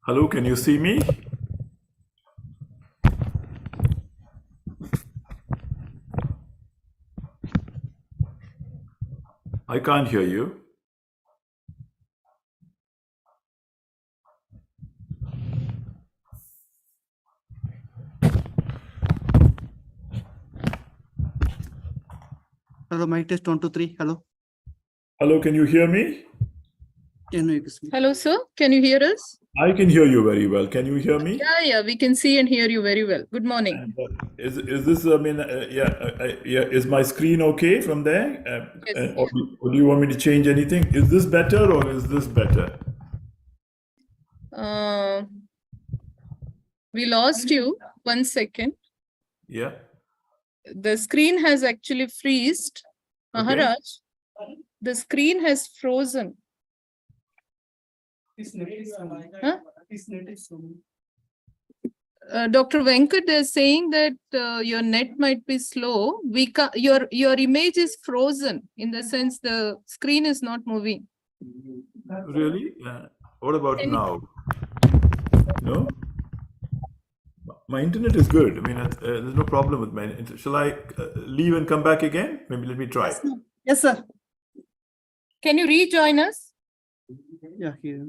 Hello, can you see me? I can't hear you. Hello, mic test 1, 2, 3. Hello. Hello, can you hear me? Can you speak? Hello, sir. Can you hear us? I can hear you very well. Can you hear me? Yeah, we can see and hear you very well. Good morning. And, is this? I mean, yeah. Is my screen okay from there? Yes, Or do you want me to change anything? Is this better or is this better? We lost you. 1 second. Yeah. The screen has actually freezed. Maharaj, the screen has frozen. Huh? Dr. Venkat is saying that your net might be slow. Your image is frozen in the sense the screen is not moving. Really? What about now? No? My internet is good. I mean, there's no problem with my internet. Shall I leave and come back again? Maybe let me try. Yes, sir. Can you rejoin us? Yeah, here.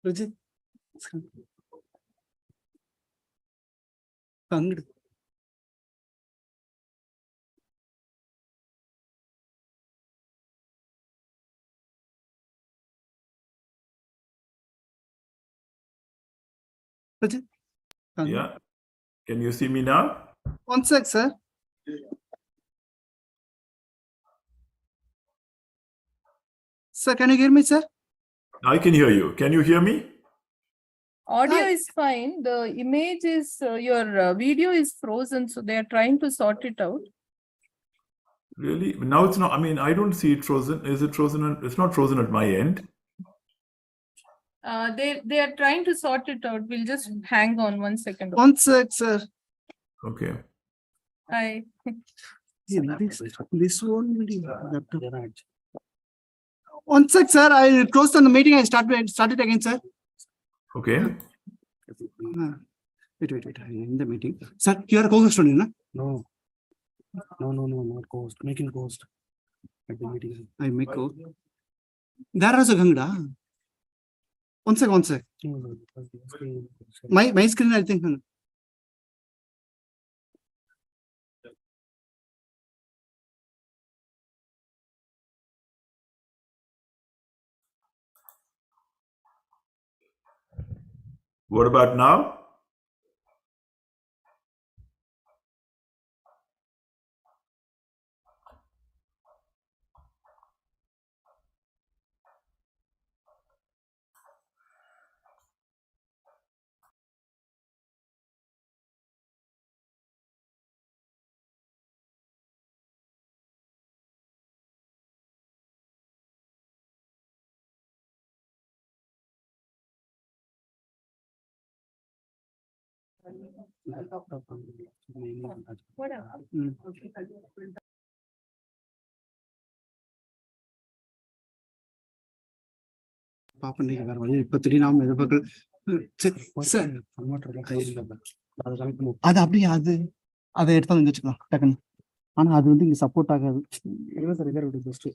Rajit. Angad. Rajit. Yeah. Can you see me now? 1 sec, sir. Sir, can you hear me, sir? I can hear you. Can you hear me? Audio Hi. is fine. The image is, your video is frozen. So they are trying to sort it out. Really? Now it's not. I mean, I don't see it frozen. Is it frozen? It's not frozen at my end. They are trying to sort it out. We'll just hang on 1 second. 1 sec, sir. Okay. This one video. 1 sec, sir. I closed on the meeting. I started again, sir. Okay. Wait. I end the meeting. Sir, you are a co-host only, no? No, not ghost. Making ghost at the meeting. I make co. There is a Gangda. 1 sec. No, because the screen- My screen, I think. What about now? Laptop on the main- Papa நீங்க வேற வழி இப்ப திடீர்னு நாம எதிர்பார்க்க sir converter எல்லாம் கையில் இல்ல. அதை connect பண்ணி அது அப்படியே அதை எடுத்து வந்து வச்சுக்கலாம் டக்குன்னு ஆனா அது வந்து இங்க சப்போர்ட் ஆகாது இல்லை சார், இதே பெஸ்ட்.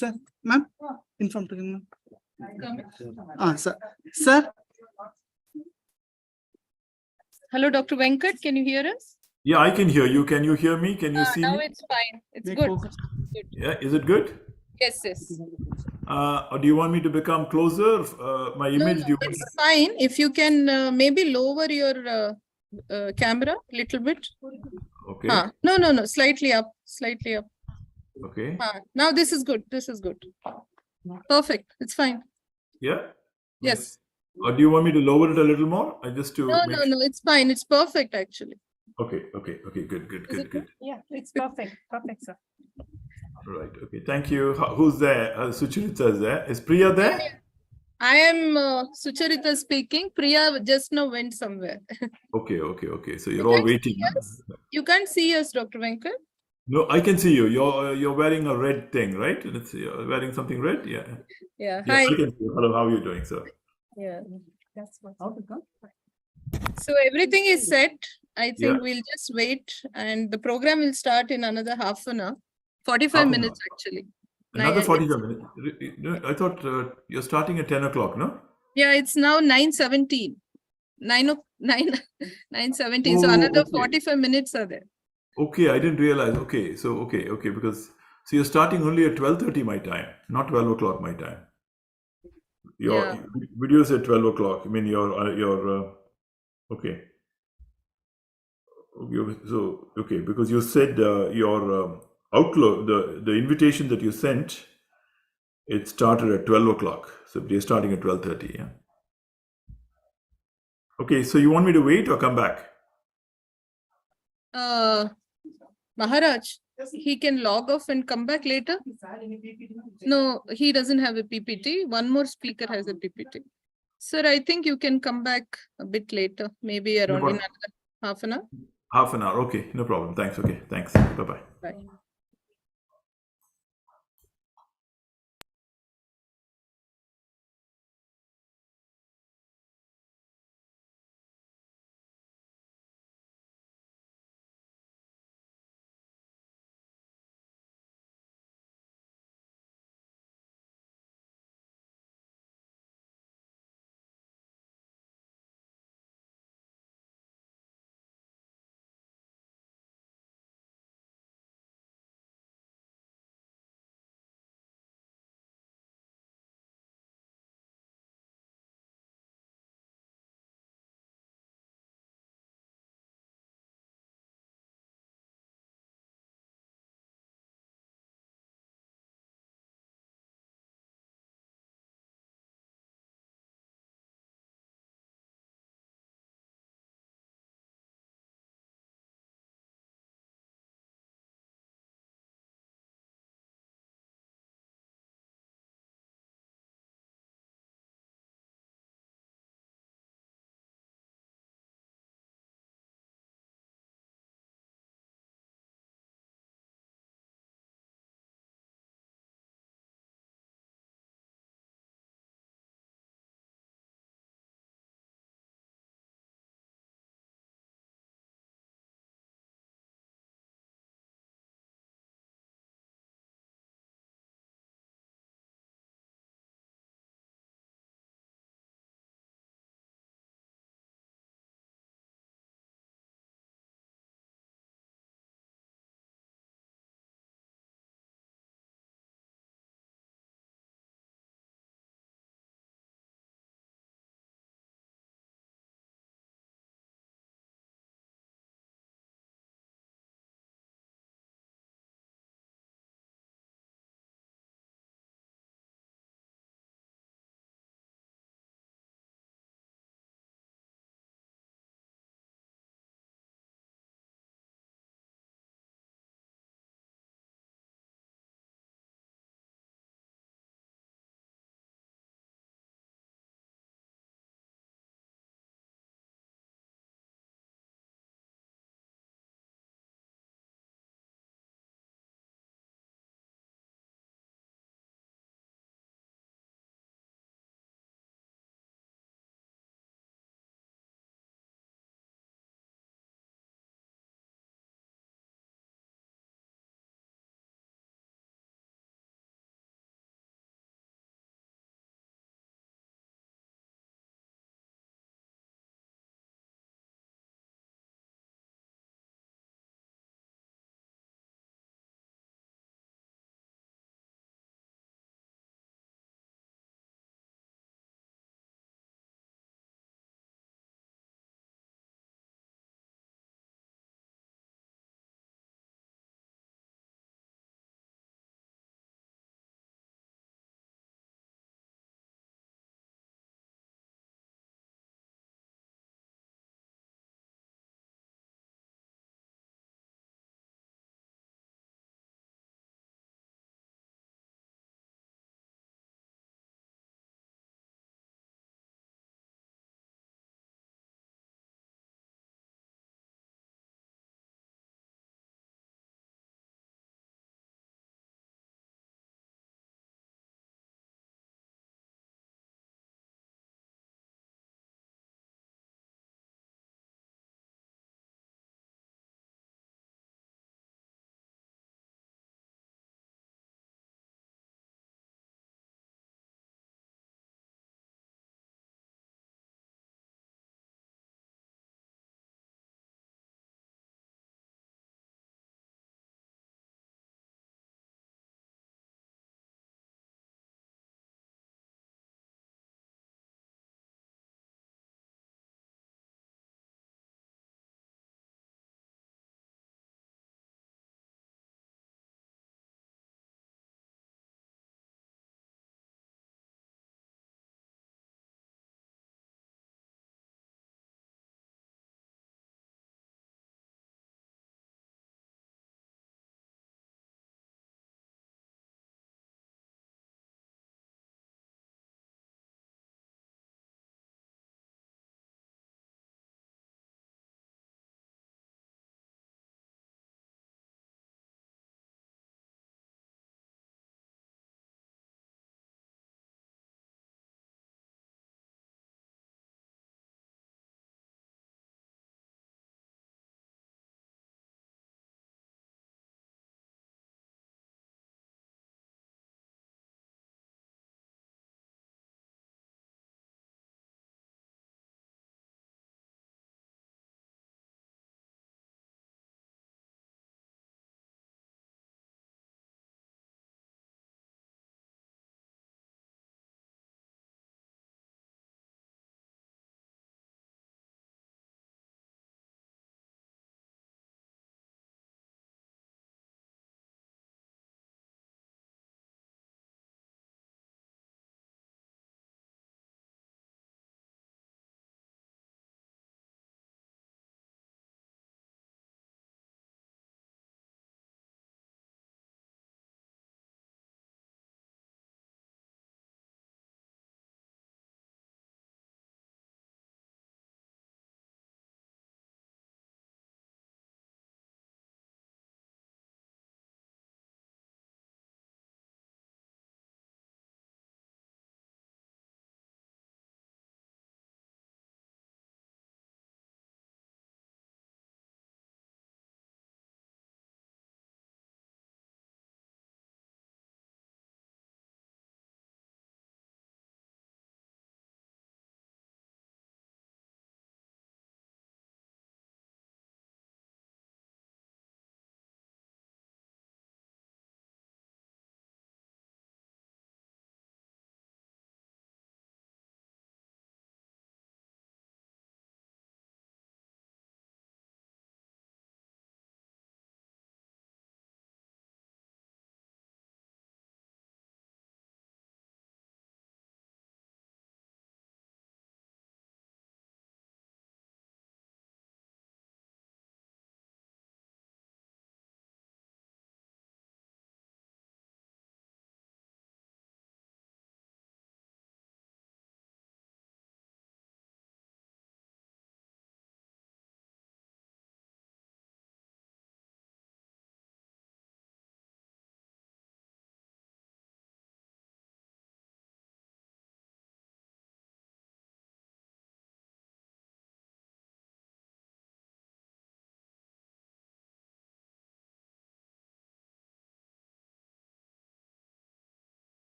சார் மேம் இன்ஃபார்ம் பண்ணுங்க ma'am sir Hello, Dr. Venkat. Can you hear us? Yeah, I can hear you. Can you hear me? Can you see Now me? it's fine. It's Make good. focus. Good. Yeah. Is it good? Yes. Or do you want me to become closer? My image. Do you want It's fine. If you can maybe lower your camera a little bit. Okay. No. Slightly up. Okay. Now this is good. Perfect. It's fine. Yeah. Yes. Or do you want me to lower it a little more? I just to No. make It's fine. It's perfect actually. Okay. Good. Yeah, it's perfect. Perfect, sir. Right. Okay. Thank you. Who's there? Sucharita is there. Is Priya there? I am Sucharita speaking. Priya just now went somewhere. Okay. So You you're all can't waiting. see us? You can't see us, Dr. Venkat. No, I can see you. You're wearing a red thing, right? You're wearing something red. Yeah. Yeah, Yeah, hi. I can see you. Hello, how are you doing, sir? Yeah. How to come? So everything is set. I Yeah. think we'll just wait and the program will start in another half an hour. 45 Half an minutes hour. actually. Another Nine, 45 minutes. No, I thought you're starting at 10 o'clock, no? yeah, it's now 9:17. 9:17. So Oh, another okay. 45 minutes are there. Okay, I didn't realize. Okay, so okay, because so you're starting only at 12:30 my time, not 12 o'clock my time. Your Yeah. videos at 12 o'clock. I mean, okay. So okay, because you said your outlook, the invitation that you sent, it started at 12 o'clock. So they're starting at 12:30. Yeah. Okay, so you want me to wait or come back? Maharaj, he can log off and come back later. No, he doesn't have a PPT. One more speaker has a PPT. Sir, I think you can come back a bit later, maybe No around in problem. another half an hour. Half an hour. Okay, no problem. Thanks. Okay, thanks. Bye bye. Bye.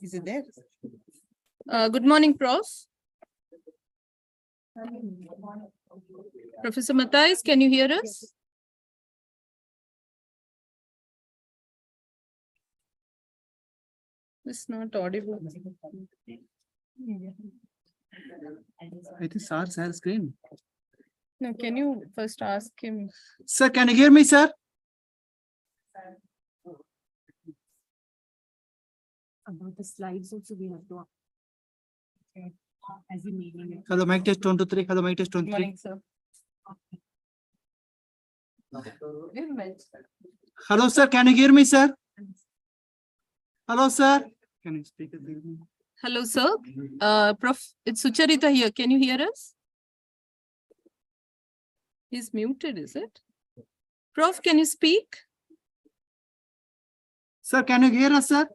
Is it there? Good morning, Prof. Professor Matthias, can you hear us? It's not audible. It is our share screen. No, can you first ask him? Sir, can you hear me, sir? About the slides also we have to. As a meeting. Hello, mic test 1 2 3. Hello, mic test 1 Good 2 3. morning, sir. Hello, sir. Can you hear me, sir? Hello, sir. Can you speak at the Hello, sir. Prof, it's Sucharita here. Can you hear us? He's muted, is it? Prof, can you speak? Sir, can you hear us, sir?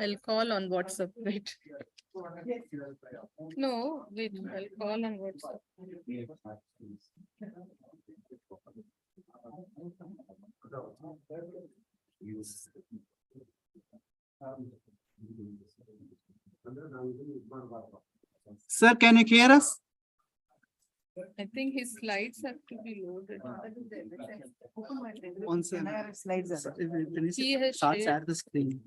I'll call on WhatsApp, wait. No, wait, I'll call on WhatsApp. Sir, can you hear us? I think his slides have to be loaded. One second. Slides are. He has Start shared. share the screen.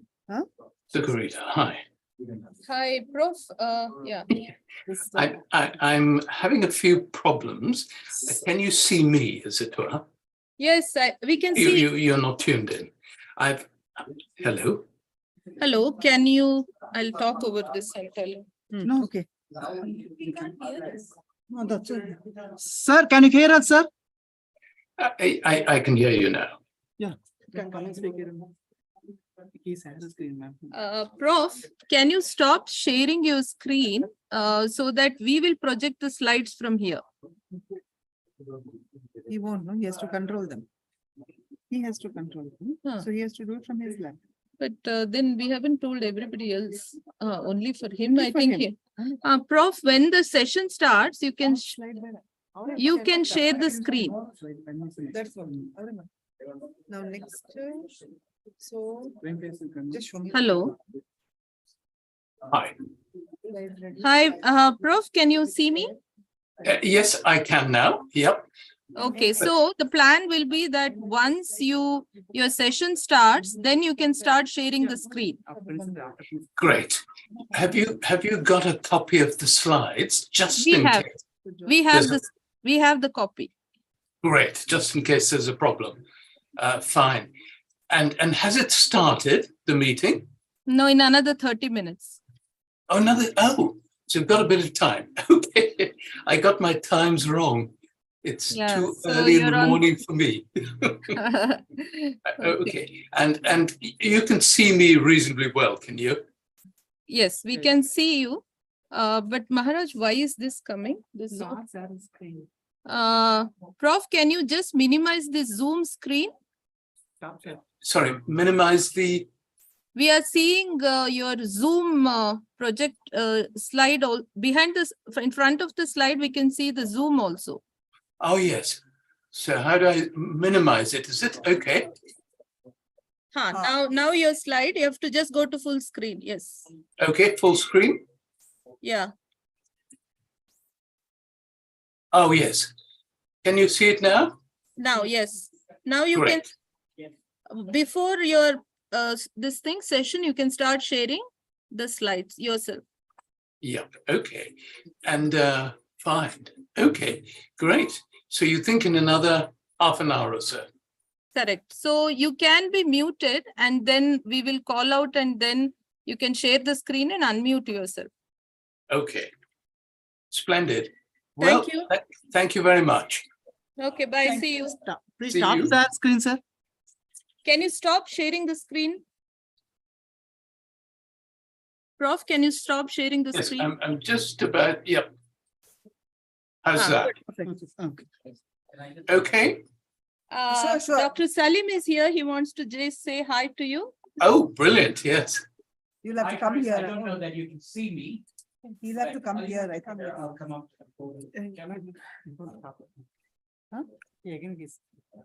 Sakurita, hi. Hi, Prof. Yeah. I'm having a few problems. Can you see me, as it were? Yes, we can see. You're not tuned in. Hello. Hello, can you? I'll talk over this and tell you. No. Okay. He can't hear us. No, that's it. Sir, can you hear us, sir? I can hear you now. Can come and speak here. He share the screen, ma'am. Prof, can you stop sharing your screen so that we will project the slides from here? He won't, no, he has to control them. He has to control them. Huh. So he has to do it from his lab. But then we haven't told everybody else. Only for him, Only I for think. him. Prof, when the session starts, you can Slide by slide. you can share the screen. That's all. Now next, so just show me. Hello. Hi. Hi, Prof, can you see me? Yes, I can now. Yep. Okay, so the plan will be that once your session starts, then you can start sharing the screen. Great. Have you got a copy of the slides just We in have. case? We have Yes. this. We have the copy. Great, just in case there's a problem. Fine. And has it started, the meeting? No, in another 30 minutes. Oh, so we've got a bit of time. Okay, I got my times wrong. It's Yeah, too so early in you're the on- morning for me. Okay, and you can see me reasonably well, can you? Yes, we can see you. But Maharaj, why is this coming? This Zoom? Not share screen. Prof, can you just minimize the Zoom screen? Sorry, minimize the, We are seeing your Zoom project slide behind this, in front of the slide, we can see the Zoom also. oh yes. So how do I minimize it? Is it okay? Now your slide, you have to just go to full screen. Yes. Okay, full screen? Yeah. Oh yes. Can you see it now? Now, yes. Now you Great. can, before your this thing session, you can start sharing the slides yourself. Yep, okay. And fine. Okay, great. So you think in another half an hour or so? Correct. So you can be muted and then we will call out and then you can share the screen and unmute yourself. Okay. Splendid. Well, Thank you. Thank you very much. Okay, bye. See you. Please See stop you. share screen, sir. Can you stop sharing the screen? Prof, can you stop sharing the Yes, screen? I'm just about, yep. How's that? Okay. Okay. Sure. Dr. Salim is here. He wants to just say hi to you. Oh, brilliant. Yes. You'll have to come here. I don't know that you can see me. He'll have to come here, I think. I'll come up. Yeah, again, he's.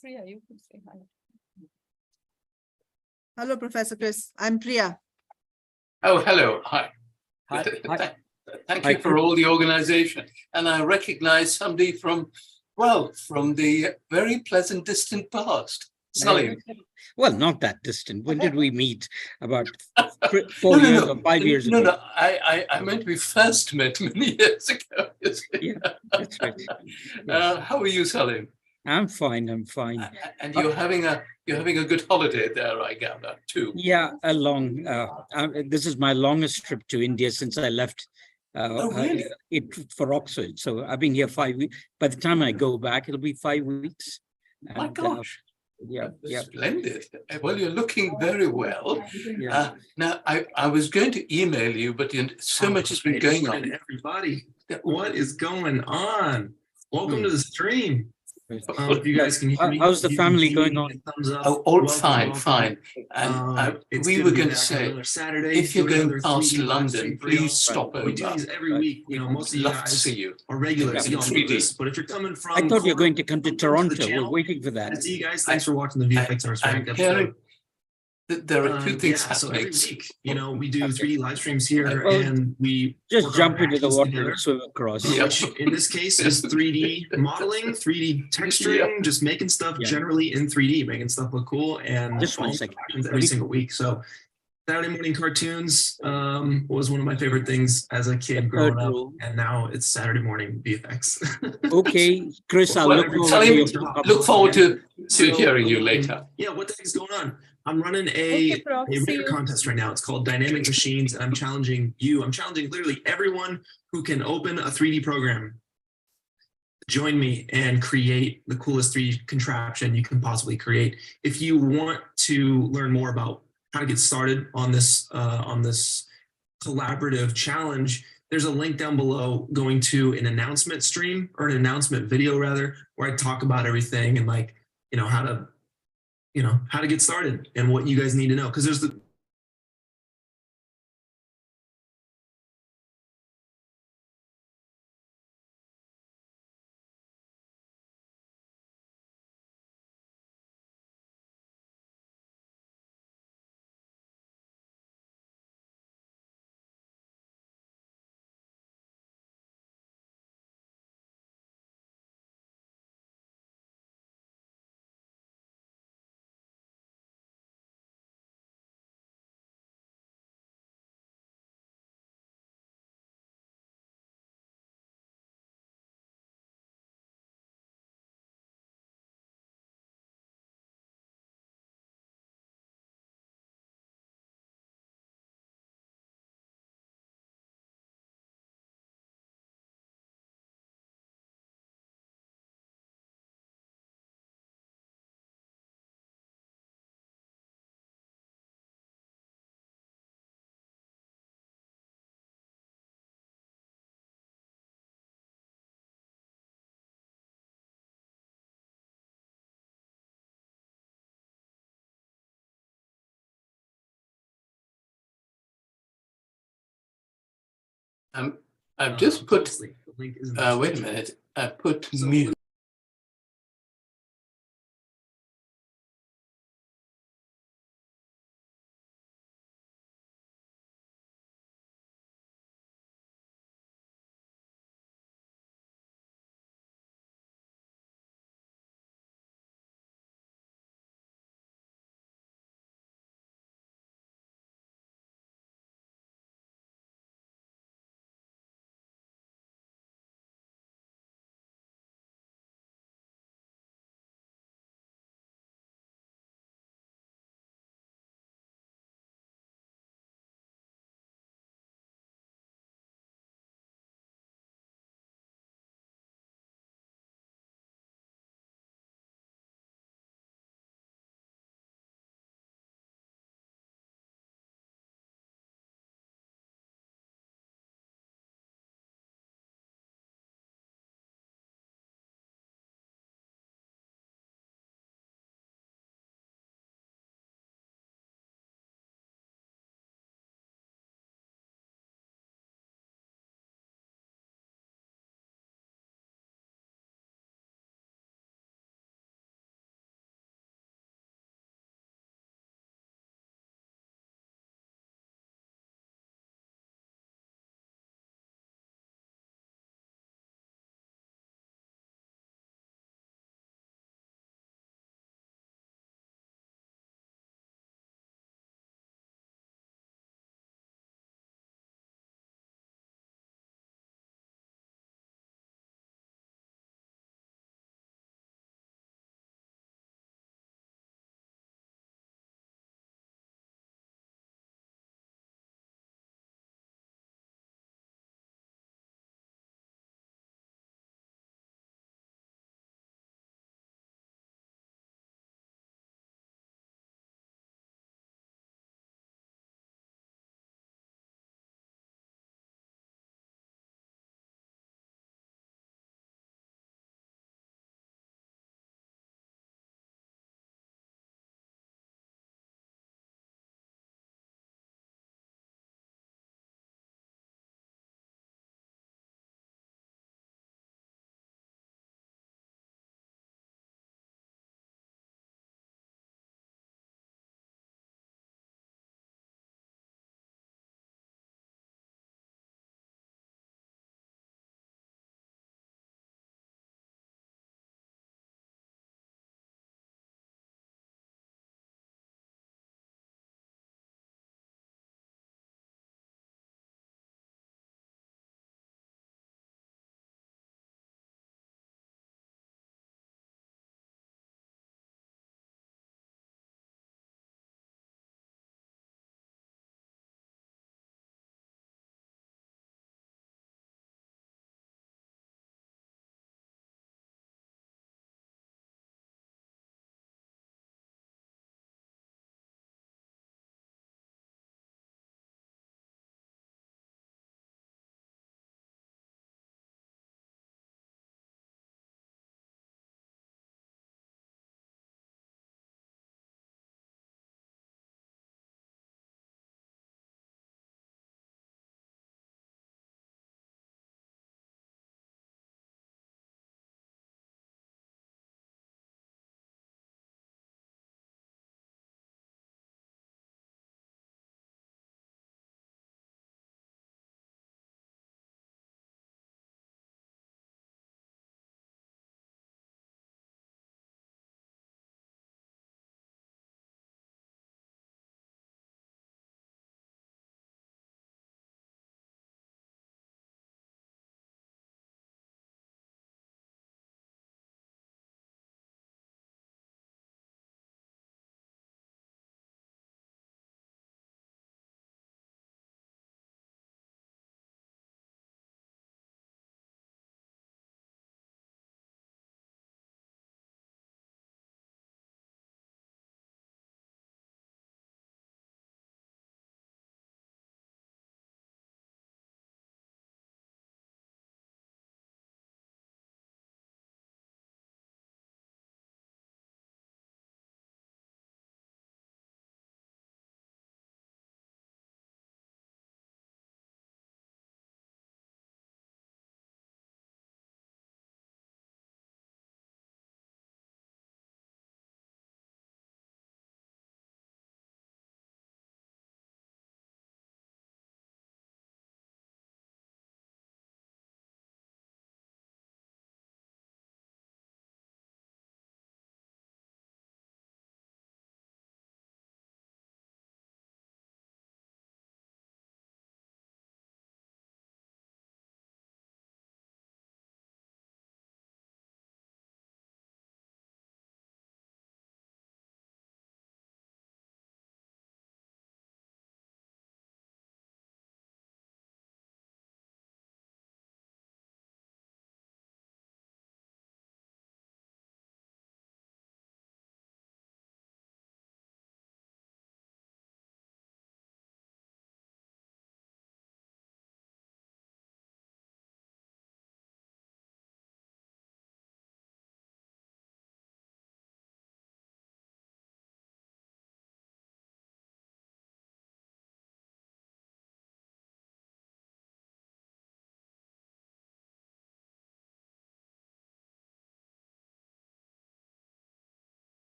Priya, you could say hi. Hello, Professor Chris. I'm Priya. Oh, hello. Hi. Hi, hi. Thank Hi, you for all the organization. And I recognize somebody from the very pleasant distant past. Salim. Well, not that distant. When did we meet? About No, 4 no, years no. or 5 years No, ago? no. I meant we first met many years ago. Yeah, that's right. Yes. How are you, Salim? I'm fine. I'm fine. And you're having a good holiday there, I gather, too. Yeah, this is my longest trip to India since I left Oh, really? it for Oxford. So I've been here 5 weeks. By the time I go back, it'll be 5 weeks. My And gosh. yeah, yeah, Splendid. Well, you're looking very well. yeah. Now, I was going to email you, but so much has been going on. Everybody, what is going on? Welcome to the stream. If you Now, guys can hear me, how's the you can family see going me, on? thumbs up. Oh, all Welcome, fine, welcome. fine. And It's we good were to be going to back on say, another Saturday, if you're doing going another past 3D live London, stream for y'all. please stop We do over. these every week. You know, most of you Love to guys see you. are regulars. Yeah, Y'all know 3D. this. But if you're coming from, I thought you were going to Cornwall, come to welcome the Toronto. We're channel. waiting for Good that. to see you guys. Thanks for watching the VFX Arts I'm Rank hearing episode. that there are two things Yeah, so every happening. week, you know, we do Okay. 3D live streams here, Well, and we just work on jump into the actions water together. and swim across. Yeah. Which in this case is 3D modeling, 3D texturing, just making stuff Yeah. generally in 3D, making stuff look cool, and Just one following second. actions every single week. So Saturday morning cartoons was one of my favorite things as a kid growing Third up, rule. and now it's Saturday morning VFX. Okay, Chris, I'll Well, look forward to Salim, your look forward to So, hearing you later. Yeah, what the heck's going on? I'm running Okay, a Prof, see rare you. contest right now. It's called Dynamic Machines, and I'm challenging you. I'm challenging literally everyone who can open a 3D program. Join me and create the coolest 3D contraption you can possibly create. If you want to learn more about how to get started on this collaborative challenge, there's a link down below going to an announcement stream, or an announcement video rather, where I talk about everything and, like, you know, how to get started and what you guys need to know. Because there's the I've just put, the link is in wait the a description. minute, I put So- mute.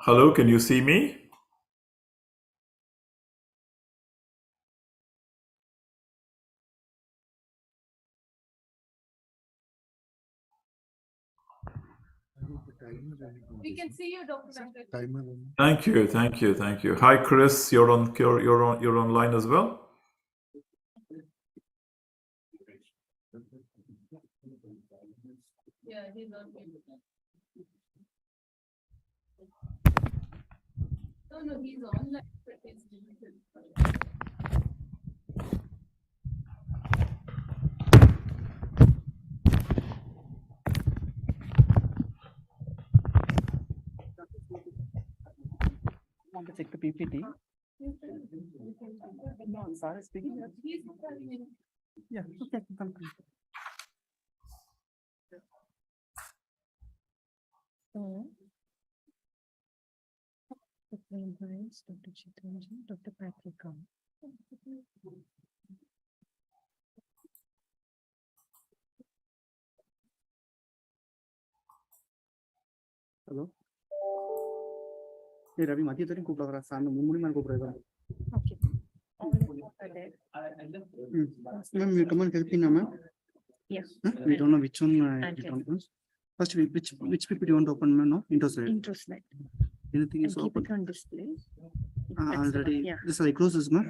Hello, can you see me? We can see you, Dr. Venkat. Thank you, thank you, thank you. Hi, Chris. You're online as well. Yeah, he's on mute. No, he's online, but he's digital. Want to check the PPT? No, sorry, speaking. He's not. Yeah, okay, come. Dr. Stjohns, Dr. Patrick. Hello. Hey, Ravi, Mati, tadi கூப்பிடுறா sir Mummudi மேல கூப்பிடுறா. Okay. Ma'am, you come and help me now, ma'am. Yes. We don't know which one. Okay. Don't know. First, which people you want to open, ma'am? No, interest rate. Interest rate. Anything And is keep open. it on display. Already. Yeah. This I close this, ma'am.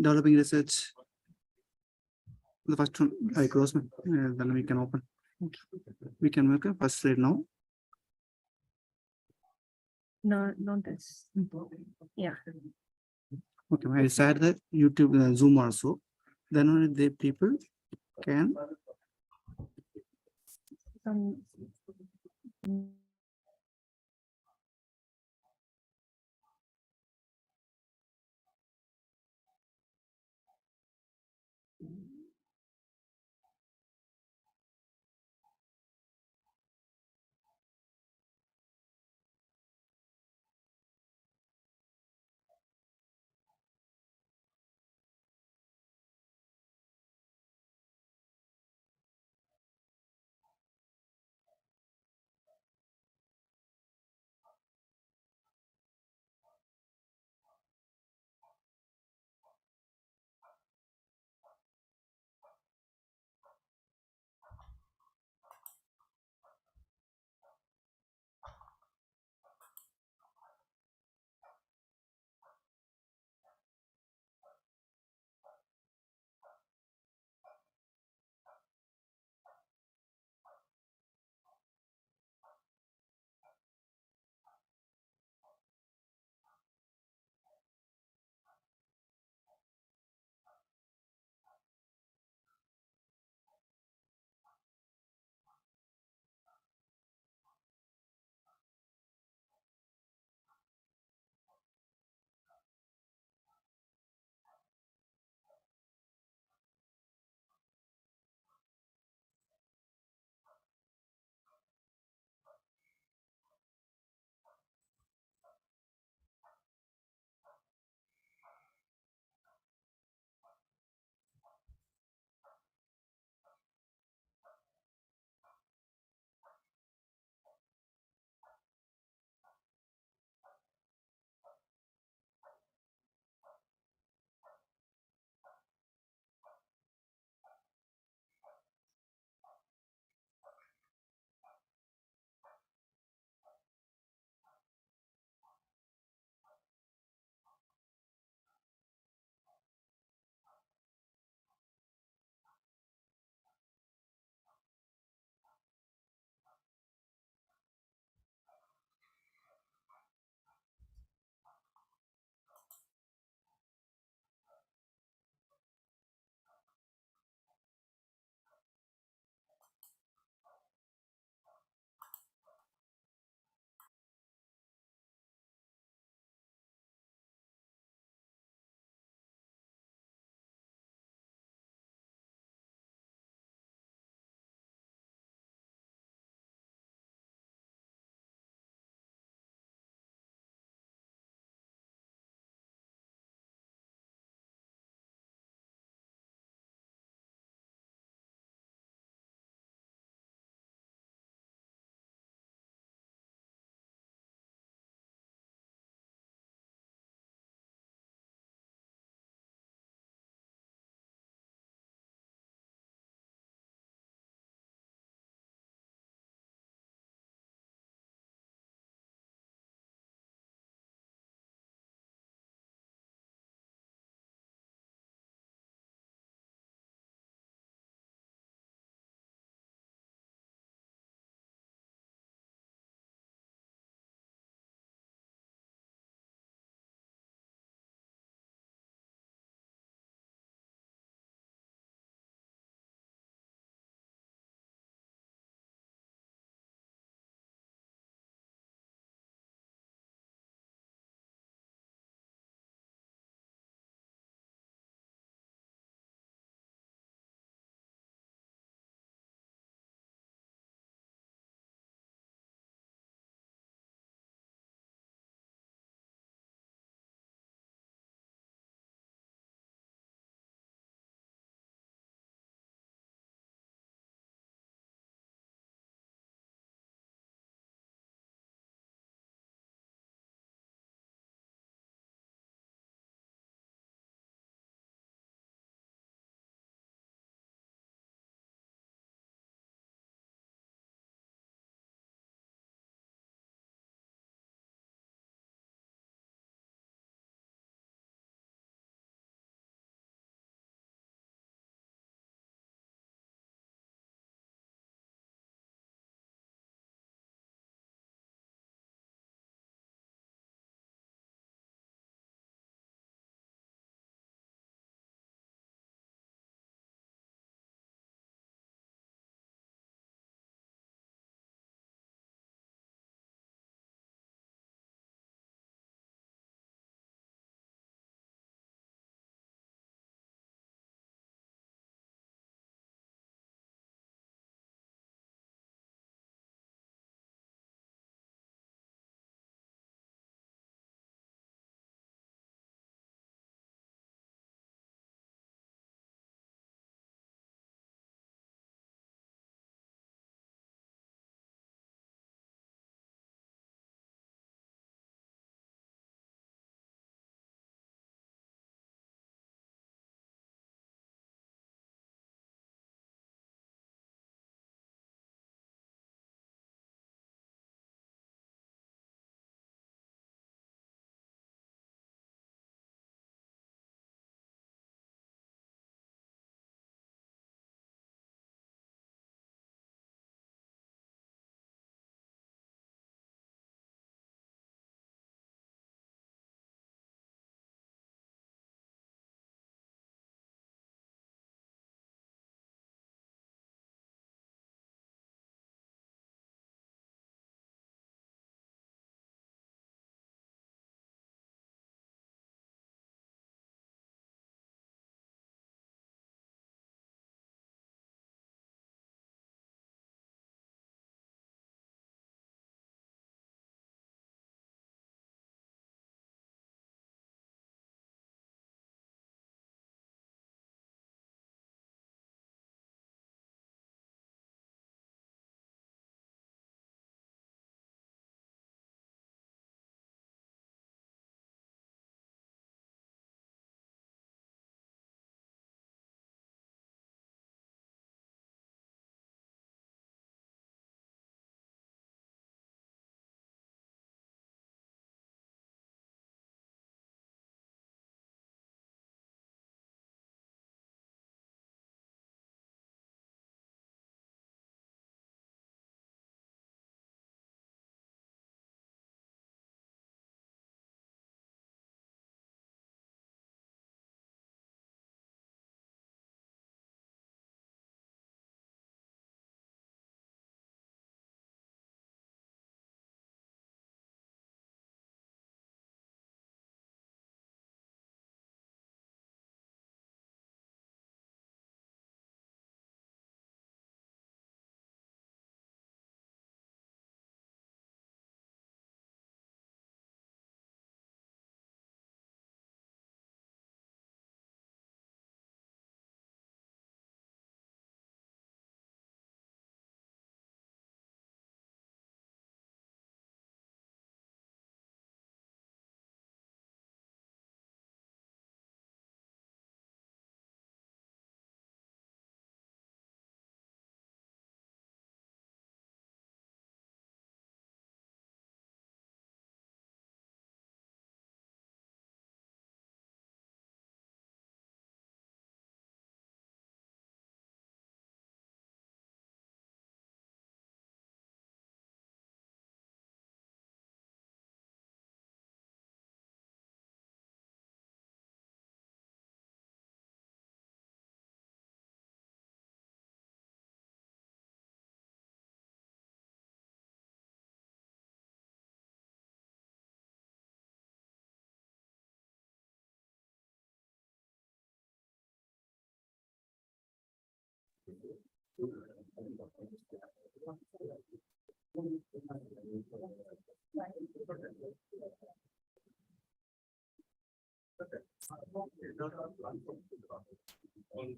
Developing research. The first one I close, ma'am. Then we can open. We can make a first rate now. No, not this. Yeah. Okay, I share the YouTube Zoom also. Then only the people can.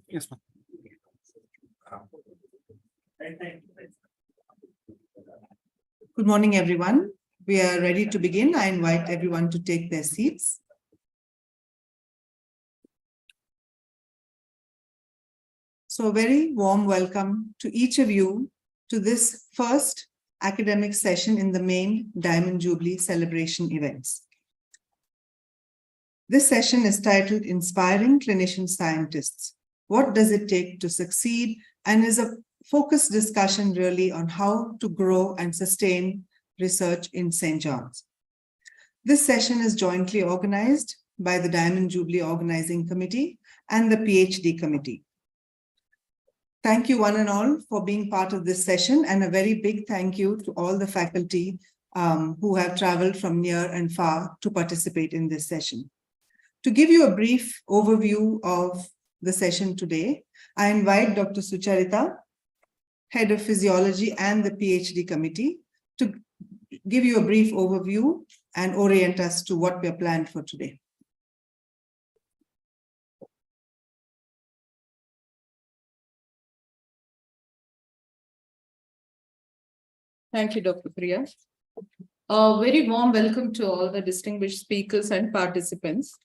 Yes, ma'am. Good morning, everyone. We are ready to begin. I invite everyone to take their seats. So a very warm welcome to each of you to this first academic session in the main Diamond Jubilee celebration events. This session is titled Inspiring Clinician Scientists. What does it take to succeed? And is a focused discussion really on how to grow and sustain research in St. John's. This session is jointly organized by the Diamond Jubilee Organizing Committee and the PhD Committee. Thank you one and all for being part of this session, and a very big thank you to all the faculty who have traveled from near and far to participate in this session. To give you a brief overview of the session today, I invite Dr. Sucharita, Head of Physiology and the PhD Committee, to give you a brief overview and orient us to what we are planned for today. Thank you, Dr. Priya. A very warm welcome to all the distinguished speakers and participants.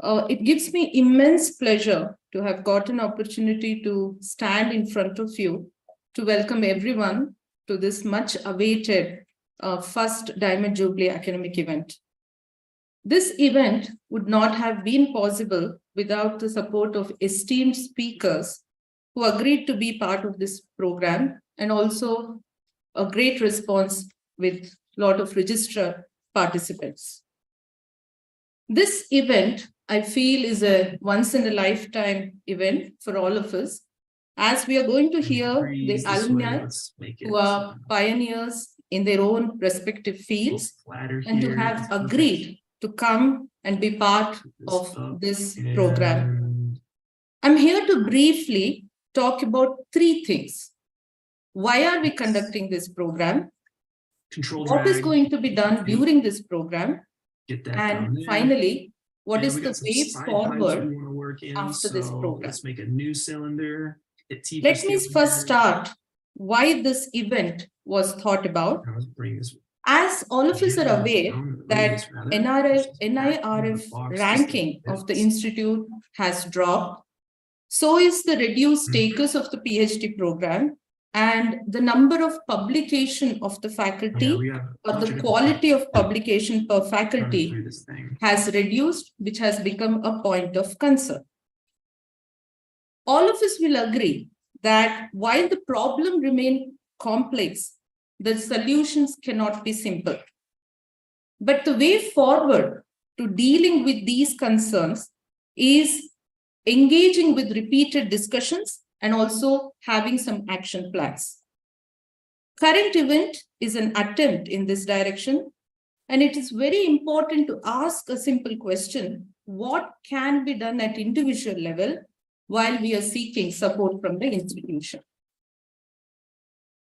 It gives me immense pleasure to have got an opportunity to stand in front of you to welcome everyone to this much awaited first Diamond Jubilee academic event. This event would not have been possible without the support of esteemed speakers who agreed to be part of this program, and also a great response with a lot of registrar participants. This event, I feel, is a once-in-a-lifetime event for all of us, as we are going to hear the alumni who are pioneers in their own respective fields and to have agreed to come and be part of this program. I'm here to briefly talk about three things. Why are we conducting this program? What is going to be done during this program? And finally, what is the way forward after this program? Let's make a new cylinder. Let me first start why this event was thought about. As all of us are aware that NIRF ranking of the institute has dropped, so is the reduced status of the PhD program, and the number of publication of the faculty or the quality of publication per faculty has reduced, which has become a point of concern. All of us will agree that while the problem remains complex, the solutions cannot be simple. But the way forward to dealing with these concerns is engaging with repeated discussions and also having some action plans. Current event is an attempt in this direction, and it is very important to ask a simple question: what can be done at individual level while we are seeking support from the institution?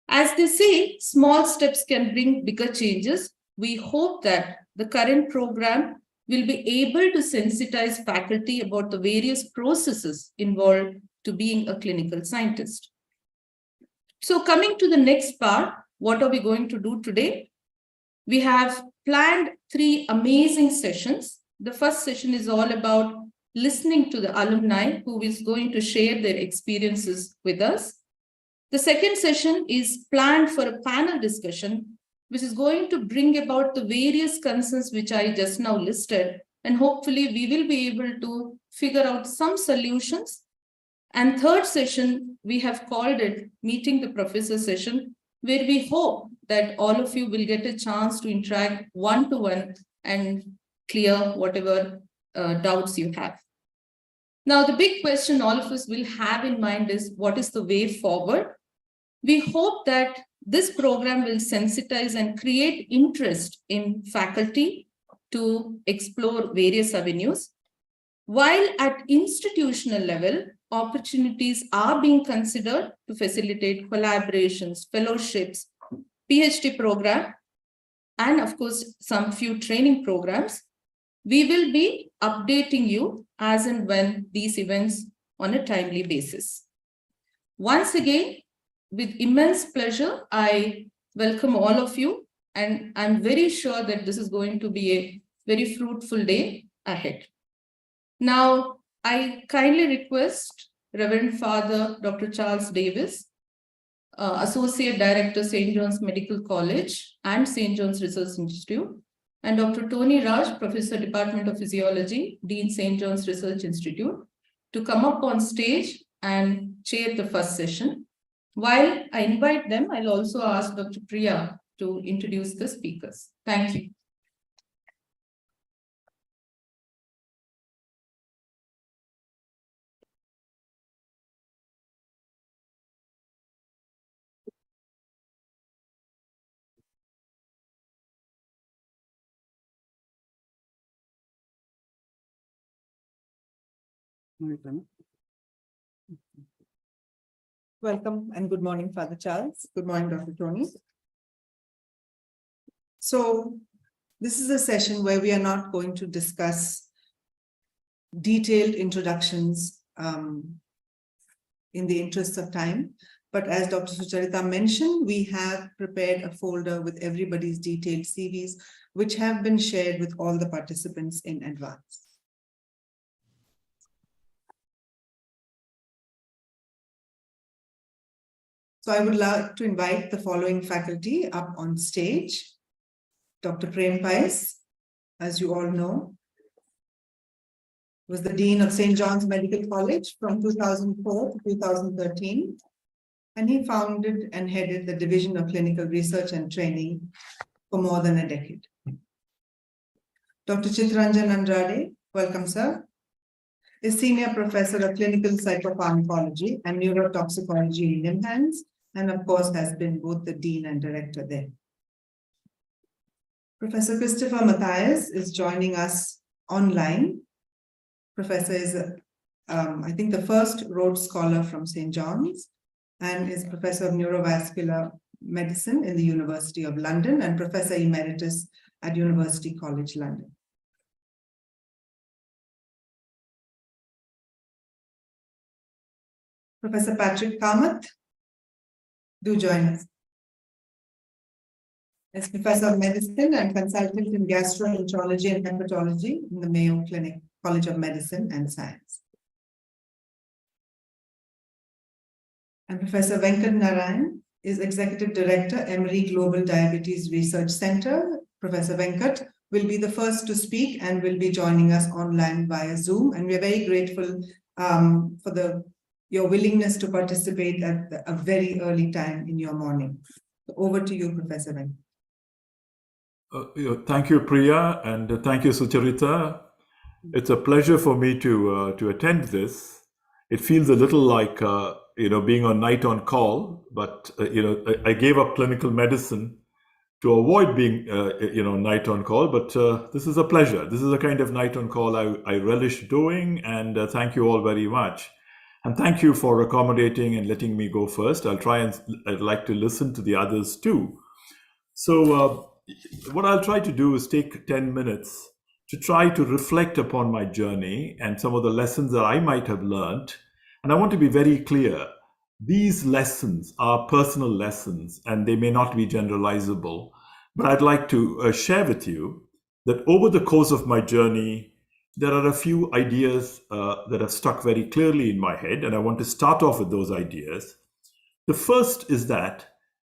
As they say, small steps can bring bigger changes. We hope that the current program will be able to sensitize faculty about the various processes involved to being a clinical scientist. So coming to the next part, what are we going to do today? We have planned 3 amazing sessions. The first session is all about listening to the alumni who is going to share their experiences with us. The second session is planned for a panel discussion, which is going to bring about the various concerns which I just now listed, and hopefully we will be able to figure out some solutions. And third session, we have called it Meeting the Professor session, where we hope that all of you will get a chance to interact one-to-one and clear whatever doubts you have. Now, the big question all of us will have in mind is, what is the way forward? We hope that this program will sensitize and create interest in faculty to explore various avenues, while at institutional level, opportunities are being considered to facilitate collaborations, fellowships, PhD program, and of course, some few training programs. We will be updating you as and when these events on a timely basis. Once again, with immense pleasure, I welcome all of you, and I'm very sure that this is going to be a very fruitful day ahead. Now, I kindly request Reverend Father Dr. Charles Davis, Associate Director, Stjohns Medical College and Stjohns Research Institute, and Dr. Tony Raj, Professor, Department of Physiology, Dean, Stjohns Research Institute, to come up on stage and chair the first session. While I invite them, I'll also ask Dr. Priya to introduce the speakers. Thank you. Welcome and good morning, Father Charles. Good morning, Dr. Tony. So this is a session where we are not going to discuss detailed introductions in the interest of time. But as Dr. Sucharita mentioned, we have prepared a folder with everybody's detailed CVs, which have been shared with all the participants in advance. So I would like to invite the following faculty up on stage. Dr. Prem Pais, as you all know, was the Dean of Stjohns Medical College from 2004 to 2013. And he founded and headed the Division of Clinical Research and Training for more than a decade. Dr. Chittaranjan Andrade, welcome, sir, is Senior Professor of Clinical Psychopharmacology and Neurotoxicology in NIMHANS, and of course has been both the Dean and Director there. Professor Christopher Matthias is joining us online. Professor is, I think, the first Rhodes Scholar from St. John's, and is Professor of Neurovascular Medicine in the University of London and Professor Emeritus at University College London. Professor Patrick Kamath, do join us. As Professor of Medicine and Consultant in Gastroenterology and Hepatology in the Mayo Clinic College of Medicine and Science. And Professor Venkat Narayan is Executive Director, Emory Global Diabetes Research Center. Professor Venkat will be the first to speak and will be joining us online via Zoom. And we're very grateful for your willingness to participate at a very early time in your morning. So over to you, Professor Venkat. Thank you, Priya, and thank you, Sucharita. It's a pleasure for me to attend this. It feels a little like being on night on call, but I gave up clinical medicine to avoid being night on call. But this is a pleasure. This is a kind of night on call I relish doing, and thank you all very much. And thank you for accommodating and letting me go first. I'd like to listen to the others too. So what I'll try to do is take 10 minutes to try to reflect upon my journey and some of the lessons that I might have learned. And I want to be very clear. These lessons are personal lessons and they may not be generalizable, but I'd like to share with you that over the course of my journey, there are a few ideas that have stuck very clearly in my head, and I want to start off with those ideas. The first is that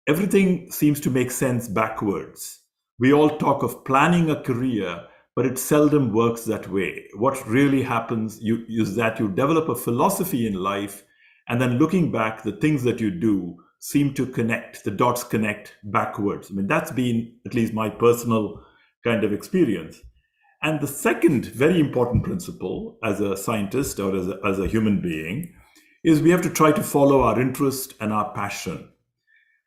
everything seems to make sense backwards. We all talk of planning a career, but it seldom works that way. What really happens is that you develop a philosophy in life, and then looking back, the things that you do seem to connect, the dots connect backwards. I mean, that's been at least my personal kind of experience. And the second very important principle as a scientist or as a human being is we have to try to follow our interest and our passion.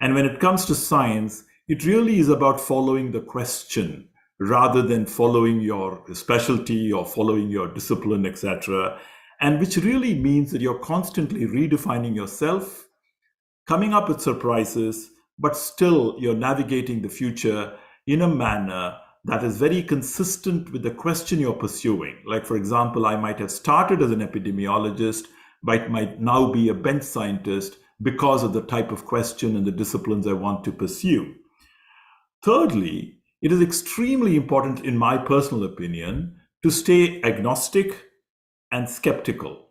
And when it comes to science, it really is about following the question rather than following your specialty or following your discipline, etc. and which really means that you're constantly redefining yourself, coming up with surprises, but still you're navigating the future in a manner that is very consistent with the question you're pursuing. Like, for example, I might have started as an epidemiologist, but might now be a bench scientist because of the type of question and the disciplines I want to pursue. Thirdly, it is extremely important, in my personal opinion, to stay agnostic and skeptical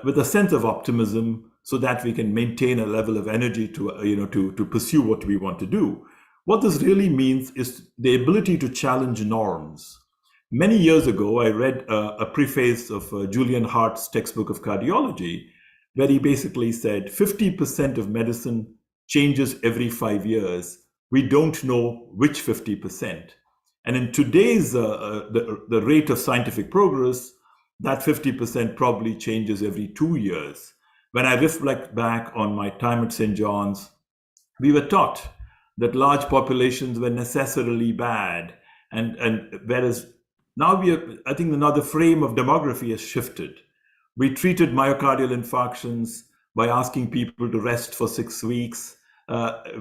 with a sense of optimism so that we can maintain a level of energy to pursue what we want to do. What this really means is the ability to challenge norms. Many years ago, I read a preface of Julian Hart's textbook of cardiology, where he basically said 50% of medicine changes every 5 years. We don't know which 50%. And in today's the rate of scientific progress, that 50% probably changes every 2 years. When I reflect back on my time at St. John's, we were taught that large populations were necessarily bad. And whereas now I think now the frame of demography has shifted. We treated myocardial infarctions by asking people to rest for 6 weeks.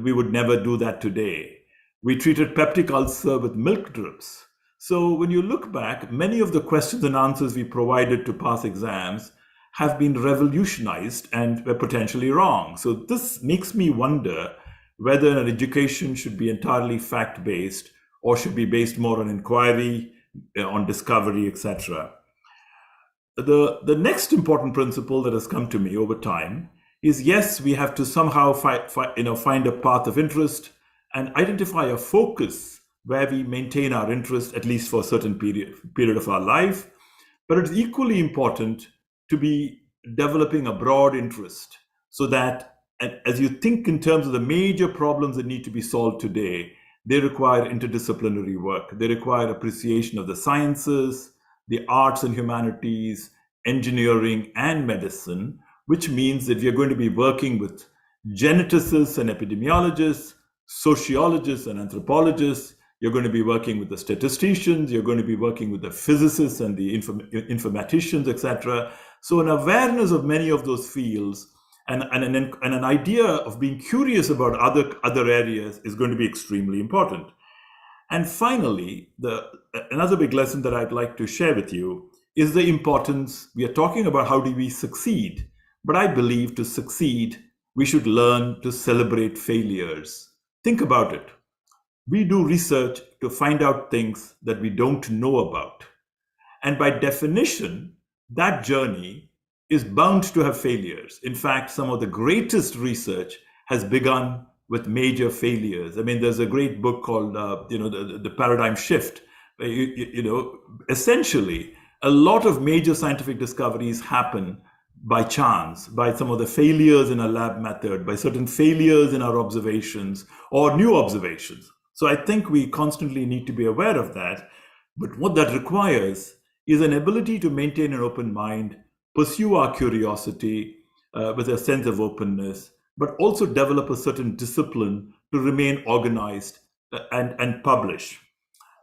We would never do that today. We treated peptic ulcer with milk drips. So when you look back, many of the questions and answers we provided to pass exams have been revolutionized and were potentially wrong. So this makes me wonder whether an education should be entirely fact-based or should be based more on inquiry, on discovery, etc. The next important principle that has come to me over time is, yes, we have to somehow find a path of interest and identify a focus where we maintain our interest, at least for a certain period of our life. But it's equally important to be developing a broad interest so that as you think in terms of the major problems that need to be solved today, they require interdisciplinary work. They require appreciation of the sciences, the arts and humanities, engineering, and medicine, which means that we are going to be working with geneticists and epidemiologists, sociologists and anthropologists. You're going to be working with the statisticians, you're going to be working with the physicists and the informaticians, etc. So an awareness of many of those fields and an idea of being curious about other areas is going to be extremely important. And finally, another big lesson that I'd like to share with you is the importance. We are talking about how do we succeed, but I believe to succeed, we should learn to celebrate failures. Think about it. We do research to find out things that we don't know about. And by definition, that journey is bound to have failures. In fact, some of the greatest research has begun with major failures. I mean, there's a great book called, the Paradigm Shift. Essentially, a lot of major scientific discoveries happen by chance, by some of the failures in a lab method, by certain failures in our observations or new observations. So I think we constantly need to be aware of that. But what that requires is an ability to maintain an open mind, pursue our curiosity with a sense of openness, but also develop a certain discipline to remain organized and publish.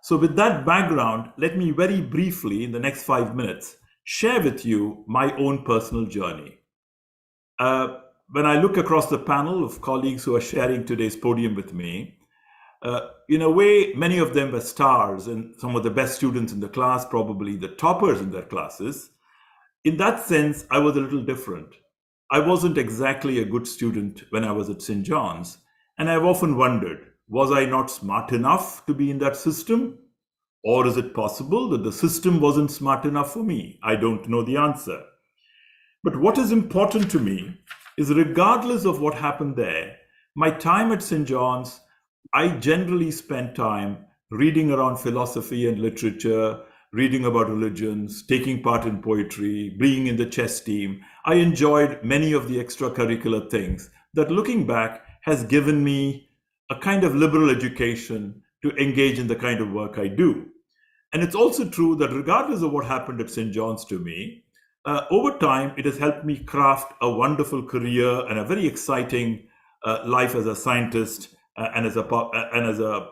So with that background, let me very briefly, in the next 5 minutes, share with you my own personal journey. When I look across the panel of colleagues who are sharing today's podium with me, in a way, many of them were stars and some of the best students in the class, probably the toppers in their classes. In that sense, I was a little different. I wasn't exactly a good student when I was at St. John's, and I've often wondered, was I not smart enough to be in that system? Or is it possible that the system wasn't smart enough for me? I don't know the answer. But what is important to me is, regardless of what happened there, my time at St. John's, I generally spent time reading around philosophy and literature, reading about religions, taking part in poetry, being in the chess team. I enjoyed many of the extracurricular things that, looking back, has given me a kind of liberal education to engage in the kind of work I do. And it's also true that regardless of what happened at St. John's to me, over time, it has helped me craft a wonderful career and a very exciting life as a scientist and as a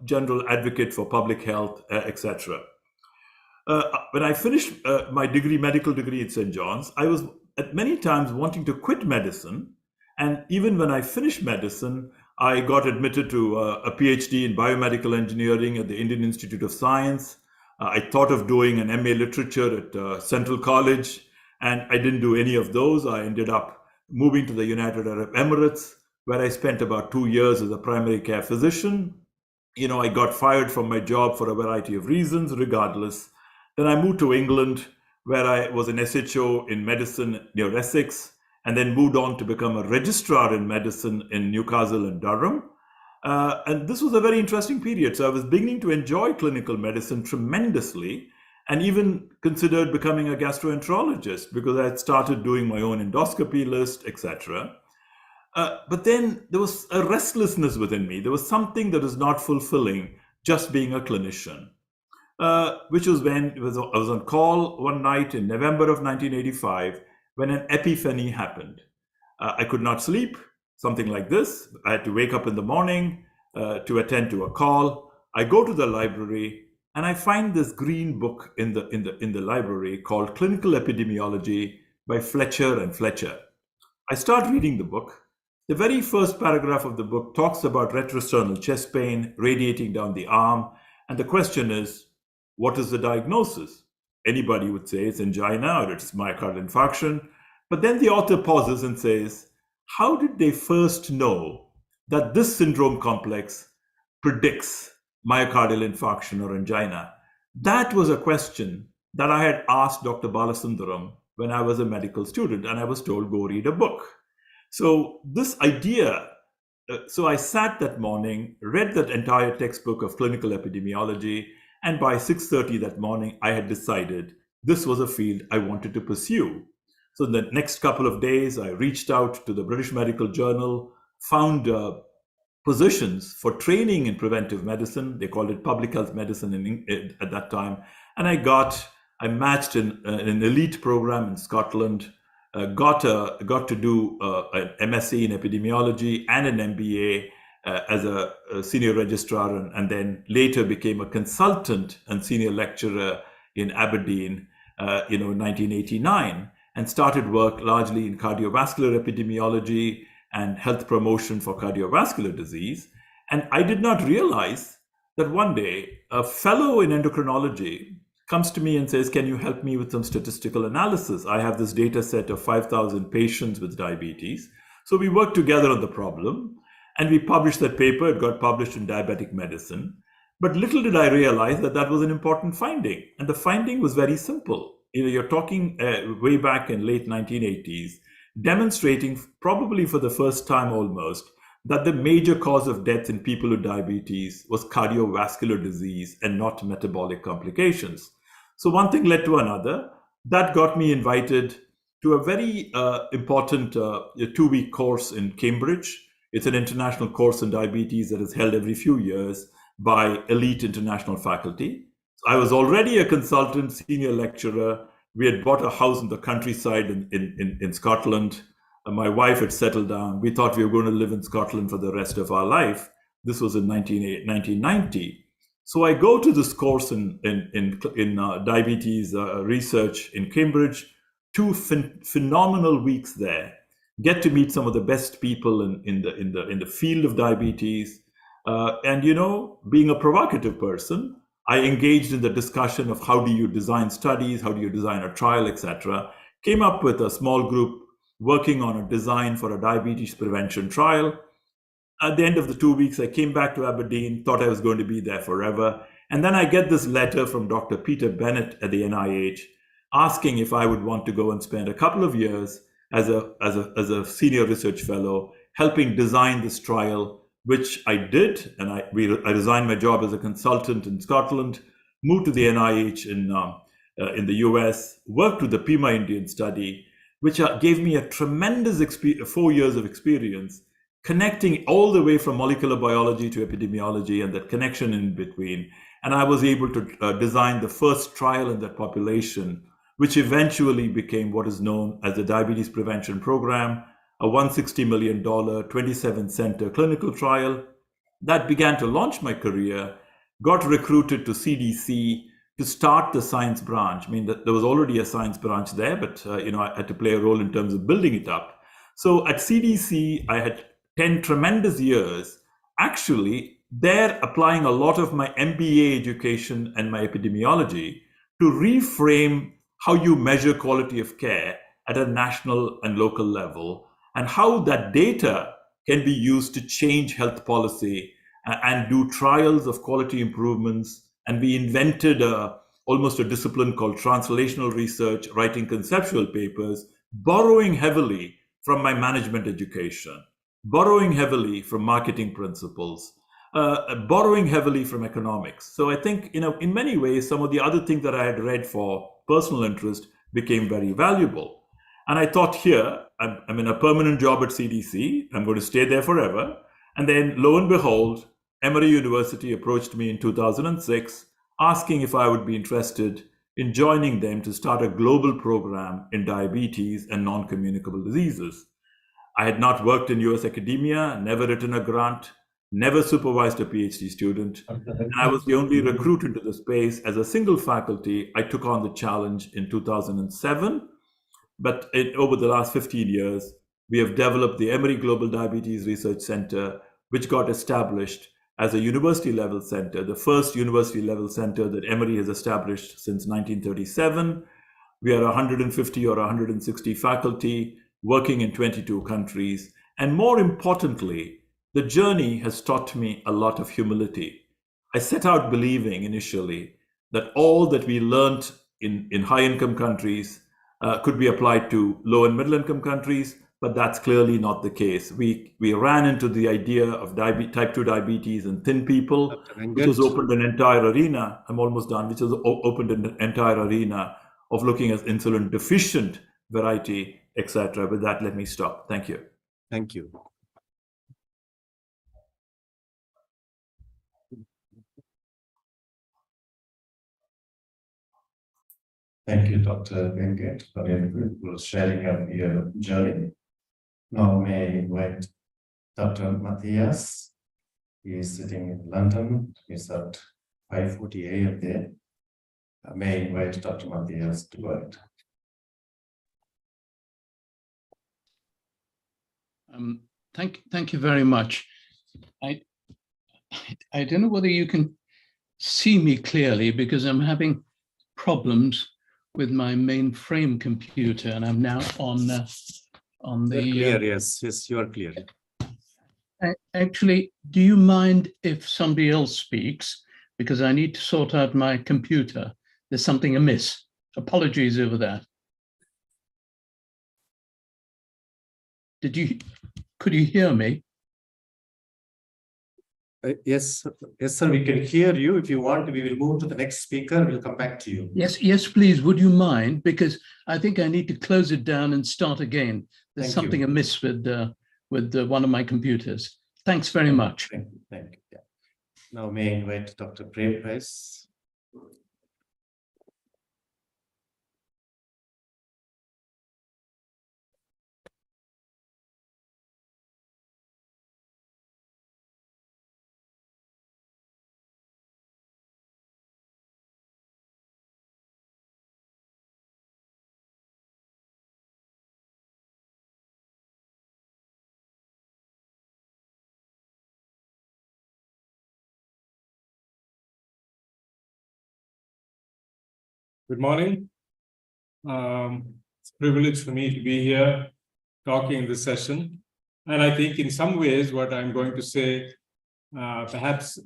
general advocate for public health, etc. When I finished my medical degree at Stjohns, I was at many times wanting to quit medicine. And even when I finished medicine, I got admitted to a PhD in biomedical engineering at the Indian Institute of Science. I thought of doing an MA literature at Central College, and I didn't do any of those. I ended up moving to the United Arab Emirates, where I spent about 2 years as a primary care physician. I got fired from my job for a variety of reasons, regardless. Then I moved to England, where I was an SHO in medicine near Essex, and then moved on to become a registrar in medicine in Newcastle and Durham. And this was a very interesting period. So I was beginning to enjoy clinical medicine tremendously, and even considered becoming a gastroenterologist because I had started doing my own endoscopy list, etc. But then there was a restlessness within me. There was something that was not fulfilling just being a clinician, which was when I was on call one night in November of 1985 when an epiphany happened. I could not sleep, something like this. I had to wake up in the morning to attend to a call. I go to the library and I find this green book in the library called Clinical Epidemiology by Fletcher and Fletcher. I start reading the book. The very first paragraph of the book talks about retrosternal chest pain radiating down the arm. And the question is, what is the diagnosis? Anybody would say it's angina or it's myocardial infarction. But then the author pauses and says, how did they first know that this syndrome complex predicts myocardial infarction or angina? That was a question that I had asked Dr. Balasundaram when I was a medical student, and I was told, go read a book. So this idea, so I sat that morning, read that entire textbook of clinical epidemiology, and by 6:30 that morning, I had decided this was a field I wanted to pursue. So in the next couple of days, I reached out to the British Medical Journal, found positions for training in preventive medicine. They called it public health medicine at that time. And I matched in an elite program in Scotland, got to do an MSc in epidemiology and an MBA as a senior registrar, and then later became a consultant and senior lecturer in Aberdeen, in 1989, and started work largely in cardiovascular epidemiology and health promotion for cardiovascular disease. And I did not realize that one day a fellow in endocrinology comes to me and says, can you help me with some statistical analysis? I have this data set of 5,000 patients with diabetes. So we worked together on the problem and we published that paper. It got published in Diabetic Medicine. But little did I realize that that was an important finding. And the finding was very simple. You're talking way back in late 1980s, demonstrating probably for the first time almost that the major cause of death in people with diabetes was cardiovascular disease and not metabolic complications. So one thing led to another. That got me invited to a very important 2-week course in Cambridge. It's an international course in diabetes that is held every few years by elite international faculty. I was already a consultant, senior lecturer. We had bought a house in the countryside in Scotland. My wife had settled down. We thought we were going to live in Scotland for the rest of our life. This was in 1990. So I go to this course in diabetes research in Cambridge, 2 phenomenal weeks there. Get to meet some of the best people in the field of diabetes. And being a provocative person, I engaged in the discussion of how do you design studies, how do you design a trial, etc. Came up with a small group working on a design for a diabetes prevention trial. At the end of the 2 weeks, I came back to Aberdeen, thought I was going to be there forever. And then I get this letter from Dr. Peter Bennett at the NIH asking if I would want to go and spend a couple of years as a senior research fellow helping design this trial, which I did. And I resigned my job as a consultant in Scotland, moved to the NIH in the US, worked with the Pima Indian study, which gave me a tremendous 4 years of experience connecting all the way from molecular biology to epidemiology and that connection in between. And I was able to design the first trial in that population, which eventually became what is known as the Diabetes Prevention Program, a $160 million, 27-center clinical trial that began to launch my career, got recruited to CDC to start the science branch. I mean, there was already a science branch there, but I had to play a role in terms of building it up. So at CDC, I had 10 tremendous years, actually there applying a lot of my MBA education and my epidemiology to reframe how you measure quality of care at a national and local level, and how that data can be used to change health policy and do trials of quality improvements. And we invented almost a discipline called translational research, writing conceptual papers, borrowing heavily from my management education, borrowing heavily from marketing principles, borrowing heavily from economics. So I think, in many ways, some of the other things that I had read for personal interest became very valuable. And I thought, here, I'm in a permanent job at CDC, I'm going to stay there forever. And then lo and behold, Emory University approached me in 2006, asking if I would be interested in joining them to start a global program in diabetes and non-communicable diseases. I had not worked in US academia, never written a grant, never supervised a PhD student. And I was the only recruit into the space. As a single faculty, I took on the challenge in 2007. But over the last 15 years, we have developed the Emory Global Diabetes Research Center, which got established as a university-level center, the first university-level center that Emory has established since 1937. We are 150 or 160 faculty working in 22 countries. And more importantly, the journey has taught me a lot of humility. I set out believing initially that all that we learned in high-income countries could be applied to low and middle income countries, but that's clearly not the case. We ran into the idea of type 2 diabetes in thin people, which has opened an entire arena. I'm almost done, which has opened an entire arena of looking at insulin deficient variety, etc. With that, let me stop. Thank you. Thank you. Thank you, Dr. Venkat, for sharing your journey. Now may I invite Dr. Matthias. He is sitting in London. He's at 5:40 a.m. there. May I invite Dr. Matthias to go ahead. Thank you very much. I don't know whether you can see me clearly, because I'm having problems with my mainframe computer, and I'm now on the. Clear, yes, you are clear. Actually, do you mind if somebody else speaks? Because I need to sort out my computer. There's something amiss. Apologies over that. Could you hear me? Yes, sir, we can hear you. If you want, we will move to the next speaker. We'll come back to you. Yes, please. Would you mind? Because I think I need to close it down and start again. There's something amiss with one of my computers. Thanks very much. Thank you. Yeah. Now may I invite Dr. Prem Price. Good morning. It's a privilege for me to be here talking in this session. And I think in some ways what I'm going to say perhaps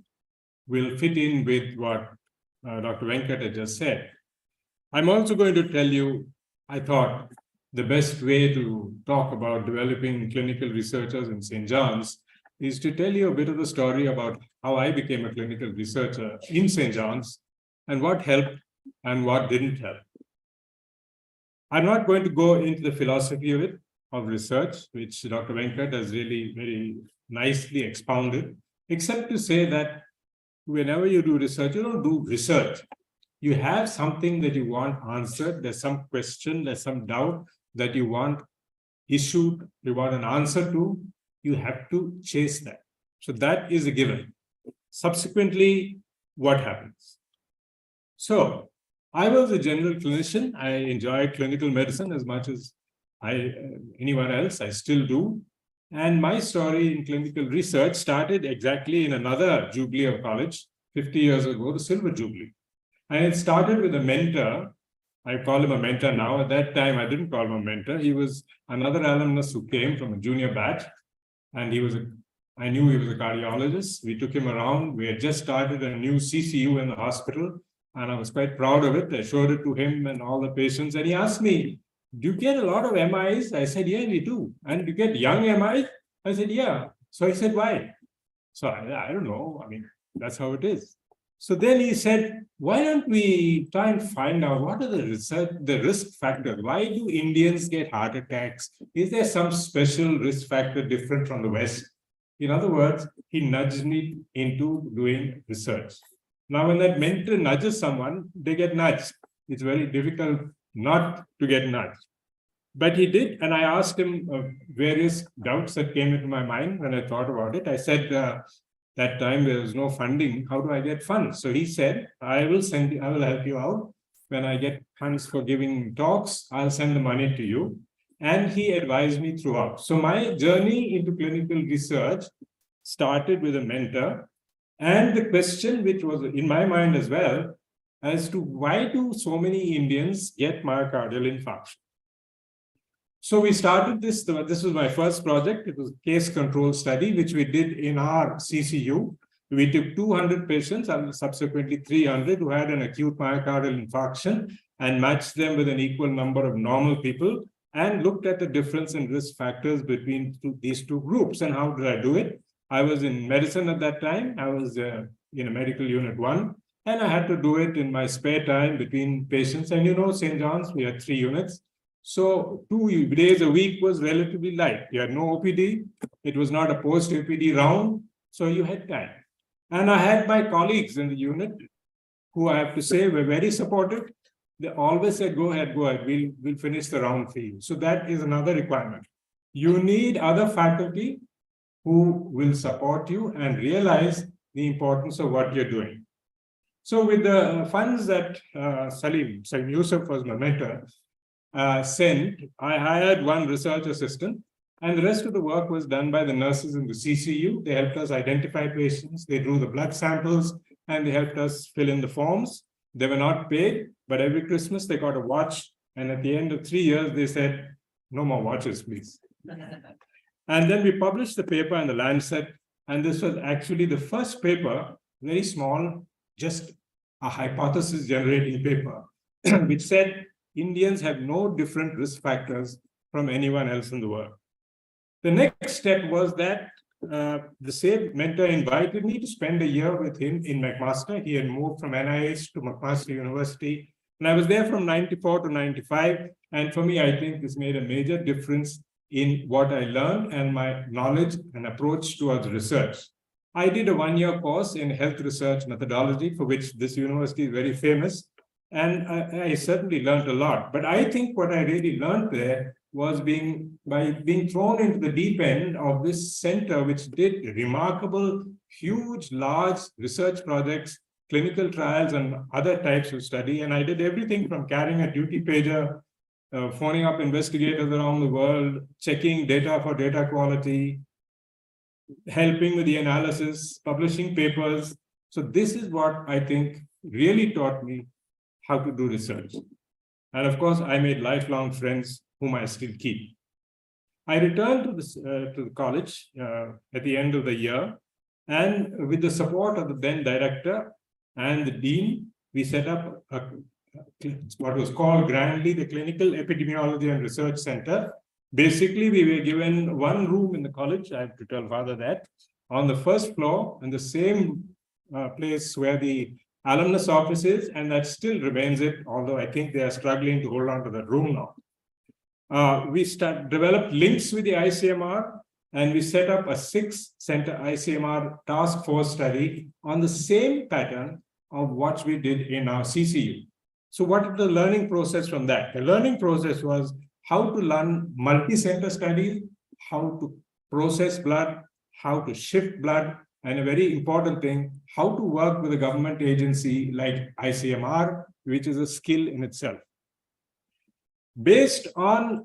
will fit in with what Dr. Venkat had just said. I'm also going to tell you, I thought, the best way to talk about developing clinical researchers in St. John's is to tell you a bit of the story about how I became a clinical researcher in St. John's and what helped and what didn't help. I'm not going to go into the philosophy of research, which Dr. Venkat has really very nicely expounded, except to say that whenever you do research, you don't do research. You have something that you want answered, there's some question, there's some doubt that you want issued, you want an answer to, you have to chase that. So that is a given. Subsequently, what happens? So I was a general clinician. I enjoyed clinical medicine as much as anyone else. I still do. And my story in clinical research started exactly in another jubilee of college 50 years ago, the Silver Jubilee. And it started with a mentor. I call him a mentor now. At that time, I didn't call him a mentor. He was another alumnus who came from a junior batch. And I knew he was a cardiologist. We took him around. We had just started a new CCU in the hospital. And I was quite proud of it. I showed it to him and all the patients. And he asked me, do you get a lot of MIs? I said, yeah, we do. And do you get young MIs? I said, yeah. So he said, why? So I don't know. I mean, that's how it is. So then he said, why don't we try and find out what are the risk factors? Why do Indians get heart attacks? Is there some special risk factor different from the West? In other words, he nudged me into doing research. Now, when that mentor nudges someone, they get nudged. It's very difficult not to get nudged. But he did, and I asked him various doubts that came into my mind when I thought about it. I said, that time there was no funding. How do I get funds? So he said, I will help you out. When I get funds for giving talks, I'll send the money to you. And he advised me throughout. So my journey into clinical research started with a mentor. And the question which was in my mind as well, as to why do so many Indians get myocardial infarction? So we started this was my first project. It was a case control study, which we did in our CCU. We took 200 patients and subsequently 300 who had an acute myocardial infarction and matched them with an equal number of normal people and looked at the difference in risk factors between these two groups. And how did I do it? I was in medicine at that time. I was in a medical unit 1, and I had to do it in my spare time between patients. And Stjohns, we had 3 units. So 2 days a week was relatively light. You had no OPD. It was not a post-OPD round. So you had time. And I had my colleagues in the unit who I have to say were very supportive. They always said, go ahead. We'll finish the round for you. So that is another requirement. You need other faculty who will support you and realize the importance of what you're doing. So with the funds that Salim Yusuf was my mentor, sent, I hired 1 research assistant, and the rest of the work was done by the nurses in the CCU. They helped us identify patients, they drew the blood samples, and they helped us fill in the forms. They were not paid, but every Christmas they got a watch, and at the end of 3 years, they said, no more watches, please. And then we published the paper in the Lancet, and this was actually the first paper, very small, just a hypothesis generating paper, which said, Indians have no different risk factors from anyone else in the world. The next step was that the same mentor invited me to spend a year with him in McMaster. He had moved from NIH to McMaster University. And I was there from 94 to 95. And for me, I think this made a major difference in what I learned and my knowledge and approach towards research. I did a 1-year course in health research methodology, for which this university is very famous. And I certainly learned a lot. But I think what I really learned there was by being thrown into the deep end of this center, which did remarkable, huge, large research projects, clinical trials, and other types of study. And I did everything from carrying a duty pager, phoning up investigators around the world, checking data for data quality, helping with the analysis, publishing papers. So this is what I think really taught me how to do research. And of course, I made lifelong friends whom I still keep. I returned to the college at the end of the year, and with the support of the then director and the dean, we set up what was called grandly the Clinical Epidemiology and Research Center. Basically, we were given 1 room in the college. I have to tell Father that on the first floor, in the same place where the alumnus office is, and that still remains it, although I think they are struggling to hold on to that room now. We developed links with the ICMR, and we set up a 6-center ICMR task force study on the same pattern of what we did in our CCU. So what is the learning process from that? The learning process was how to learn multi-center studies, how to process blood, how to shift blood, and a very important thing, how to work with a government agency like ICMR, which is a skill in itself. Based on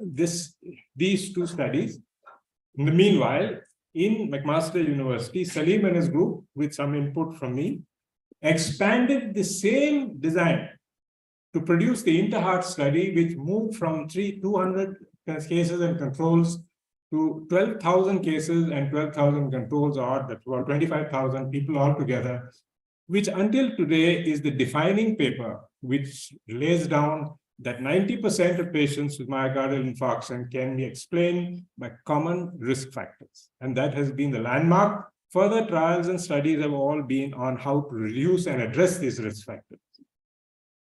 these two studies, in the meanwhile, in McMaster University, Salim and his group, with some input from me, expanded the same design to produce the Interheart study, which moved from 200 cases and controls to 12,000 cases and 12,000 controls, or that's about 25,000 people altogether, which until today is the defining paper, which lays down that 90% of patients with myocardial infarction can be explained by common risk factors. And that has been the landmark. Further trials and studies have all been on how to reduce and address these risk factors.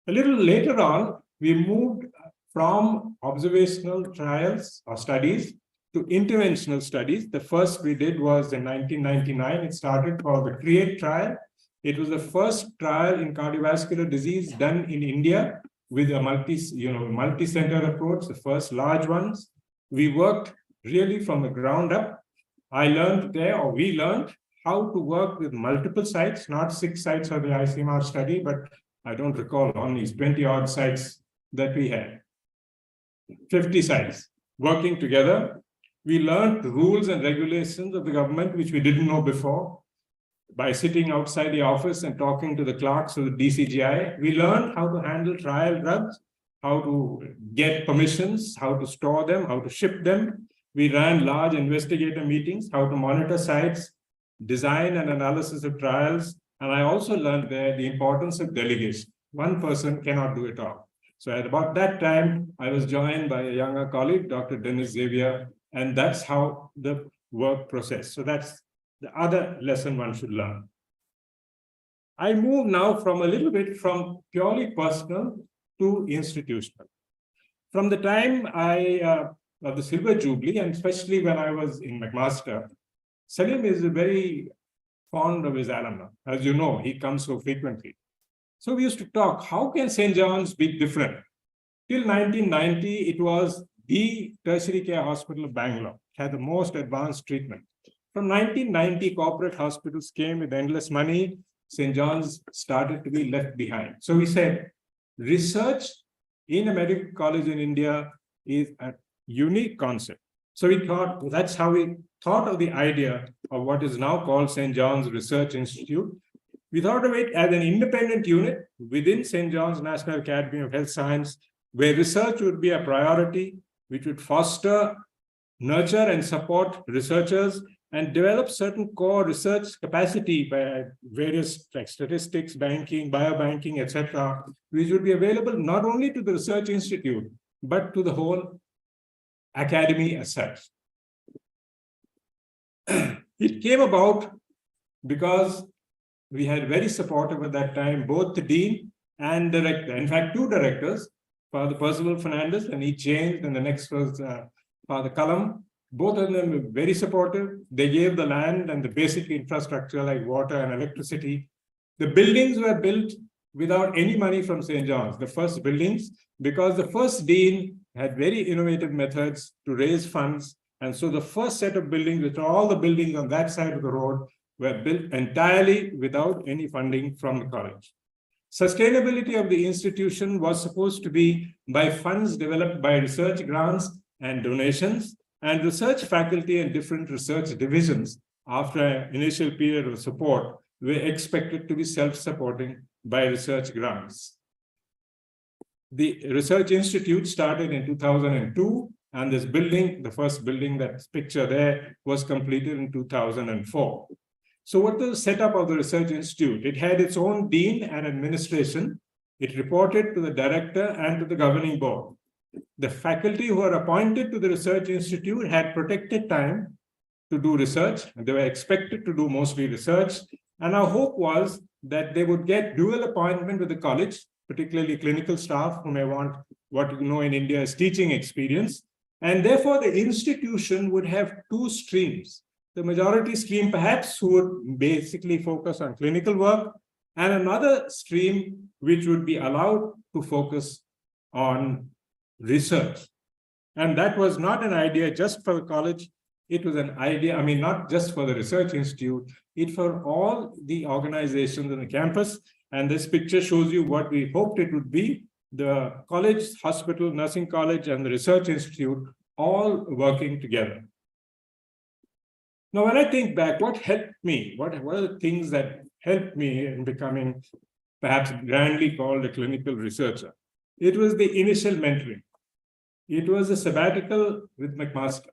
A little later on, we moved from observational trials or studies to interventional studies. The first we did was in 1999. It started for the CREATE trial. It was the first trial in cardiovascular disease done in India with a multi-center approach, the first large ones. We worked really from the ground up. I learned there, or we learned, how to work with multiple sites, not 6 sites of the ICMR study, but I don't recall on these 20-odd sites that we had. 50 sites working together. We learned the rules and regulations of the government, which we didn't know before. By sitting outside the office and talking to the clerks of the DCGI, we learned how to handle trial drugs, how to get permissions, how to store them, how to ship them. We ran large investigator meetings, how to monitor sites, design and analysis of trials. And I also learned there the importance of delegation. One person cannot do it all. So at about that time, I was joined by a younger colleague, Dr. Dennis Xavier, and that's how the work process. So that's the other lesson one should learn. I move now from a little bit from purely personal to institutional. From the time of the Silver Jubilee, and especially when I was in McMaster, Salim is very fond of his alumni. As you know, he comes so frequently. So we used to talk, how can St. John's be different? Till 1990, it was the tertiary care hospital of Bangalore. It had the most advanced treatment. From 1990, corporate hospitals came with endless money. St. John's started to be left behind. So we said, research in a medical college in India is a unique concept. So we thought, that's how we thought of the idea of what is now called St. John's Research Institute. We thought of it as an independent unit within St. John's National Academy of Health Science, where research would be a priority, which would foster, nurture, and support researchers and develop certain core research capacity by various like statistics, banking, biobanking, etc., which would be available not only to the research institute, but to the whole academy as such. It came about because we had very supportive at that time, both the dean and director. In fact, 2 directors, Father Percival Fernandez, and he changed, and the next was Father Kalam. Both of them were very supportive. They gave the land and the basic infrastructure like water and electricity. The buildings were built without any money from St. John's, the first buildings, because the first dean had very innovative methods to raise funds. And so the first set of buildings, which are all the buildings on that side of the road, were built entirely without any funding from the college. Sustainability of the institution was supposed to be by funds developed by research grants and donations, and research faculty and different research divisions, after an initial period of support, were expected to be self-supporting by research grants. The Research Institute started in 2002, and this building, the first building, that's picture there, was completed in 2004. So what was the setup of the Research Institute? It had its own dean and administration. It reported to the director and to the governing board. The faculty who were appointed to the Research Institute had protected time to do research, and they were expected to do mostly research. And our hope was that they would get dual appointment with the college, particularly clinical staff who may want what you know in India as teaching experience. And therefore, the institution would have 2 streams. The majority stream, perhaps, who would basically focus on clinical work, and another stream which would be allowed to focus on research. And that was not an idea just for the college. It was an idea, I mean, not just for the research institute, it for all the organizations on the campus. And this picture shows you what we hoped it would be. The college, hospital, nursing college, and the research institute all working together. Now, when I think back, what helped me? What are the things that helped me in becoming perhaps grandly called a clinical researcher? It was the initial mentoring. It was a sabbatical with McMaster.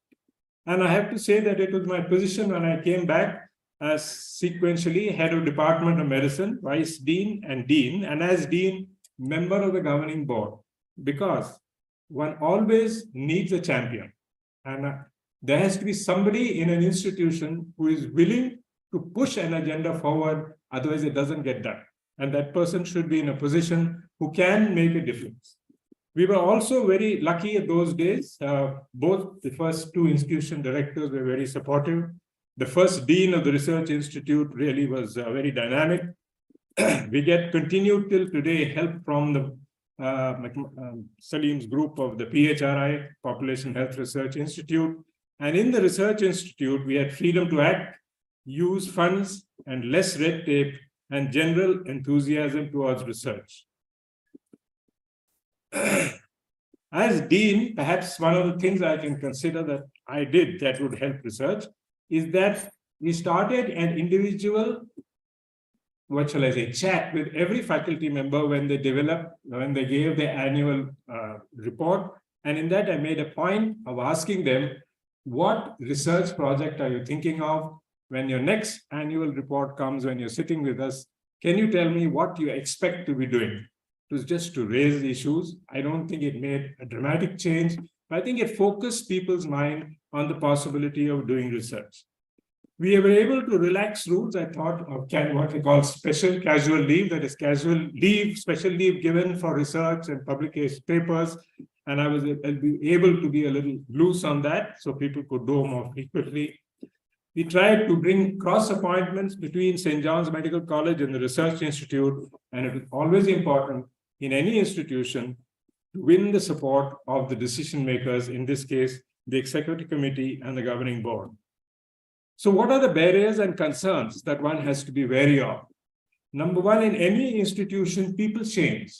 And I have to say that it was my position when I came back as sequentially head of Department of Medicine, vice dean, and as dean, member of the governing board, because one always needs a champion. And there has to be somebody in an institution who is willing to push an agenda forward, otherwise it doesn't get done. And that person should be in a position who can make a difference. We were also very lucky at those days. Both the first two institution directors were very supportive. The first dean of the Research Institute really was very dynamic. We get continued till today help from the Salim's group of the PHRI, Population Health Research Institute. And in the Research Institute, we had freedom to act, use funds, and less red tape, and general enthusiasm towards research. As dean, perhaps one of the things I can consider that I did that would help research is that we started an individual, what shall I say, chat with every faculty member when they gave their annual report. And in that, I made a point of asking them, what research project are you thinking of? When your next annual report comes, when you're sitting with us, can you tell me what you expect to be doing? It was just to raise the issues. I don't think it made a dramatic change, but I think it focused people's mind on the possibility of doing research. We were able to relax rules. I thought of what we call special casual leave, that is casual leave, special leave given for research and publication papers. And I'll be able to be a little loose on that so people could go more frequently. We tried to bring cross appointments between Stjohns Medical College and the Research Institute, and it was always important in any institution to win the support of the decision makers, in this case, the executive committee and the governing board. So what are the barriers and concerns that one has to be wary of? Number one, in any institution, people change.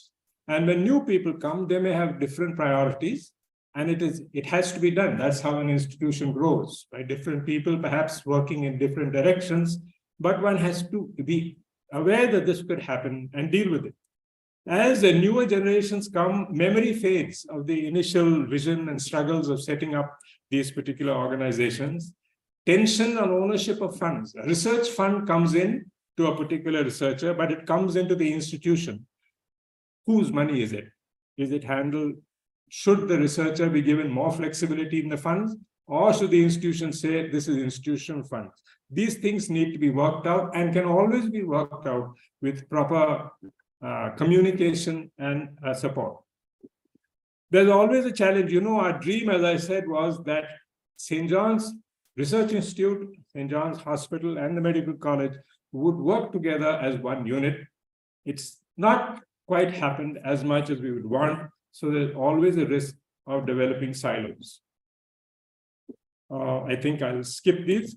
And when new people come, they may have different priorities, and it has to be done. That's how an institution grows, by different people perhaps working in different directions, but one has to be aware that this could happen and deal with it. As the newer generations come, memory fades of the initial vision and struggles of setting up these particular organizations. Tension on ownership of funds. A research fund comes in to a particular researcher, but it comes into the institution. Whose money is it? Is it handled? Should the researcher be given more flexibility in the funds, or should the institution say this is institutional funds? These things need to be worked out and can always be worked out with proper communication and support. There's always a challenge. You know, our dream, as I said, was that Stjohns Research Institute, Stjohns Hospital, and the Medical College would work together as one unit. It's not quite happened as much as we would want, so there's always a risk of developing silos. I think I'll skip these.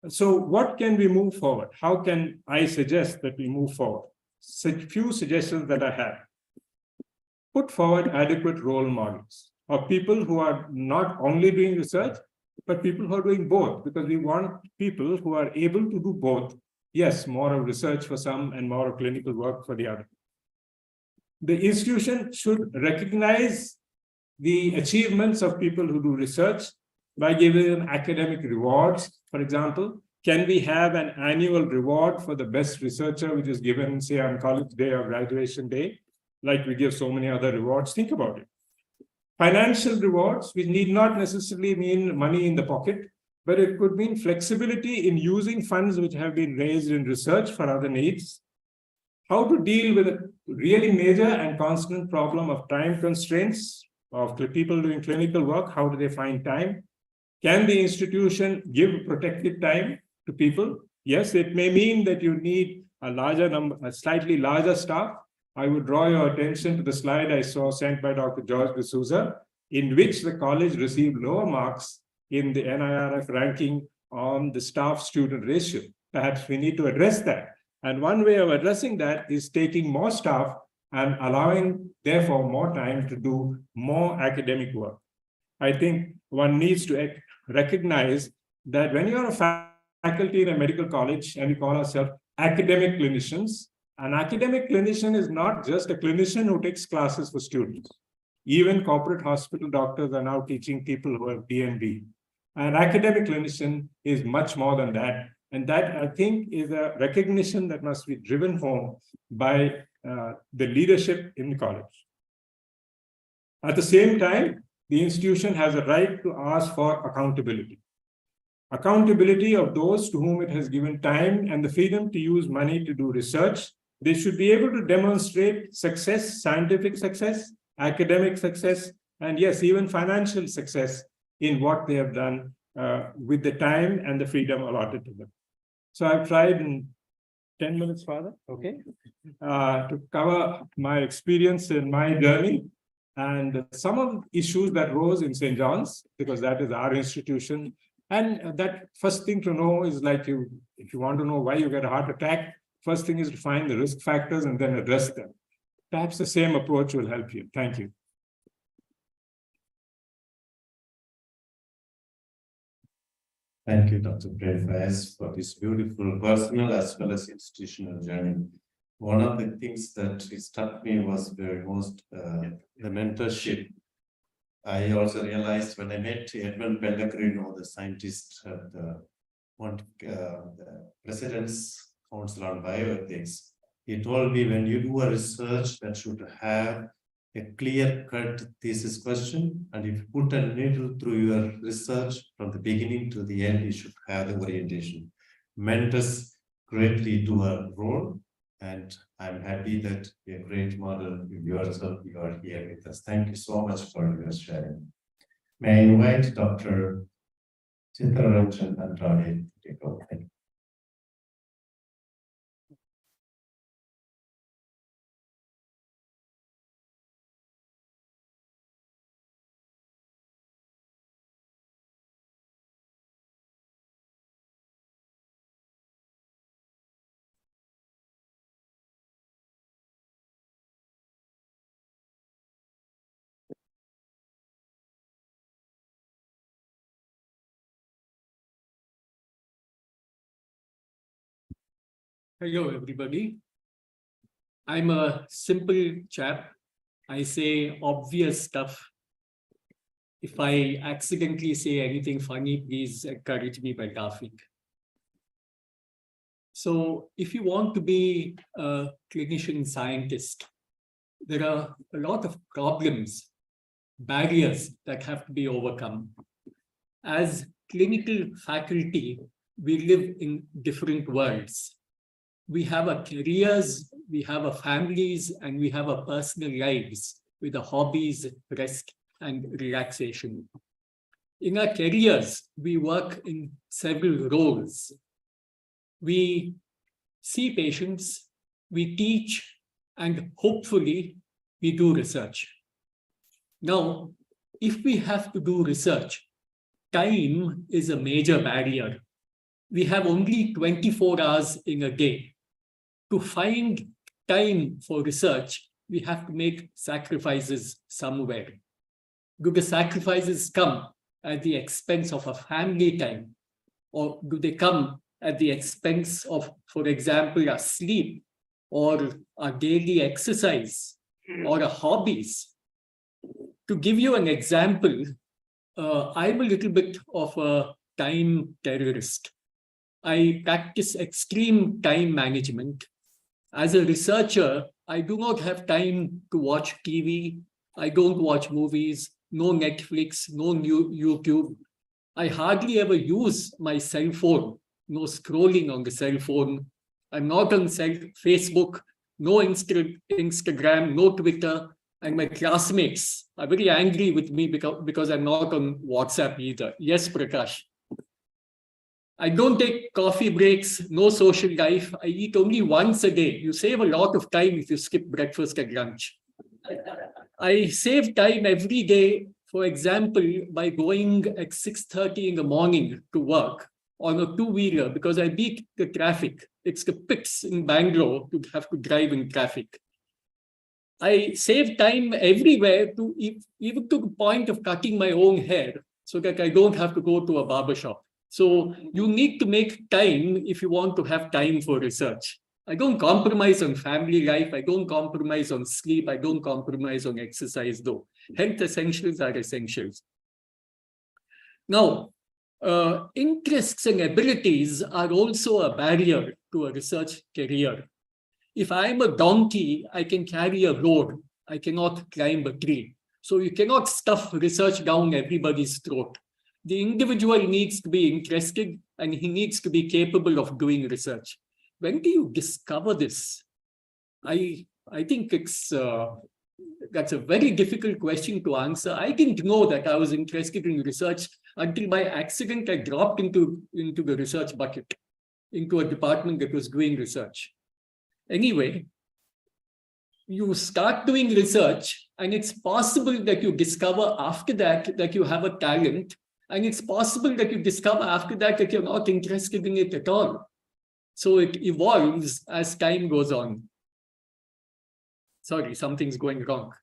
So what can we move forward? How can I suggest that we move forward? Such few suggestions that I have. Put forward adequate role models of people who are not only doing research, but people who are doing both, because we want people who are able to do both. Yes, more of research for some and more of clinical work for the other. The institution should recognize the achievements of people who do research by giving them academic rewards. For example, can we have an annual reward for the best researcher, which is given, say, on college day or graduation day, like we give so many other rewards? Think about it. Financial rewards, which need not necessarily mean money in the pocket, but it could mean flexibility in using funds which have been raised in research for other needs. How to deal with a really major and constant problem of time constraints of people doing clinical work. How do they find time? Can the institution give protected time to people? Yes, it may mean that you need a larger number, a slightly larger staff. I would draw your attention to the slide I saw sent by Dr. George D'Souza, in which the college received lower marks in the NIRF ranking on the staff-student ratio. Perhaps we need to address that. And one way of addressing that is taking more staff and allowing, therefore, more time to do more academic work. I think one needs to recognize that when you're a faculty in a medical college and we call ourselves academic clinicians, an academic clinician is not just a clinician who takes classes for students. Even corporate hospital doctors are now teaching people who have DNB. An academic clinician is much more than that. And that, I think, is a recognition that must be driven home by the leadership in the college. At the same time, the institution has a right to ask for accountability. Accountability of those to whom it has given time and the freedom to use money to do research. They should be able to demonstrate success, scientific success, academic success, and yes, even financial success in what they have done with the time and the freedom allotted to them. So I've tried in 10 minutes, Father, okay, to cover my experience in my journey and some of the issues that rose in St. John's, because that is our institution. And that first thing to know is like if you want to know why you get a heart attack, first thing is to find the risk factors and then address them. Perhaps the same approach will help you. Thank you. Thank you, Dr. Prefaz, for this beautiful personal as well as institutional journey. One of the things that struck me was very most the mentorship. I also realized when I met Edmund Pellegrino, the scientist at the President's Council on Bioethics, he told me when you do a research that should have a clear-cut thesis question, and if you put a needle through your research from the beginning to the end, you should have the orientation. Mentors greatly do a role, and I'm happy that a great model yourself, you are here with us. Thank you so much for your sharing. May I invite Dr. Chitraranjan Andrade to take over. Thank you. Hello, everybody. I'm a simple chap. I say obvious stuff. If I accidentally say anything funny, please encourage me by laughing. So if you want to be a clinician scientist, there are a lot of problems, barriers that have to be overcome. As clinical faculty, we live in different worlds. We have our careers, we have our families, and we have our personal lives with our hobbies, rest, and relaxation. In our careers, we work in several roles. We see patients, we teach, and hopefully we do research. Now, if we have to do research, time is a major barrier. We have only 24 hours in a day. To find time for research, we have to make sacrifices somewhere. Do the sacrifices come at the expense of a family time? Or do they come at the expense of, for example, our sleep or our daily exercise or our hobbies? To give you an example, I'm a little bit of a time terrorist. I practice extreme time management. As a researcher, I do not have time to watch TV. I don't watch movies, no Netflix, no YouTube. I hardly ever use my cell phone, no scrolling on the cell phone. I'm not on Facebook, no Instagram, no Twitter. And my classmates are very angry with me because I'm not on WhatsApp either. Yes, Prakash. I don't take coffee breaks, no social life. I eat only once a day. You save a lot of time if you skip breakfast and lunch. I save time every day For example, by going at 6:30 in the morning to work on a two-wheeler, because I beat the traffic. It's the pits in Bangalore to have to drive in traffic. I save time everywhere, to even to the point of cutting my own hair so that I don't have to go to a barber shop. So you need to make time if you want to have time for research. I don't compromise on family life. I don't compromise on sleep. I don't compromise on exercise though. Health essentials are essentials. Now, interests and abilities are also a barrier to a research career. If I'm a donkey, I can carry a load. I cannot climb a tree. So you cannot stuff research down everybody's throat. The individual needs to be interested and he needs to be capable of doing research. When do you discover this? I think that's a very difficult question to answer. I didn't know that I was interested in research until by accident I dropped into the research bucket, into a department that was doing research. Anyway, you start doing research and it's possible that you discover after that you have a talent, and it's possible that you discover after that you're not interested in it at all. So it evolves as time goes on. Sorry, something's going wrong.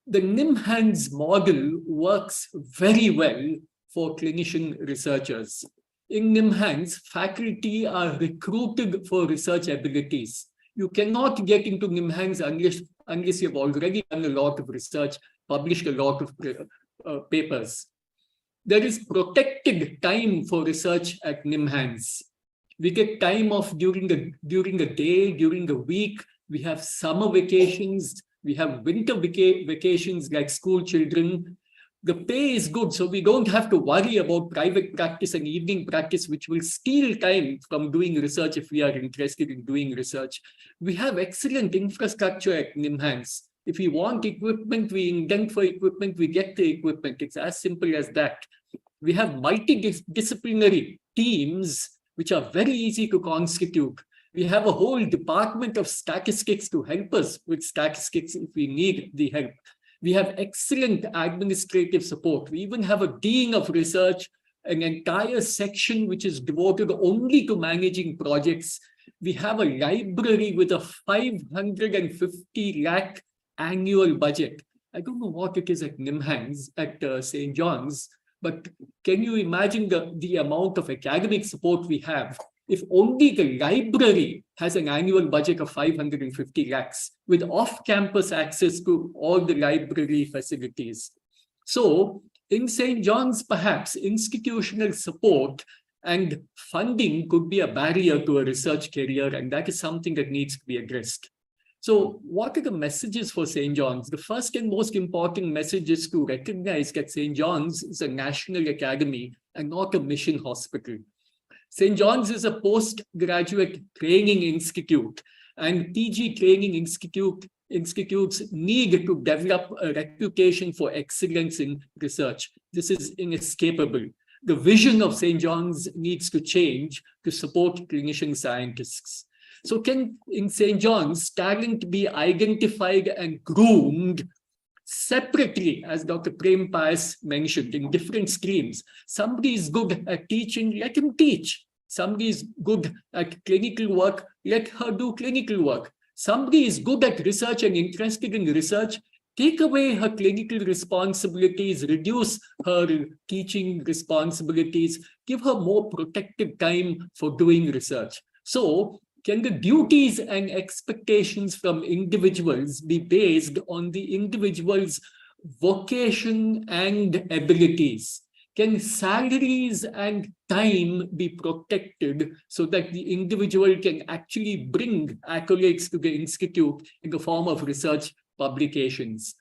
The NIMHANS model works very well for clinician researchers. In NIMHANS, faculty are recruited for research abilities. You cannot get into NIMHANS unless you've already done a lot of research, published a lot of papers. There is protected time for research at NIMHANS. We get time off during the day, during the week. We have summer vacations. We have winter vacations like school children. The pay is good, so we don't have to worry about private practice and evening practice, which will steal time from doing research if we are interested in doing research. We have excellent infrastructure at NIMHANS. If we want equipment, we indent for equipment, we get the equipment. It's as simple as that. We have multidisciplinary teams which are very easy to constitute. We have a whole department of statistics to help us with statistics if we need the help. We have excellent administrative support. We even have a dean of research, an entire section which is devoted only to managing projects. We have a library with a 550 lakh annual budget. I don't know what it is at NIMHANS, at Stjohns, but can you imagine the amount of academic support we have? If only the library has an annual budget of 550 lakhs with off-campus access to all the library facilities. So in Stjohns, perhaps institutional support and funding could be a barrier to a research career, and that is something that needs to be addressed. So what are the messages for Stjohns? The first and most important message is to recognize that Stjohns is a national academy and not a mission hospital. Stjohns is a postgraduate training institute, and PG training institutes need to develop a reputation for excellence in research. This is inescapable. The vision of Stjohns needs to change to support clinician scientists. So can in Stjohns talent be identified and groomed separately, as Dr. Prem Pais mentioned, in different streams? Somebody is good at teaching, let him teach. Somebody is good at clinical work, let her do clinical work. Somebody is good at research and interested in research, take away her clinical responsibilities, reduce her teaching responsibilities, give her more protected time for doing research. So can the duties and expectations from individuals be based on the individual's vocation and abilities? Can salaries and time be protected so that the individual can actually bring accolades to the institute in the form of research publications?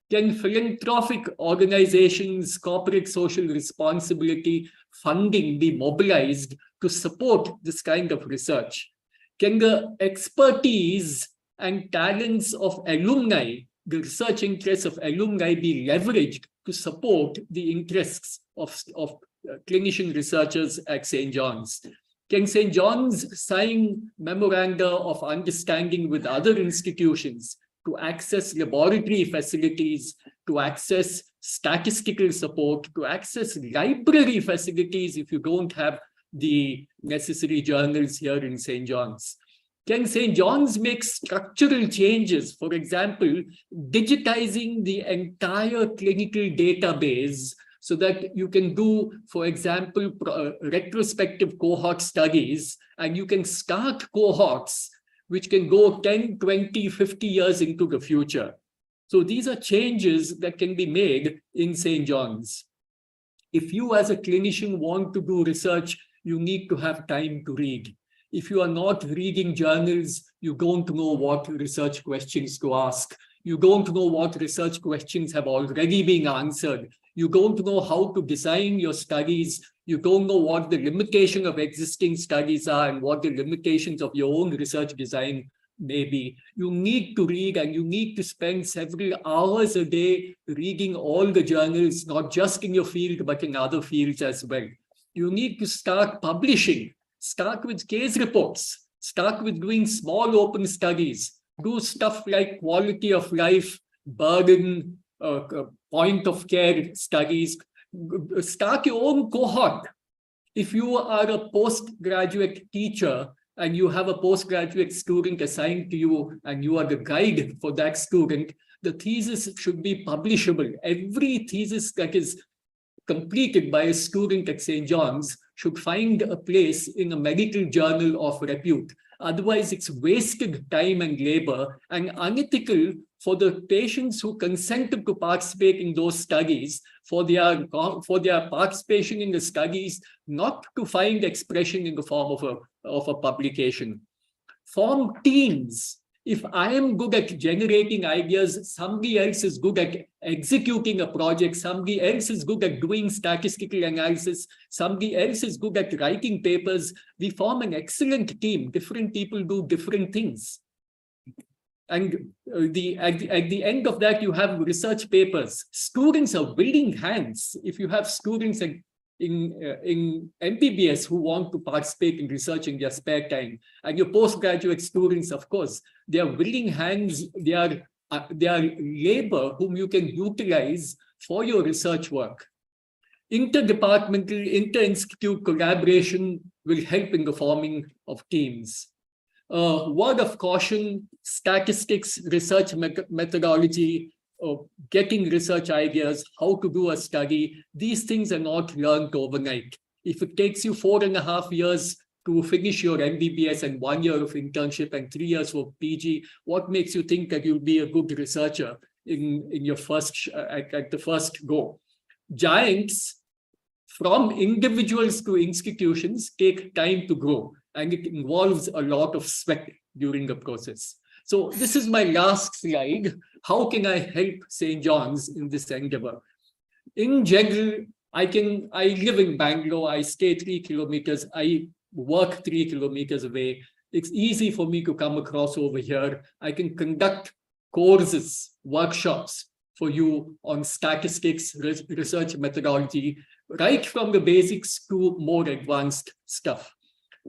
Can philanthropic organizations, corporate social responsibility funding be mobilized to support this kind of research? Can the expertise and talents of alumni, the research interests of alumni, be leveraged to support the interests of clinician researchers at Stjohns? Can Stjohns sign memoranda of understanding with other institutions to access laboratory facilities, to access statistical support, to access library facilities if you don't have the necessary journals here in St. John's. Can St. John's make structural changes? For example, digitizing the entire clinical database so that you can do, for example, retrospective cohort studies, and you can start cohorts which can go 10, 20, 50 years into the future. So these are changes that can be made in St. John's. If you as a clinician want to do research, you need to have time to read. If you are not reading journals, you don't know what research questions to ask. You don't know what research questions have already been answered. You don't know how to design your studies. You don't know what the limitation of existing studies are and what the limitations of your own research design may be. You need to read, and you need to spend several hours a day reading all the journals, not just in your field, but in other fields as well. You need to start publishing. Start with case reports. Start with doing small open studies. Do stuff like quality of life, burden, point of care studies. Start your own cohort. If you are a postgraduate teacher and you have a postgraduate student assigned to you and you are the guide for that student, the thesis should be publishable. Every thesis that is completed by a student at St. John's should find a place in a medical journal of repute. Otherwise, it's wasted time and labor and unethical for the patients who consented to participate in those studies, for their participation in the studies, not to find expression in the form of a publication. Form teams. If I am good at generating ideas, somebody else is good at executing a project, somebody else is good at doing statistical analysis, somebody else is good at writing papers, we form an excellent team. Different people do different things. And at the end of that, you have research papers. Students are willing hands. If you have students in MBBS who want to participate in research in their spare time, and your postgraduate students, of course, they are willing hands, they are labor whom you can utilize for your research work. Interdepartmental, inter-institute collaboration will help in the forming of teams. Word of caution, statistics, research methodology, getting research ideas, how to do a study, these things are not learned overnight. If it takes you 4.5 years to finish your MBBS and 1 year of internship and 3 years for PG, what makes you think that you'll be a good researcher in your first at the first go? Giants, from individuals to institutions, take time to grow, and it involves a lot of sweat during the process. So this is my last slide. How can I help St. John's in this endeavor? In general, I live in Bangalore, I stay 3 kilometers, I work 3 kilometers away. It's easy for me to come across over here. I can conduct courses, workshops for you on statistics, research methodology, right from the basics to more advanced stuff.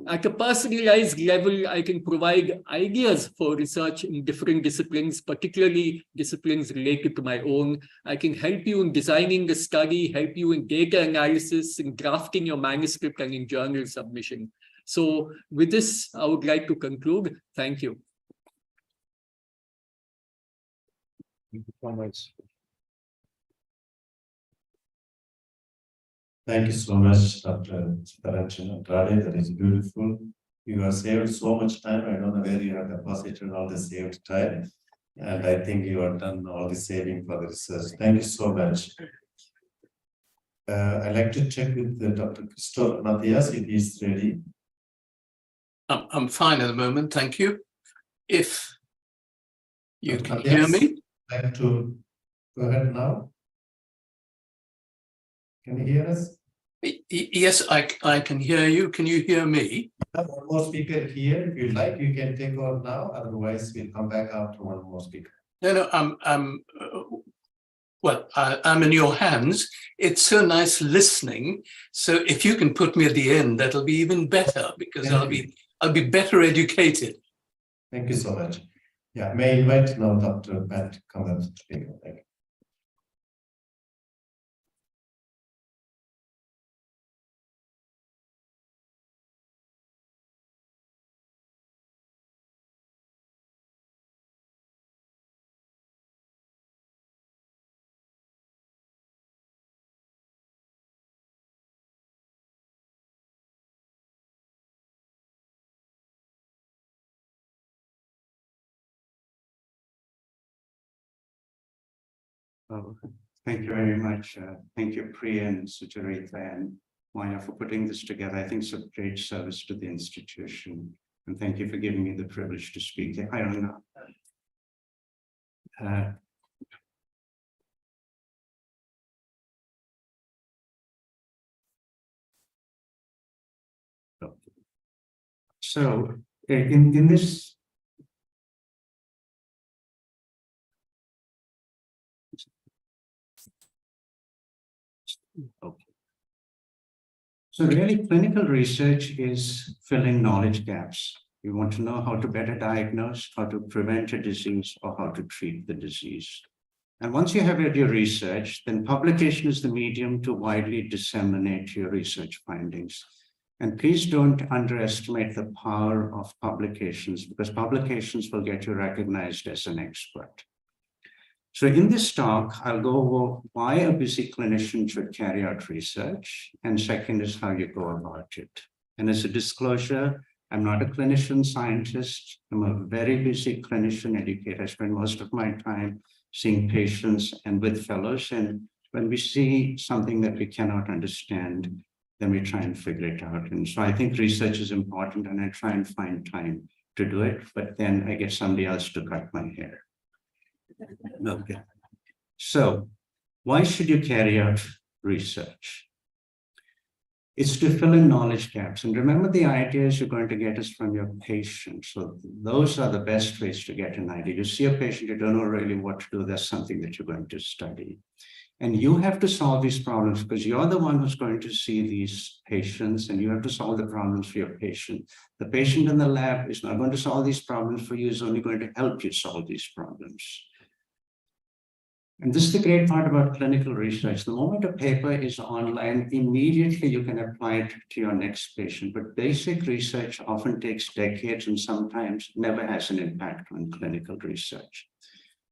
At a personalized level, I can provide ideas for research in different disciplines, particularly disciplines related to my own. I can help you in designing the study, help you in data analysis, in drafting your manuscript, and in journal submission. So with this, I would like to conclude. Thank you. Thank you so much, Dr. Chittaranjan Andrade. That is beautiful. You have saved so much time. I don't know where you have deposited all the saved time. And I think you have done all the saving for the research. Thank you so much. I'd like to check with Dr. Stjohns Matthias if he's ready. I'm fine at the moment, thank you. If you can hear me. I'd like to go ahead now. Can you hear us? Yes, I can hear you. Can you hear me? One more speaker here. If you like, you can take over now. Otherwise, we'll come back after one more speaker. No, I'm in your hands. It's so nice listening. So if you can put me at the end, that'll be even better, because I'll be better educated. Thank you so much. Yeah, may I invite now Dr. Pat to come and speak. Thank you. Oh, thank you very much. Thank you, Priya and Sucharita and Maya, for putting this together. I think it's a great service to the institution. And thank you for giving me the privilege to speak. I don't know. So in this, okay. So really clinical research is filling knowledge gaps. You want to know how to better diagnose, how to prevent a disease, or how to treat the disease. And once you have your research, then publication is the medium to widely disseminate your research findings. And please don't underestimate the power of publications, because publications will get you recognized as an expert. So in this talk, I'll go over why a busy clinician should carry out research, and second is how you go about it. And as a disclosure, I'm not a clinician scientist. I'm a very busy clinician educator. I spend most of my time seeing patients and with fellows. And when we see something that we cannot understand, then we try and figure it out. And so I think research is important, and I try and find time to do it, but then I get somebody else to cut my hair. Okay. So why should you carry out research? It's to fill in knowledge gaps. And remember, the ideas you're going to get is from your patient. So those are the best ways to get an idea. You see a patient, you don't know really what to do. That's something that you're going to study. And you have to solve these problems because you're the one who's going to see these patients, and you have to solve the problems for your patient. The patient in the lab is not going to solve these problems for you, is only going to help you solve these problems. And this is the great part about clinical research. The moment a paper is online, immediately you can apply it to your next patient. But basic research often takes decades and sometimes never has an impact on clinical research.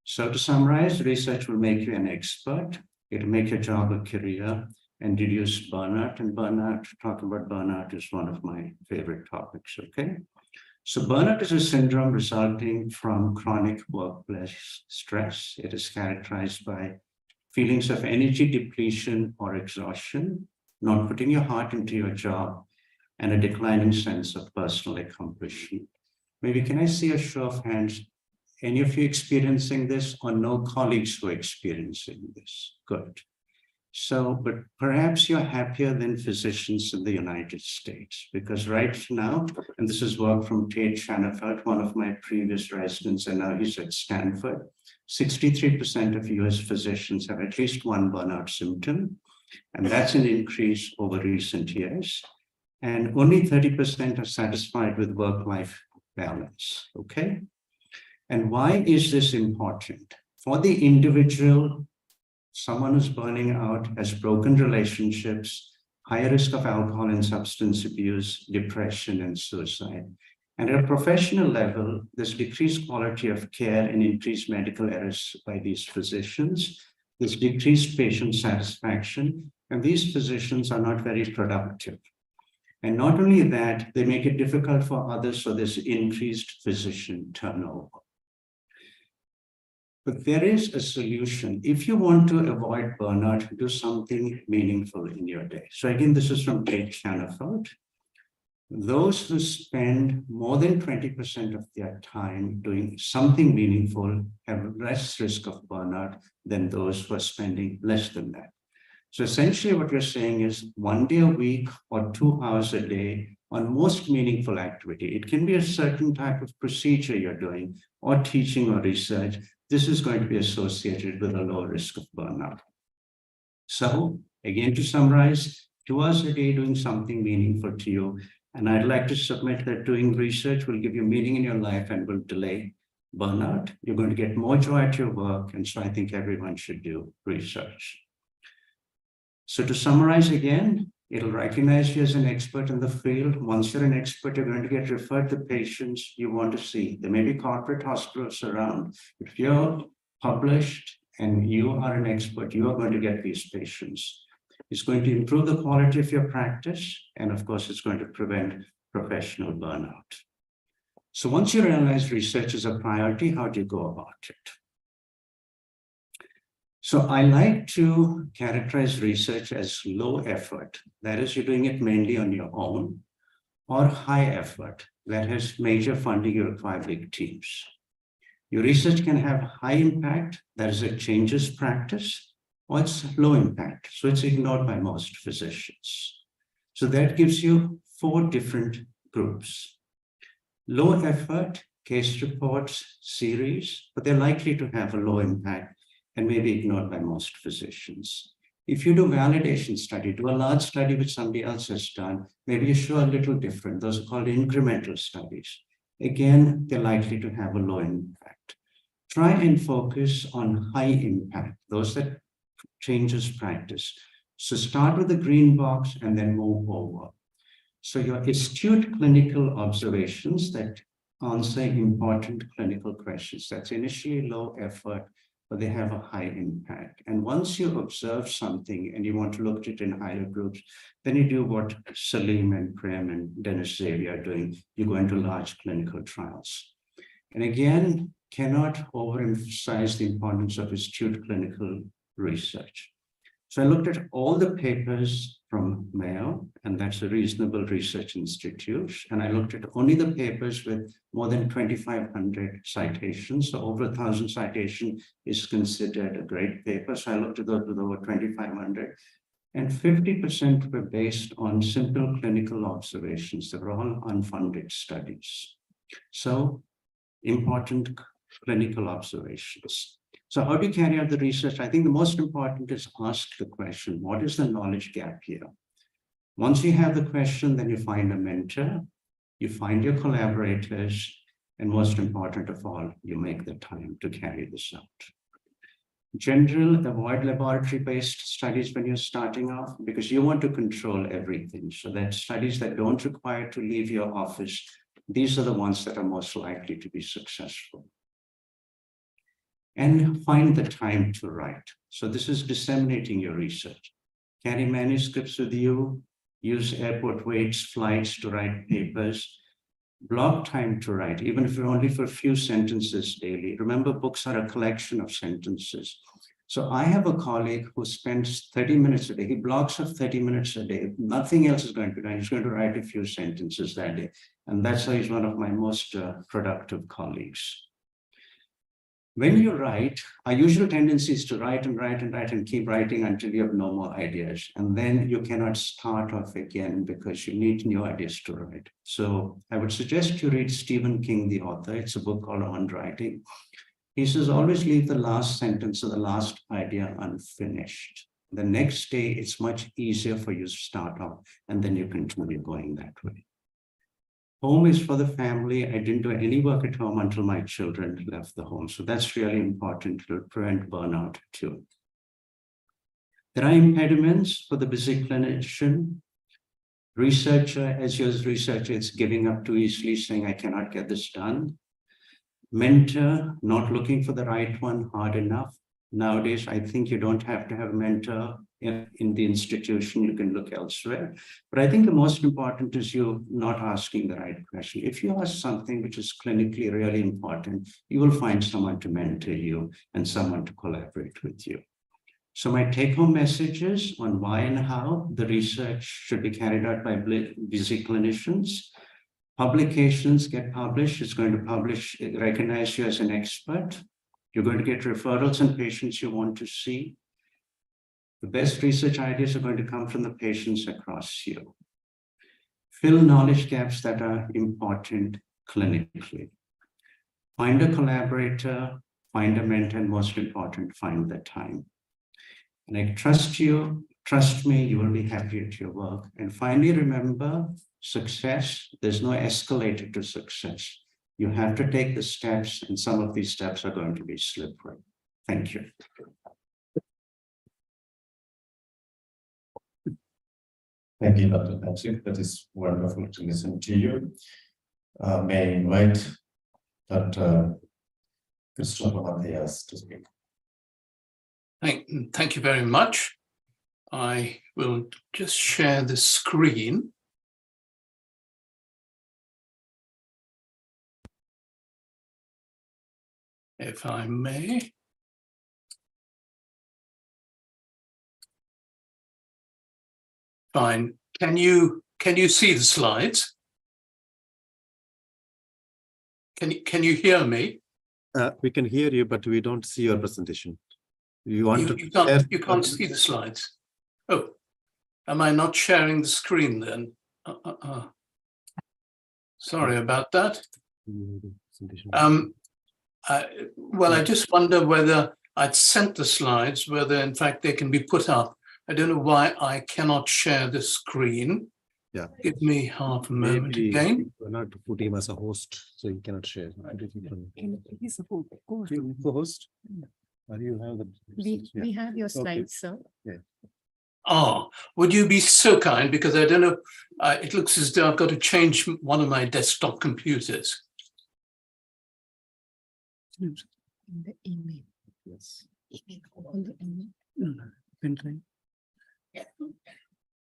So to summarize, research will make you an expert. It'll make your job a career and reduce burnout. And burnout, talking about burnout is one of my favorite topics, okay? So burnout is a syndrome resulting from chronic workplace stress. It is characterized by feelings of energy depletion or exhaustion, not putting your heart into your job, and a declining sense of personal accomplishment. Maybe can I see a show of hands? Any of you experiencing this, or no colleagues who are experiencing this? Good. So, but perhaps you're happier than physicians in the United States, because right now, and this is work from Tate Shanafelt, one of my previous residents, and now he's at Stanford, 63% of US physicians have at least one burnout symptom, and that's an increase over recent years. And only 30% are satisfied with work-life balance, okay? And why is this important? For the individual, someone who's burning out has broken relationships, higher risk of alcohol and substance abuse, depression, and suicide. And at a professional level, there's decreased quality of care and increased medical errors by these physicians. There's decreased patient satisfaction, and these physicians are not very productive. And not only that, they make it difficult for others, so there's increased physician turnover. But there is a solution. If you want to avoid burnout, do something meaningful in your day. So again, this is from Tate Shanafelt. Those who spend more than 20% of their time doing something meaningful have less risk of burnout than those who are spending less than that. So essentially what we're saying is 1 day a week or 2 hours a day on most meaningful activity. It can be a certain type of procedure you're doing or teaching or research. This is going to be associated with a low risk of burnout. So again, to summarize, 2 hours a day doing something meaningful to you. And I'd like to submit that doing research will give you meaning in your life and will delay burnout. You're going to get more joy at your work. And so I think everyone should do research. So to summarize again, it'll recognize you as an expert in the field. Once you're an expert, you're going to get referred to patients you want to see. There may be corporate hospitals around. If you're published and you are an expert, you are going to get these patients. It's going to improve the quality of your practice. And of course, it's going to prevent professional burnout. So once you realize research is a priority, how do you go about it? So I like to characterize research as low effort. That is, you're doing it mainly on your own, or high effort. That has major funding, you require big teams. Your research can have high impact, that is, it changes practice, or it's low impact, so it's ignored by most physicians. So that gives you 4 different groups. Low effort, case reports, series, but they're likely to have a low impact and may be ignored by most physicians. If you do validation study, do a large study which somebody else has done, maybe you show a little different. Those are called incremental studies. Again, they're likely to have a low impact. Try and focus on high impact, those that changes practice. So start with the green box and then move over. So your astute clinical observations that answer important clinical questions, that's initially low effort, but they have a high impact. And once you observe something and you want to look at it in higher groups, then you do what Salim and Prem and Dennis Xavier are doing. You go into large clinical trials. And again, cannot overemphasize the importance of astute clinical research. So I looked at all the papers from Mayo, and that's a reasonable research institute. And I looked at only the papers with more than 2,500 citations. So over 1,000 citations is considered a great paper. So I looked at those with over 2,500. And 50% were based on simple clinical observations. They were all unfunded studies. So important clinical observations. So how do you carry out the research? I think the most important is ask the question, what is the knowledge gap here? Once you have the question, then you find a mentor, you find your collaborators, and most important of all, you make the time to carry this out. General, avoid laboratory-based studies when you're starting off because you want to control everything. So that studies that don't require to leave your office, these are the ones that are most likely to be successful. And find the time to write. So this is disseminating your research. Carry manuscripts with you, use airport waits, flights to write papers, block time to write, even if you're only for a few sentences daily. Remember, books are a collection of sentences. So I have a colleague who spends 30 minutes a day. He blocks off 30 minutes a day. Nothing else is going to be done. He's going to write a few sentences that day. And that's why he's one of my most productive colleagues. When you write, our usual tendency is to write and write and write and keep writing until you have no more ideas. And then you cannot start off again because you need new ideas to write. So I would suggest you read Stephen King, the author. It's a book called On Writing. He says, always leave the last sentence or the last idea unfinished. The next day, it's much easier for you to start off, and then you continue going that way. Home is for the family. I didn't do any work at home until my children left the home. So that's really important to prevent burnout too. There are impediments for the busy clinician. Researcher, as your researcher, is giving up too easily, saying, I cannot get this done. Mentor, not looking for the right one hard enough. Nowadays, I think you don't have to have a mentor in the institution, you can look elsewhere. But I think the most important is you not asking the right question. If you ask something which is clinically really important, you will find someone to mentor you and someone to collaborate with you. So my take-home messages on why and how the research should be carried out by busy clinicians. Publications get published, it's going to publish, recognize you as an expert. You're going to get referrals and patients you want to see. The best research ideas are going to come from the patients across you. Fill knowledge gaps that are important clinically. Find a collaborator, find a mentor, and most important, find the time. And I trust you, trust me, you will be happy at your work. And finally, remember, success, there's no escalator to success. You have to take the steps, and some of these steps are going to be slippery. Thank you. Thank you, Dr. Patrick. That is wonderful to listen to you. May I invite Dr. Stjohns to speak. Thank you very much. I will just share the screen. If I may. Fine. Can you see the slides? Can you hear me? We can hear you, but we don't see your presentation. You want to You can't see the slides. Oh, am I not sharing the screen then? Sorry about that. Well, I just wonder whether I'd sent the slides, whether in fact they can be put up. I don't know why I cannot share the screen. Yeah. Give me half a moment again. We're not putting him as a host, so you cannot share. He's a Co-host? Or you have the. We have your slides, sir. Would you be so kind? Because I don't know, it looks as though I've got to change one of my desktop computers. In the email. Yes. Email. On the email. Pen drive.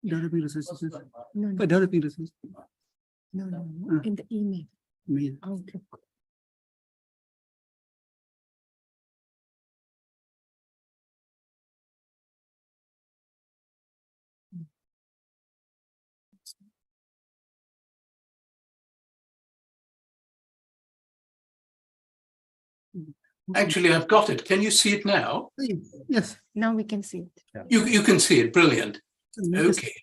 Developing research. No, But developing research. no. In the email. Mail. Outlook. Actually, I've got it. Can you see it now? Yes. Now we can see it. You can see it. Brilliant. Okay,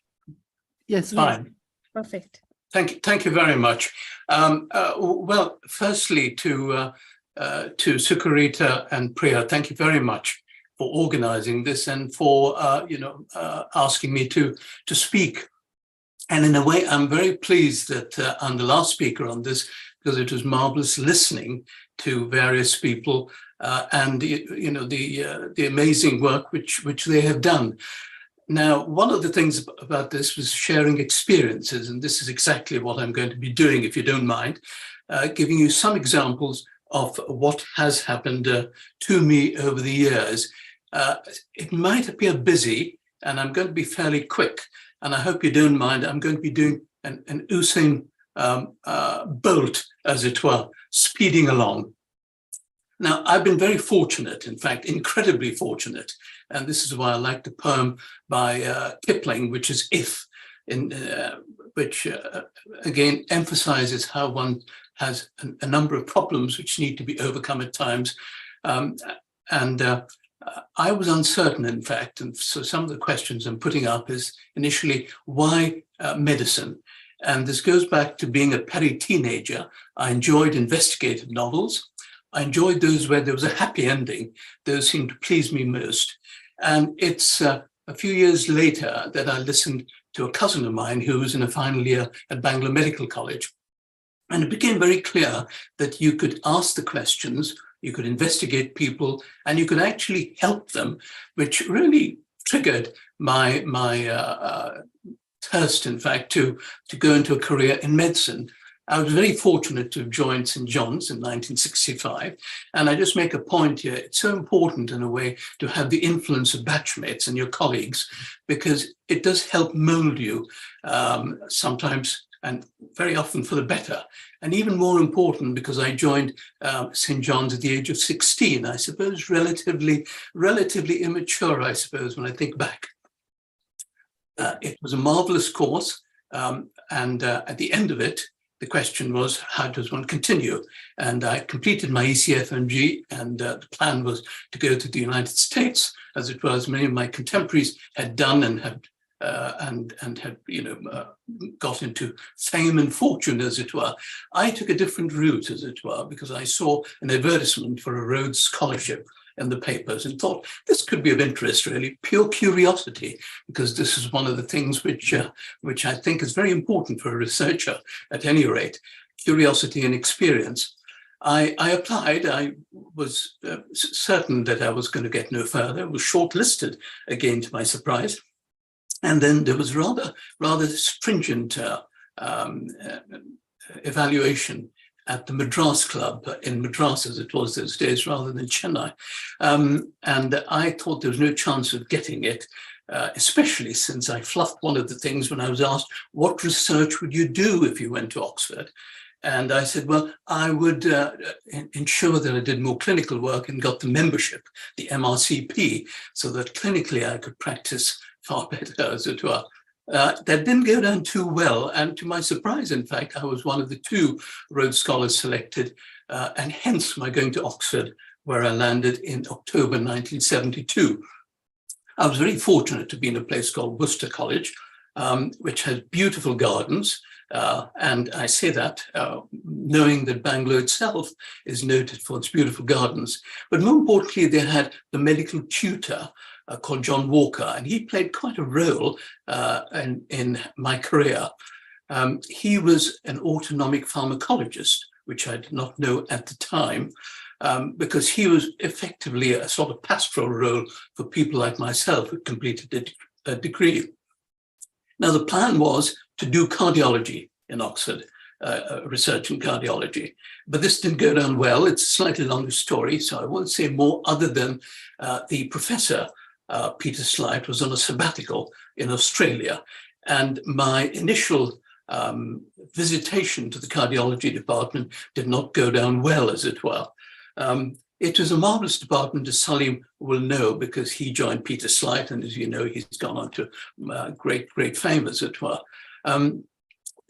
Yes. fine. Perfect. Thank you very much. Well, firstly, to Sukarita and Priya, thank you very much for organizing this and for asking me to speak. And in a way, I'm very pleased that I'm the last speaker on this, because it was marvelous listening to various people and the amazing work which they have done. Now, one of the things about this was sharing experiences, and this is exactly what I'm going to be doing, if you don't mind, giving you some examples of what has happened to me over the years. It might appear busy, and I'm going to be fairly quick, and I hope you don't mind. I'm going to be doing an Usain Bolt, as it were, speeding along. Now, I've been very fortunate, in fact, incredibly fortunate, and this is why I like the poem by Kipling, which is If, which again emphasizes how one has a number of problems which need to be overcome at times. I was uncertain, in fact, and so some of the questions I'm putting up is initially, why medicine? And this goes back to being a peri-teenager. I enjoyed investigative novels. I enjoyed those where there was a happy ending. Those seemed to please me most. And it's a few years later that I listened to a cousin of mine who was in a final year at Bangalore Medical College. And it became very clear that you could ask the questions, you could investigate people, and you could actually help them, which really triggered my thirst, in fact, to go into a career in medicine. I was very fortunate to have joined Stjohns in 1965. And I just make a point here, it's so important in a way to have the influence of batchmates and your colleagues, because it does help mold you sometimes and very often for the better. And even more important, because I joined St. John's at the age of 16, I suppose, relatively immature, I suppose, when I think back. It was a marvelous course. And at the end of it, the question was, how does one continue? And I completed my ECFMG, and the plan was to go to the United States, as it was many of my contemporaries had done and had got into fame and fortune, as it were. I took a different route, as it were, because I saw an advertisement for a Rhodes Scholarship in the papers and thought this could be of interest, really, pure curiosity, because this is one of the things which I think is very important for a researcher, at any rate, curiosity and experience. I applied. I was certain that I was going to get no further. I was shortlisted, again, to my surprise. And then there was rather stringent evaluation at the Madras Club in Madras, as it was those days, rather than Chennai. And I thought there was no chance of getting it, especially since I fluffed one of the things when I was asked, what research would you do if you went to Oxford? And I said, well, I would ensure that I did more clinical work and got the membership, the MRCP, so that clinically I could practice far better, as it were. That didn't go down too well. And to my surprise, in fact, I was one of the 2 Rhodes Scholars selected, and hence my going to Oxford, where I landed in October 1972. I was very fortunate to be in a place called Worcester College, which has beautiful gardens. And I say that knowing that Bangalore itself is noted for its beautiful gardens. But more importantly, they had the medical tutor called John Walker, and he played quite a role in my career. He was an autonomic pharmacologist, which I did not know at the time, because he was effectively a sort of pastoral role for people like myself who completed a degree. Now, the plan was to do cardiology in Oxford, research in cardiology, but this didn't go down well. It's a slightly longer story, so I won't say more other than the professor, Peter Slight, was on a sabbatical in Australia, and my initial visitation to the cardiology department did not go down well, as it were. It was a marvelous department, as Salim will know, because he joined Peter Slight, and as you know, he's gone on to great fame, as it were.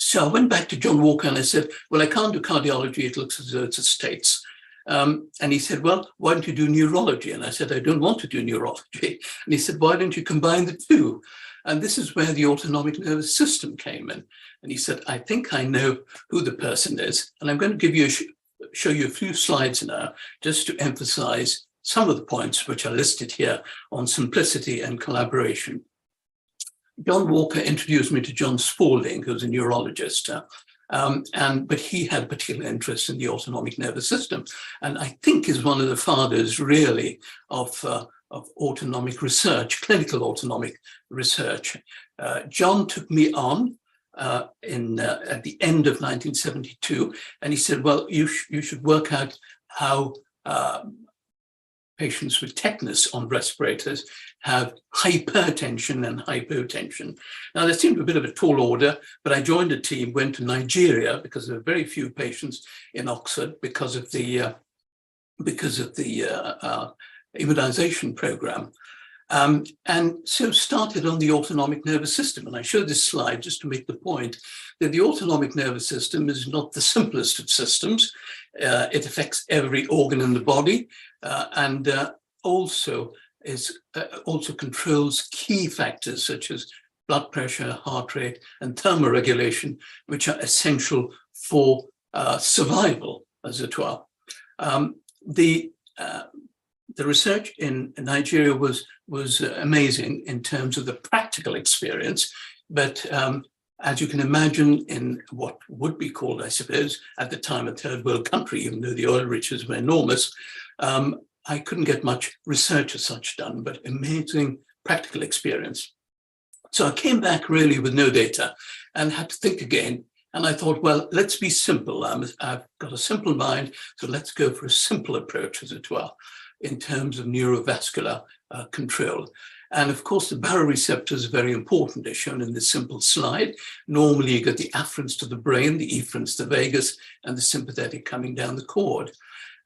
So I went back to John Walker and I said, well, I can't do cardiology. It looks as though it's a States. And he said, well, why don't you do neurology? And I said, I don't want to do neurology. And he said, why don't you combine the 2? And this is where the autonomic nervous system came in. And he said, I think I know who the person is. And I'm going to give you show you a few slides now, just to emphasize some of the points which are listed here on simplicity and collaboration. John Walker introduced me to John Spaulding, who's a neurologist, but he had particular interest in the autonomic nervous system, and I think is one of the fathers, really, of autonomic research, clinical autonomic research. John took me on at the end of 1972, and he said, well, you should work out how patients with tetanus on respirators have hypertension and hypotension. Now, there seemed a bit of a tall order, but I joined a team, went to Nigeria, because there were very few patients in Oxford because of the immunization program. And so started on the autonomic nervous system. And I show this slide just to make the point that the autonomic nervous system is not the simplest of systems. It affects every organ in the body, and also controls key factors such as blood pressure, heart rate, and thermoregulation, which are essential for survival, as it were. The research in Nigeria was amazing in terms of the practical experience, but as you can imagine, in what would be called, I suppose, at the time, a third world country, even though the oil riches were enormous, I couldn't get much research as such done, but amazing practical experience. So I came back really with no data and had to think again. And I thought, well, let's be simple. I've got a simple mind, so let's go for a simple approach, as it were, in terms of neurovascular control. And of course, the baroreceptors are very important, as shown in this simple slide. Normally, you get the afferents to the brain, the efferents to the vagus, and the sympathetic coming down the cord.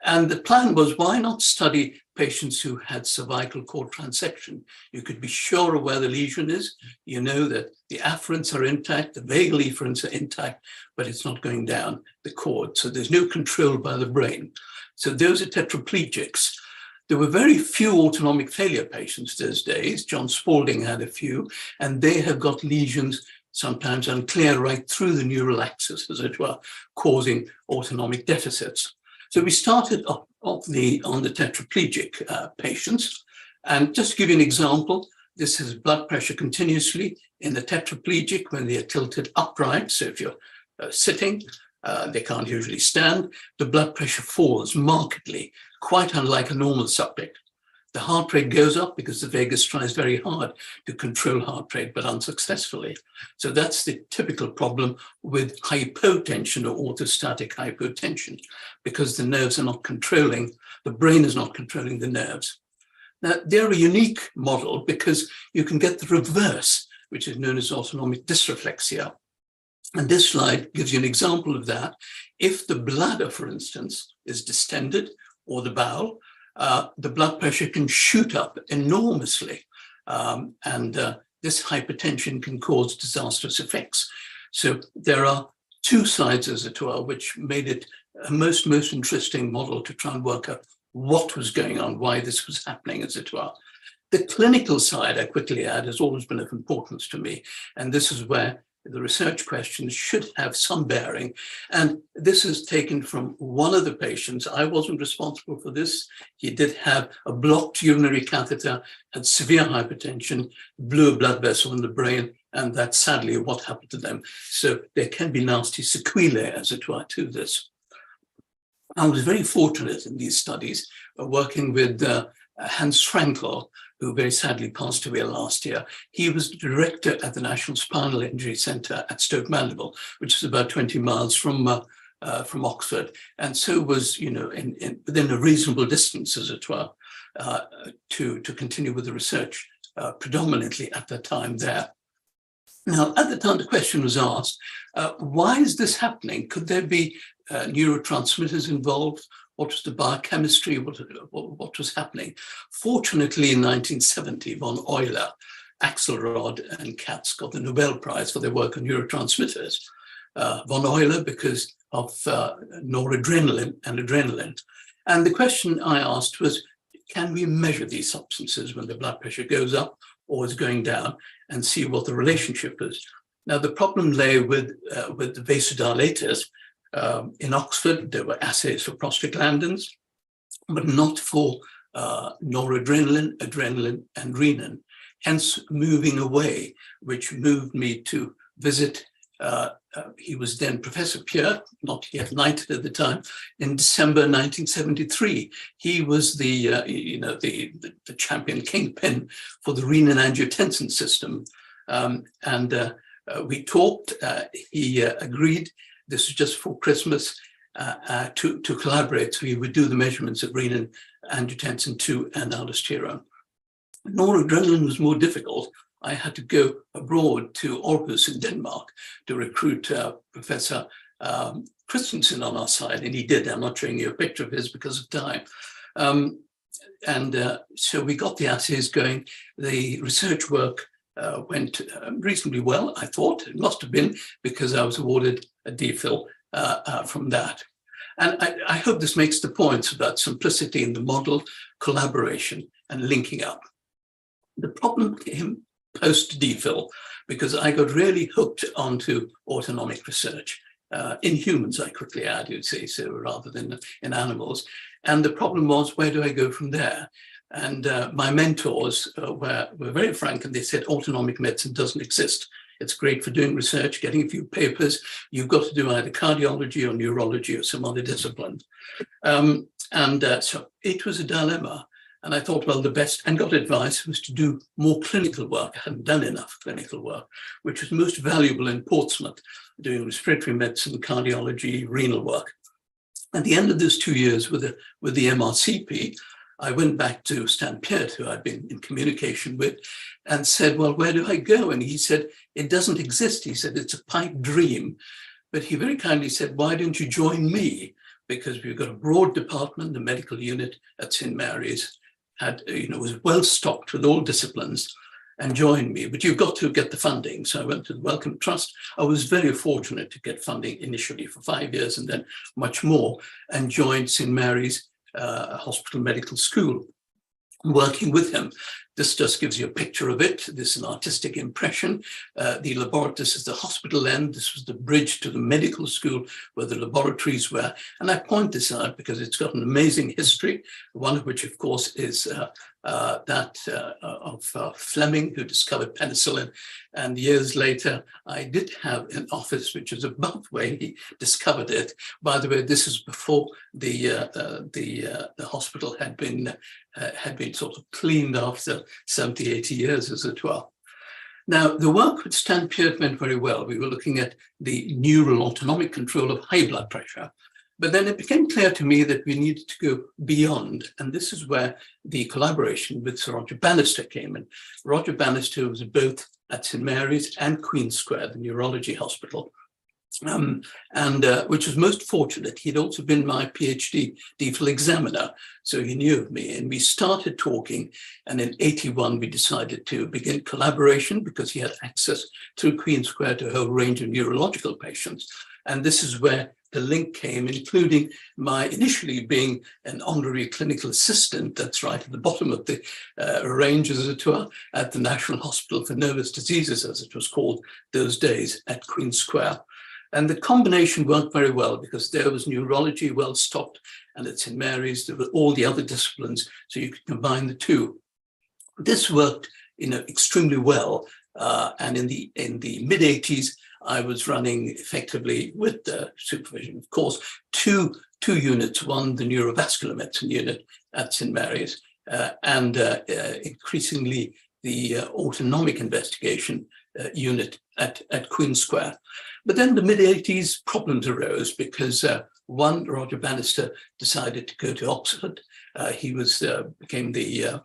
And the plan was, why not study patients who had cervical cord transection? You could be sure of where the lesion is. You know that the afferents are intact, the vagal efferents are intact, but it's not going down the cord. So there's no control by the brain. So those are tetraplegics. There were very few autonomic failure patients those days. John Spaulding had a few, and they have got lesions, sometimes unclear, right through the neural axis, as it were, causing autonomic deficits. So we started on the tetraplegic patients. And just to give you an example, this is blood pressure continuously in the tetraplegic when they are tilted upright. So if you're sitting, they can't usually stand, the blood pressure falls markedly, quite unlike a normal subject. The heart rate goes up because the vagus tries very hard to control heart rate, but unsuccessfully. So that's the typical problem with hypotension or orthostatic hypotension, because the nerves are not controlling, the brain is not controlling the nerves. Now, they're a unique model because you can get the reverse, which is known as autonomic dysreflexia. And this slide gives you an example of that. If the bladder, for instance, is distended, or the bowel, the blood pressure can shoot up enormously. And this hypertension can cause disastrous effects. So there are two sides, as it were, which made it a most interesting model to try and work out what was going on, why this was happening, as it were. The clinical side, I quickly add, has always been of importance to me. And this is where the research questions should have some bearing. And this is taken from one of the patients. I wasn't responsible for this. He did have a blocked urinary catheter, had severe hypertension, blew a blood vessel in the brain, and that's sadly what happened to them. So there can be nasty sequelae, as it were, to this. I was very fortunate in these studies, working with Hans Frankel, who very sadly passed away last year. He was the director at the National Spinal Injury Centre at Stoke Mandeville, which is about 20 miles from Oxford, and so was, within a reasonable distance, as it were, to continue with the research, predominantly at the time there. Now, at the time the question was asked, why is this happening? Could there be neurotransmitters involved? What was the biochemistry? What was happening? Fortunately, in 1970, von Euler, Axelrod, and Katz got the Nobel Prize for their work on neurotransmitters. Von Euler because of noradrenaline and adrenaline. And the question I asked was, can we measure these substances when the blood pressure goes up or is going down and see what the relationship is? Now, the problem lay with the vasodilators. In Oxford, there were assays for prostaglandins, but not for noradrenaline, adrenaline, and renin, hence moving away, which moved me to visit. He was then Professor Pierre, not yet knighted at the time, in December 1973. He was the champion kingpin for the renin-angiotensin system. We talked, he agreed, this was just for Christmas, to collaborate. So we would do the measurements of renin, angiotensin 2, and aldosterone. Noradrenaline was more difficult. I had to go abroad to Aarhus in Denmark to recruit Professor Christensen on our side, and he did. I'm not showing you a picture of his because of time. So we got the assays going. The research work went reasonably well, I thought. It must have been because I was awarded a DPhil from that. And I hope this makes the points about simplicity in the model, collaboration, and linking up. The problem came post-DPhil because I got really hooked onto autonomic research. In humans, I quickly add, you'd say, so rather than in animals. And the problem was, where do I go from there? And my mentors were very frank, and they said autonomic medicine doesn't exist. It's great for doing research, getting a few papers. You've got to do either cardiology or neurology or some other discipline. So it was a dilemma. And I thought, well, the best, and got advice, was to do more clinical work. I hadn't done enough clinical work, which was most valuable in Portsmouth, doing respiratory medicine, cardiology, renal work. At the end of those 2 years with the MRCP, I went back to Stan Peart, who I'd been in communication with, and said, well, where do I go? And he said, it doesn't exist. He said, it's a pipe dream. But he very kindly said, why don't you join me? Because we've got a broad department, the medical unit at St. Mary's was well stocked with all disciplines, and joined me. But you've got to get the funding. So I went to the Wellcome Trust. I was very fortunate to get funding initially for 5 years and then much more, and joined St. Mary's Hospital Medical School, working with him. This just gives you a picture of it. This is an artistic impression. The laboratory, this is the hospital end. This was the bridge to the medical school where the laboratories were. And I point this out because it's got an amazing history, one of which, of course, is that of Fleming, who discovered penicillin. And years later, I did have an office which was above where he discovered it. By the way, this is before the hospital had been sort of cleaned after 70, 80 years, as it were. Now, the work with Stan Peart went very well. We were looking at the neural autonomic control of high blood pressure. But then it became clear to me that we needed to go beyond. And this is where the collaboration with Sir Roger Bannister came in. Roger Bannister was both at St. Mary's and Queen Square, the neurology hospital. which was most fortunate. He'd also been my PhD DPhil examiner, so he knew of me. And we started talking, and in 81, we decided to begin collaboration because he had access through Queen Square to a whole range of neurological patients. And this is where the link came, including my initially being an honorary clinical assistant, that's right at the bottom of the range, as it were, at the National Hospital for Nervous Diseases, as it was called those days, at Queen Square. And the combination worked very well because there was neurology well stocked, and at St. Mary's there were all the other disciplines, so you could combine the two. This worked, extremely well. And in the mid-80s, I was running effectively with the supervision, of course, two units, one the neurovascular medicine unit at St. Mary's, and increasingly the autonomic investigation unit at Queen Square. But then the mid-80s problems arose because one, Roger Bannister decided to go to Oxford. He became the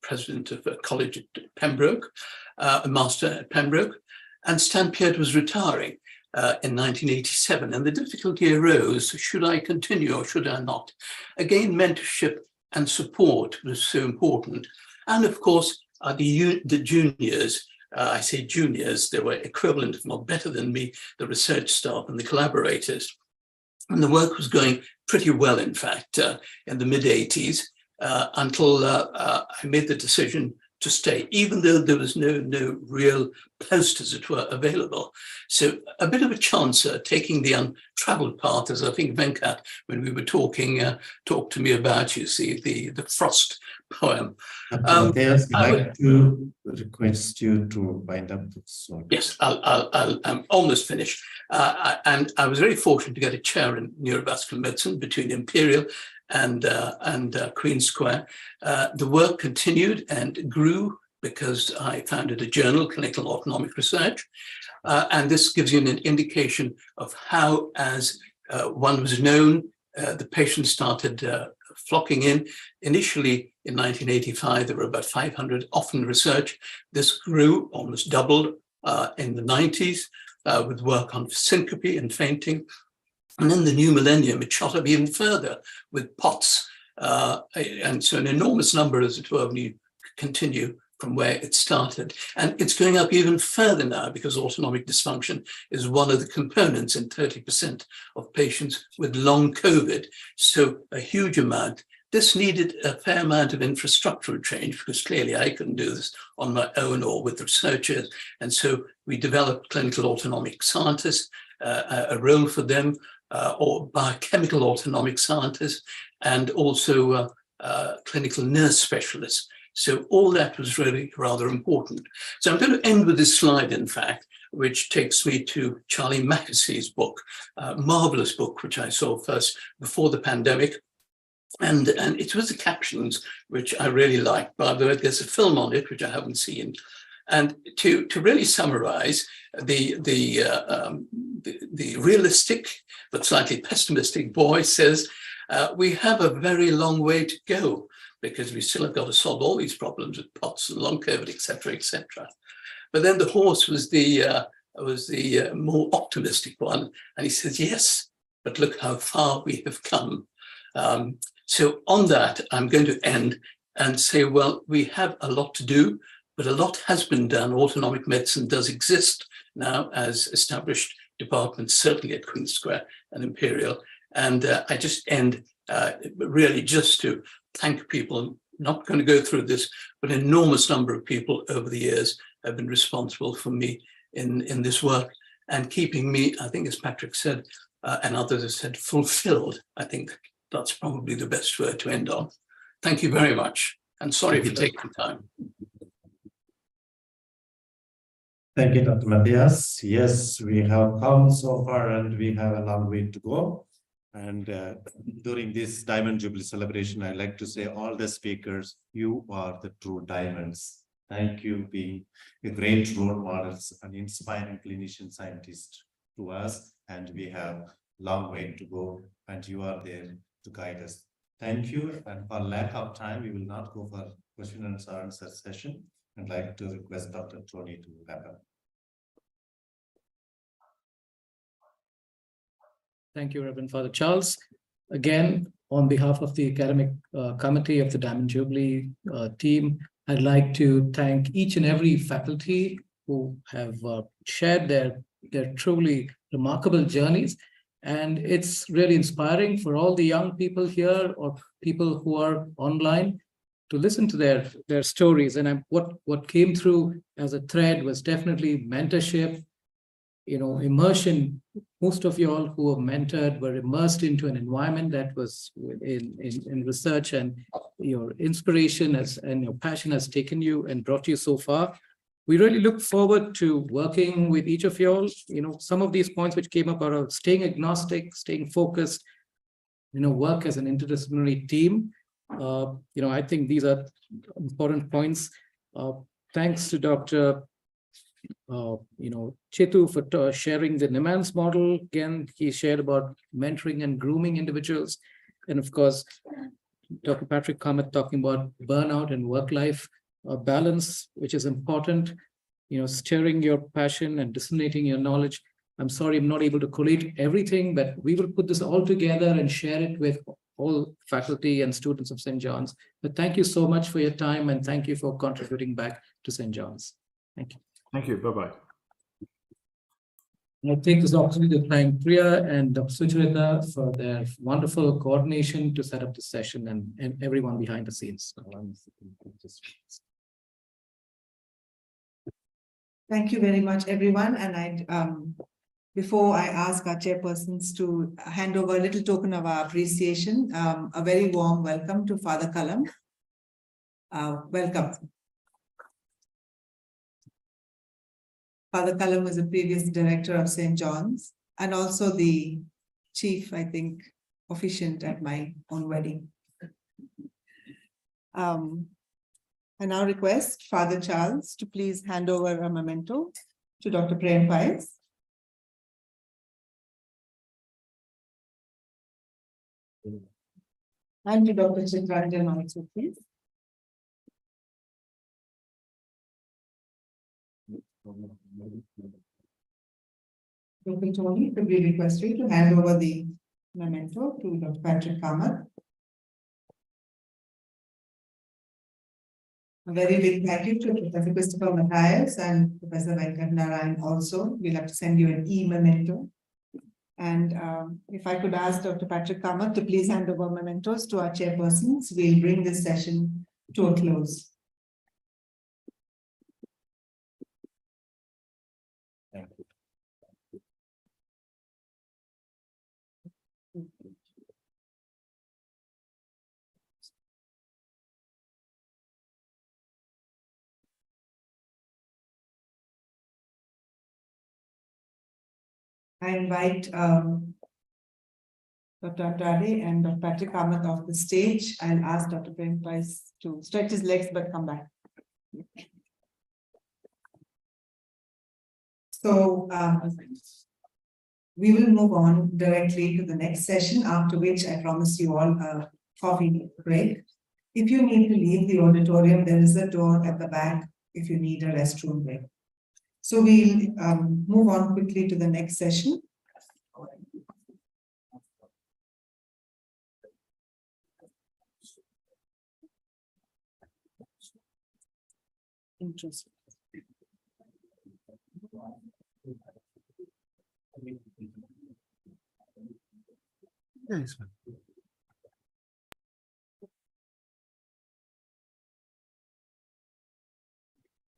president of a college at Pembroke, a master at Pembroke, and Stan Peart was retiring in 1987. And the difficulty arose, should I continue or should I not? Again, mentorship and support was so important. And of course, the juniors, I say juniors, they were equivalent, if not better than me, the research staff and the collaborators. And the work was going pretty well, in fact, in the mid-80s, until I made the decision to stay, even though there was no real post, as it were, available. So a bit of a chancer, taking the untraveled path, as I think Venkat, when we were talking, talked to me about, you see, the Frost poem. Matthias, I'd like to request you to wind up this. Yes, I'm almost finished. And I was very fortunate to get a chair in neurovascular medicine between Imperial and Queen Square. The work continued and grew because I founded a journal, Clinical Autonomic Research. And this gives you an indication of how, as one was known, the patients started flocking in. Initially, in 1985, there were about 500 often research. This grew, almost doubled in the 90s with work on syncope and fainting. And then the new millennium, it shot up even further with POTS. And so an enormous number, as it were, when you continue from where it started. And it's going up even further now because autonomic dysfunction is one of the components in 30% of patients with long COVID. So a huge amount. This needed a fair amount of infrastructural change because clearly I couldn't do this on my own or with researchers. And so we developed clinical autonomic scientists, a role for them, or biochemical autonomic scientists, and also clinical nurse specialists. So all that was really rather important. So I'm going to end with this slide, in fact, which takes me to Charlie Mackessy's book, a marvelous book, which I saw first before the pandemic. And it was the captions, which I really liked. By the way, there's a film on it, which I haven't seen. And to really summarize, the realistic but slightly pessimistic boy says, we have a very long way to go because we still have got to solve all these problems with POTS and long COVID, et cetera, et cetera. But then the horse was the more optimistic one. And he says, yes, but look how far we have come. So on that, I'm going to end and say, well, we have a lot to do, but a lot has been done. Autonomic medicine does exist now as established departments, certainly at Queen Square and Imperial. And I just end really just to thank people. I'm not going to go through this, but an enormous number of people over the years have been responsible for me in this work and keeping me, I think, as Patrick said, and others have said, fulfilled. I think that's probably the best word to end on. Thank you very much. And sorry for taking time. Thank you, Dr. Matthias. Yes, we have come so far and we have a long way to go. And during this Diamond Jubilee celebration, I'd like to say all the speakers, you are the true diamonds. Thank you being a great role models and inspiring clinician scientists to us. And we have a long way to go and you are there to guide us. Thank you. And for lack of time, we will not go for question and answer session. I'd like to request Dr. Tony to wrap up. Thank you, Reverend Father Charles. Again, on behalf of the academic committee of the Diamond Jubilee team, I'd like to thank each and every faculty who have shared their truly remarkable journeys. And it's really inspiring for all the young people here or people who are online to listen to their stories. And what came through as a thread was definitely mentorship, immersion. Most of you all who were mentored were immersed into an environment that was in research, and your inspiration and your passion has taken you and brought you so far. We really look forward to working with each of you all. Some of these points which came up are staying agnostic, staying focused, work as an interdisciplinary team. I think these are important points. Thanks to Dr. Chetu for sharing the Nimans model. Again, he shared about mentoring and grooming individuals. And of course, Dr. Patrick Kamath talking about burnout and work-life balance, which is important, stirring your passion and disseminating your knowledge. I'm sorry, I'm not able to collate everything, but we will put this all together and share it with all faculty and students of St. John's. But thank you so much for your time, and thank you for contributing back to St. John's. Thank you. Thank you. Bye-bye. I'll take this opportunity to thank Priya and Dr. Sucharita for their wonderful coordination to set up this session, and everyone behind the scenes. Thank you very much, everyone. And before I ask our chairpersons to hand over a little token of our appreciation, a very warm welcome to Father Kalam. Welcome. Father Kalam was a previous director of St. John's and also the chief, I think, officiant at my own wedding. I now request Father Charles to please hand over a memento to Dr. Prem Pais. And to Dr. Chitranjan also, please. Dr. Tony, could we request you to hand over the memento to Dr. Patrick Kamath. A very big thank you to Professor Christopher Matthias and Professor Venkat Narayan also. We'll have to send you an e-memento. And if I could ask Dr. Patrick Kamath to please hand over mementos to our chairpersons, we'll bring this session to a close. Thank you. I invite Dr. Andrade and Dr. Patrick Kamath off the stage. I'll ask Dr. Prem Pais to stretch his legs but come back. So we will move on directly to the next session, after which I promise you all a coffee break. If you need to leave the auditorium, there is a door at the back if you need a restroom break. So we'll move on quickly to the next session. Interesting. Yes.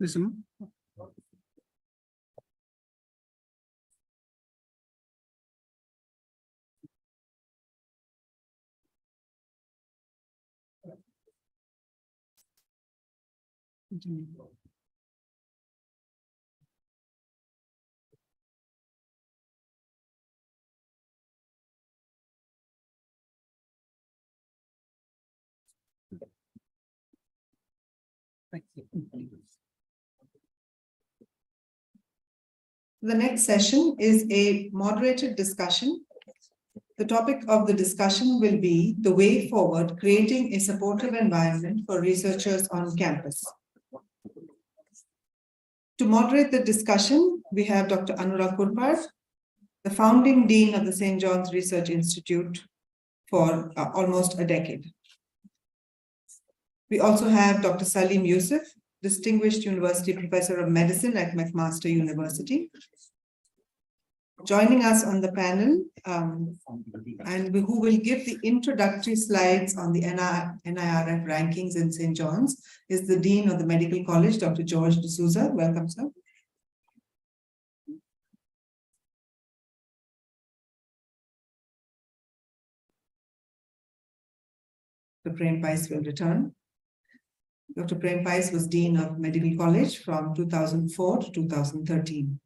Listen. The next session is a moderated discussion. The topic of the discussion will be the way forward, creating a supportive environment for researchers on campus. To moderate the discussion, we have Dr. Anurag Kurpar, the founding dean of the St. John's Research Institute for almost a decade. We also have Dr. Salim Yusuf, Distinguished University Professor of Medicine at McMaster University. Joining us on the panel, and who will give the introductory slides on the NIRF rankings in St. John's, is the Dean of the Medical College, Dr. George D'Souza. Welcome, sir. Dr. Prem Pais will return. Dr. Prem Pais was Dean of Medical College from 2004 to 2013.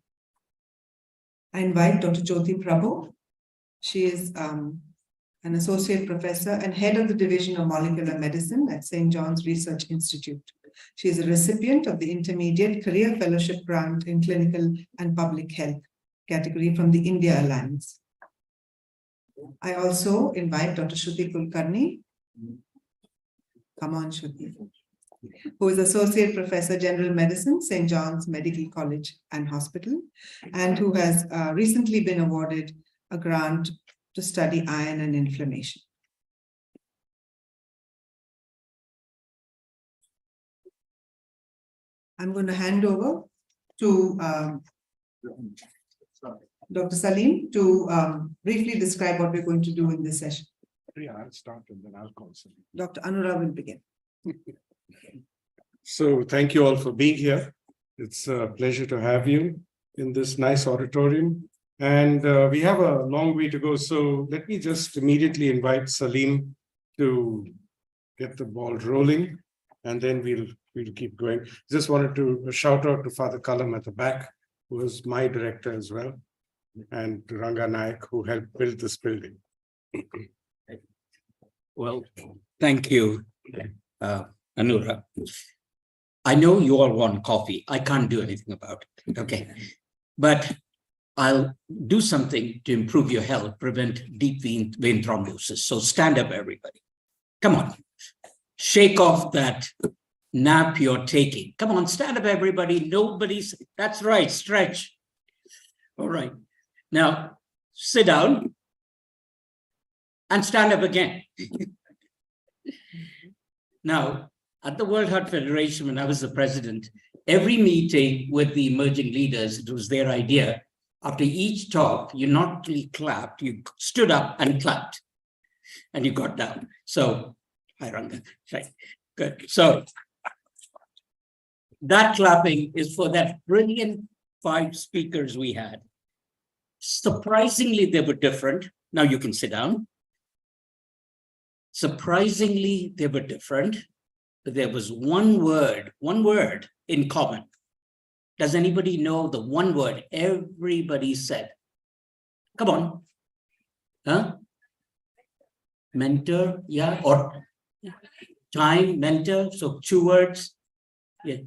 I invite Dr. Jyoti Prabhu. She is an associate professor and head of the Division of Molecular Medicine at St. John's Research Institute. She is a recipient of the Intermediate Career Fellowship Grant in Clinical and Public Health category from the India Alliance. I also invite Dr. Shruti Kulkarni. Come on, Shruti. Who is Associate Professor General Medicine, St. John's Medical College and Hospital, and who has recently been awarded a grant to study iron and inflammation. I'm going to hand over to Dr. Salim to briefly describe what we're going to do in this session. Yeah, I'll start and then I'll call Salim. Dr. Anura will begin. So thank you all for being here. It's a pleasure to have you in this nice auditorium. And we have a long way to go. So let me just immediately invite Salim to get the ball rolling, and then we'll keep going. Just wanted to shout out to Father Kalam at the back, who was my director as well, and to Ranga Naik, who helped build this building. Well, thank you, Anura. I know you all want coffee. I can't do anything about it, okay? But I'll do something to improve your health, prevent deep vein thrombosis. So stand up, everybody. Come on. Shake off that nap you're taking. Come on, stand up, everybody. That's right, stretch. All right. Now, sit down and stand up again. Now, at the World Heart Federation, when I was the president, every meeting with the emerging leaders, it was their idea. After each talk, you not only clapped, you stood up and clapped, and you got down. So, hi, Ranga. Right. Good. So, that clapping is for that brilliant 5 speakers we had. Surprisingly, they were different. Now you can sit down. Surprisingly, they were different, but there was one word in common. Does anybody know the one word everybody said? Come on. Huh? Mentor, yeah, or time, mentor, so 2 words. Yeah.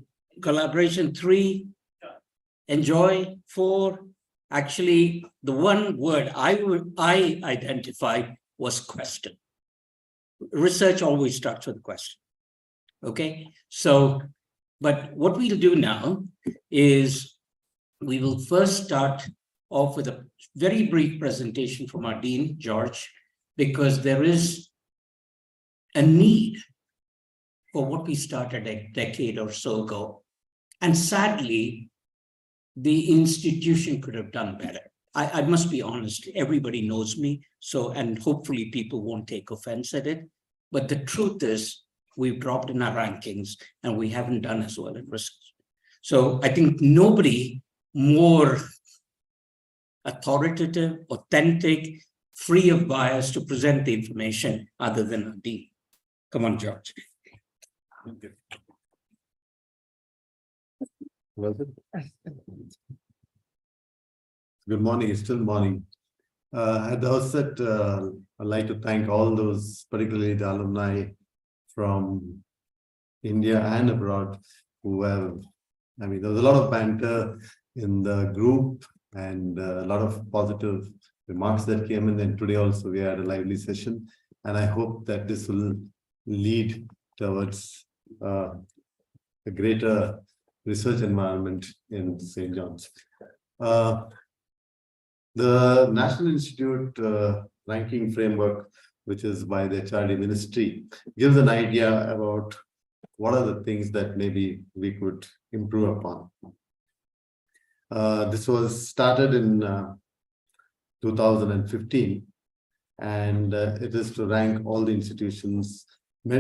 Collaboration, 3. Enjoy, 4. Actually, the one word I identified was question. Research always starts with a question. Okay, so, but what we'll do now is we will first start off with a very brief presentation from our Dean, George, because there is a need for what we started a decade or so ago. And sadly, the institution could have done better. I must be honest, everybody knows me, so, and hopefully people won't take offense at it. But the truth is, we've dropped in our rankings and we haven't done as well in research. So I think nobody more authoritative, authentic, free of bias to present the information other than our dean. Come on, George. Good morning, it's still morning. At the outset, I'd like to thank all those, particularly the alumni from India and abroad, who have, there was a lot of banter in the group and a lot of positive remarks that came in, and today also we had a lively session, and I hope that this will lead towards a greater research environment in St. John's. The National Institute ranking framework, which is by the HRD Ministry, gives an idea about what are the things that maybe we could improve upon. This was started in 2015, and it is to rank all the institutions in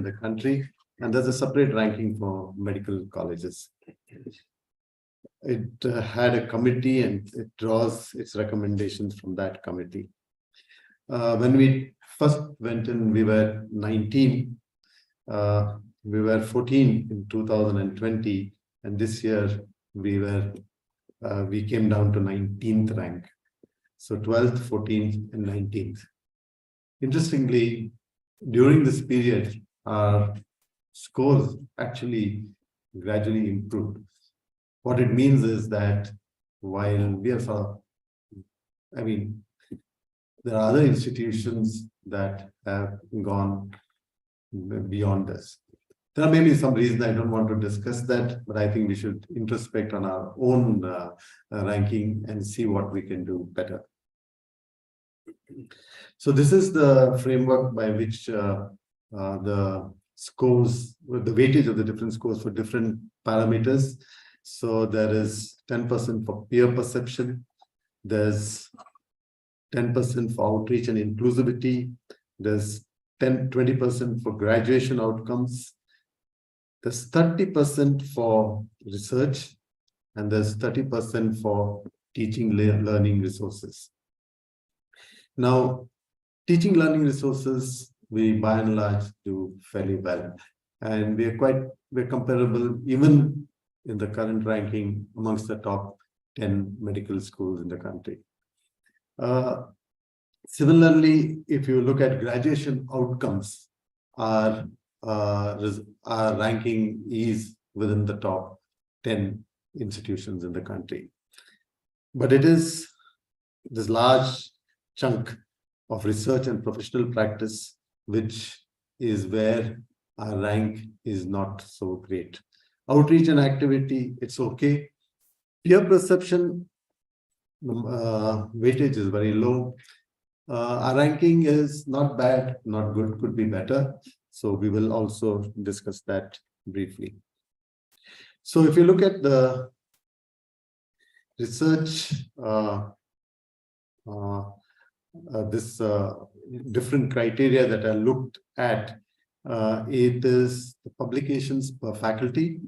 the country, and there's a separate ranking for medical colleges. It had a committee, and it draws its recommendations from that committee. When we first went in, we were 19. We were 14 in 2020, and this year we came down to 19th rank. So 12th, 14th, and 19th. Interestingly, during this period, our scores actually gradually improved. What it means is that while we are there are other institutions that have gone beyond this. There may be some reason I don't want to discuss that, but I think we should introspect on our own ranking and see what we can do better. So this is the framework by which the scores, the weightage of the different scores for different parameters. So there is 10% for peer perception. There's 10% for outreach and inclusivity. There's 20% for graduation outcomes. There's 30% for research, and there's 30% for teaching learning resources. Now, teaching learning resources, we by and large do fairly well, and we're comparable even in the current ranking amongst the top 10 medical schools in the country. Similarly, if you look at graduation outcomes, our ranking is within the top 10 institutions in the country. But it is this large chunk of research and professional practice, which is where our rank is not so great. Outreach and activity, it's okay. Peer perception weightage is very low. Our ranking is not bad, not good, could be better. So we will also discuss that briefly. So if you look at the research, different criteria that are looked at, it is the publications per faculty,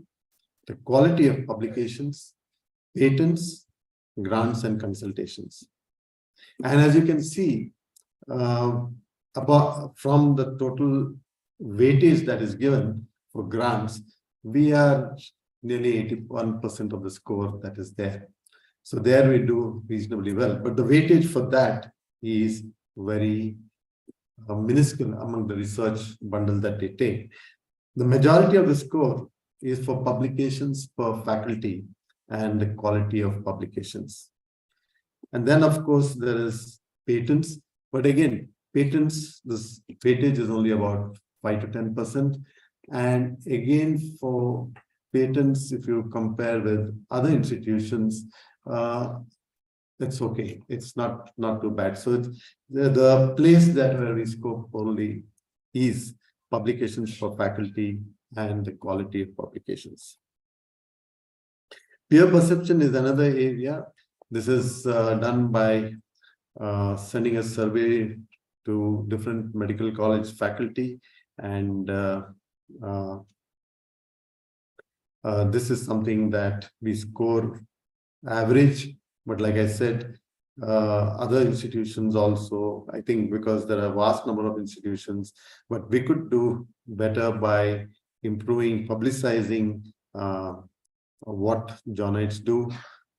the quality of publications, patents, grants, and consultations. And as you can see, from the total weightage that is given for grants, we are nearly 81% of the score that is there. So there we do reasonably well, but the weightage for that is very minuscule among the research bundle that they take. The majority of the score is for publications per faculty and the quality of publications. And then, of course, there is patents. But again, patents, this weightage is only about 5 to 10%. And again, for patents, if you compare with other institutions, it's okay. It's not too bad. So it's the place where we score only is publications for faculty and the quality of publications. Peer perception is another area. This is done by sending a survey to different medical college faculty, and this is something that we score average. But like I said, other institutions also, I think, because there are a vast number of institutions, but we could do better by improving, publicizing what Stjohnites do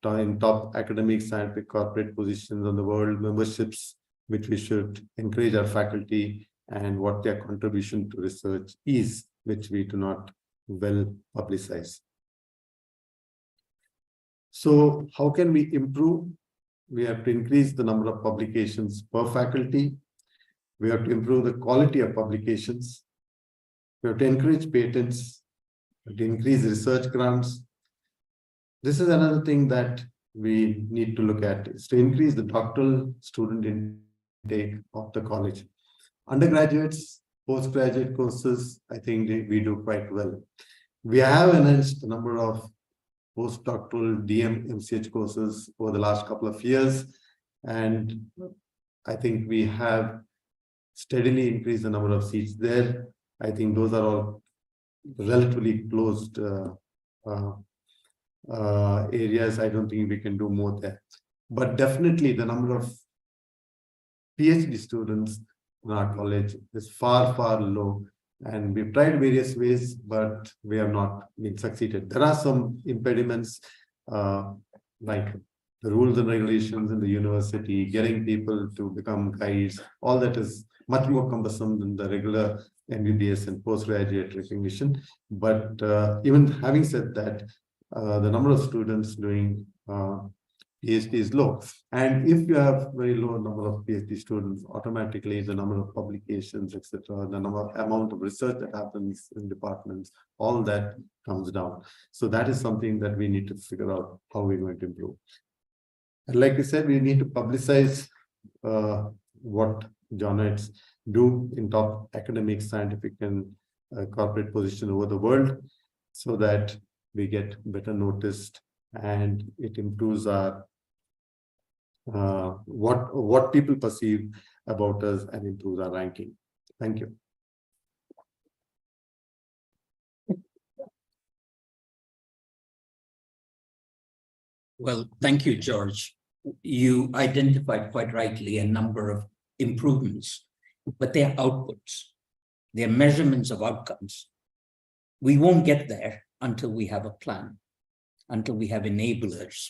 in top academic, scientific, corporate positions on the world, memberships, which we should encourage our faculty, and what their contribution to research is, which we do not well publicize. So how can we improve? We have to increase the number of publications per faculty. We have to improve the quality of publications. We have to encourage patents, to increase research grants. This is another thing that we need to look at is to increase the doctoral student intake of the college. Undergraduates, postgraduate courses, I think we do quite well. We have enhanced the number of postdoctoral DM MCH courses over the last couple of years, and I think we have steadily increased the number of seats there. I think those are all relatively closed areas. I don't think we can do more there, but definitely the number of PhD students in our college is far, far low. And we've tried various ways, but we have not been succeeded. There are some impediments, like the rules and regulations in the university, getting people to become guides. All that is much more cumbersome than the regular MBBS and postgraduate recognition. But even having said that, the number of students doing PhD is low. And if you have very low number of PhD students, automatically the number of publications, etc., the amount of research that happens in departments, all that comes down. So that is something that we need to figure out how we're going to improve. And like I said, we need to publicize what Stjohns do in top academic, scientific, and corporate position over the world, so that we get better noticed and it improves our what people perceive about us and improves our ranking. Thank you. Well, thank you, George. You identified quite rightly a number of improvements, but they're outputs. They're measurements of outcomes. We won't get there until we have a plan, until we have enablers.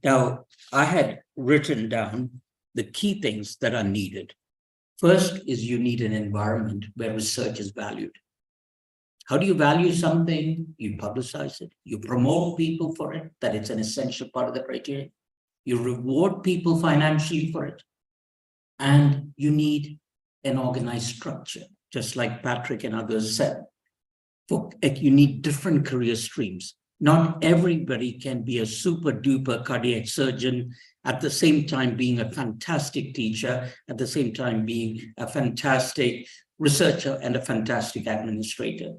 Now, I had written down the key things that are needed. First is you need an environment where research is valued. How do you value something? You publicize it. You promote people for it, that it's an essential part of the criteria. You reward people financially for it. And you need an organized structure, just like Patrick and others said. You need different career streams. Not everybody can be a super duper cardiac surgeon, at the same time being a fantastic teacher, at the same time being a fantastic researcher and a fantastic administrator.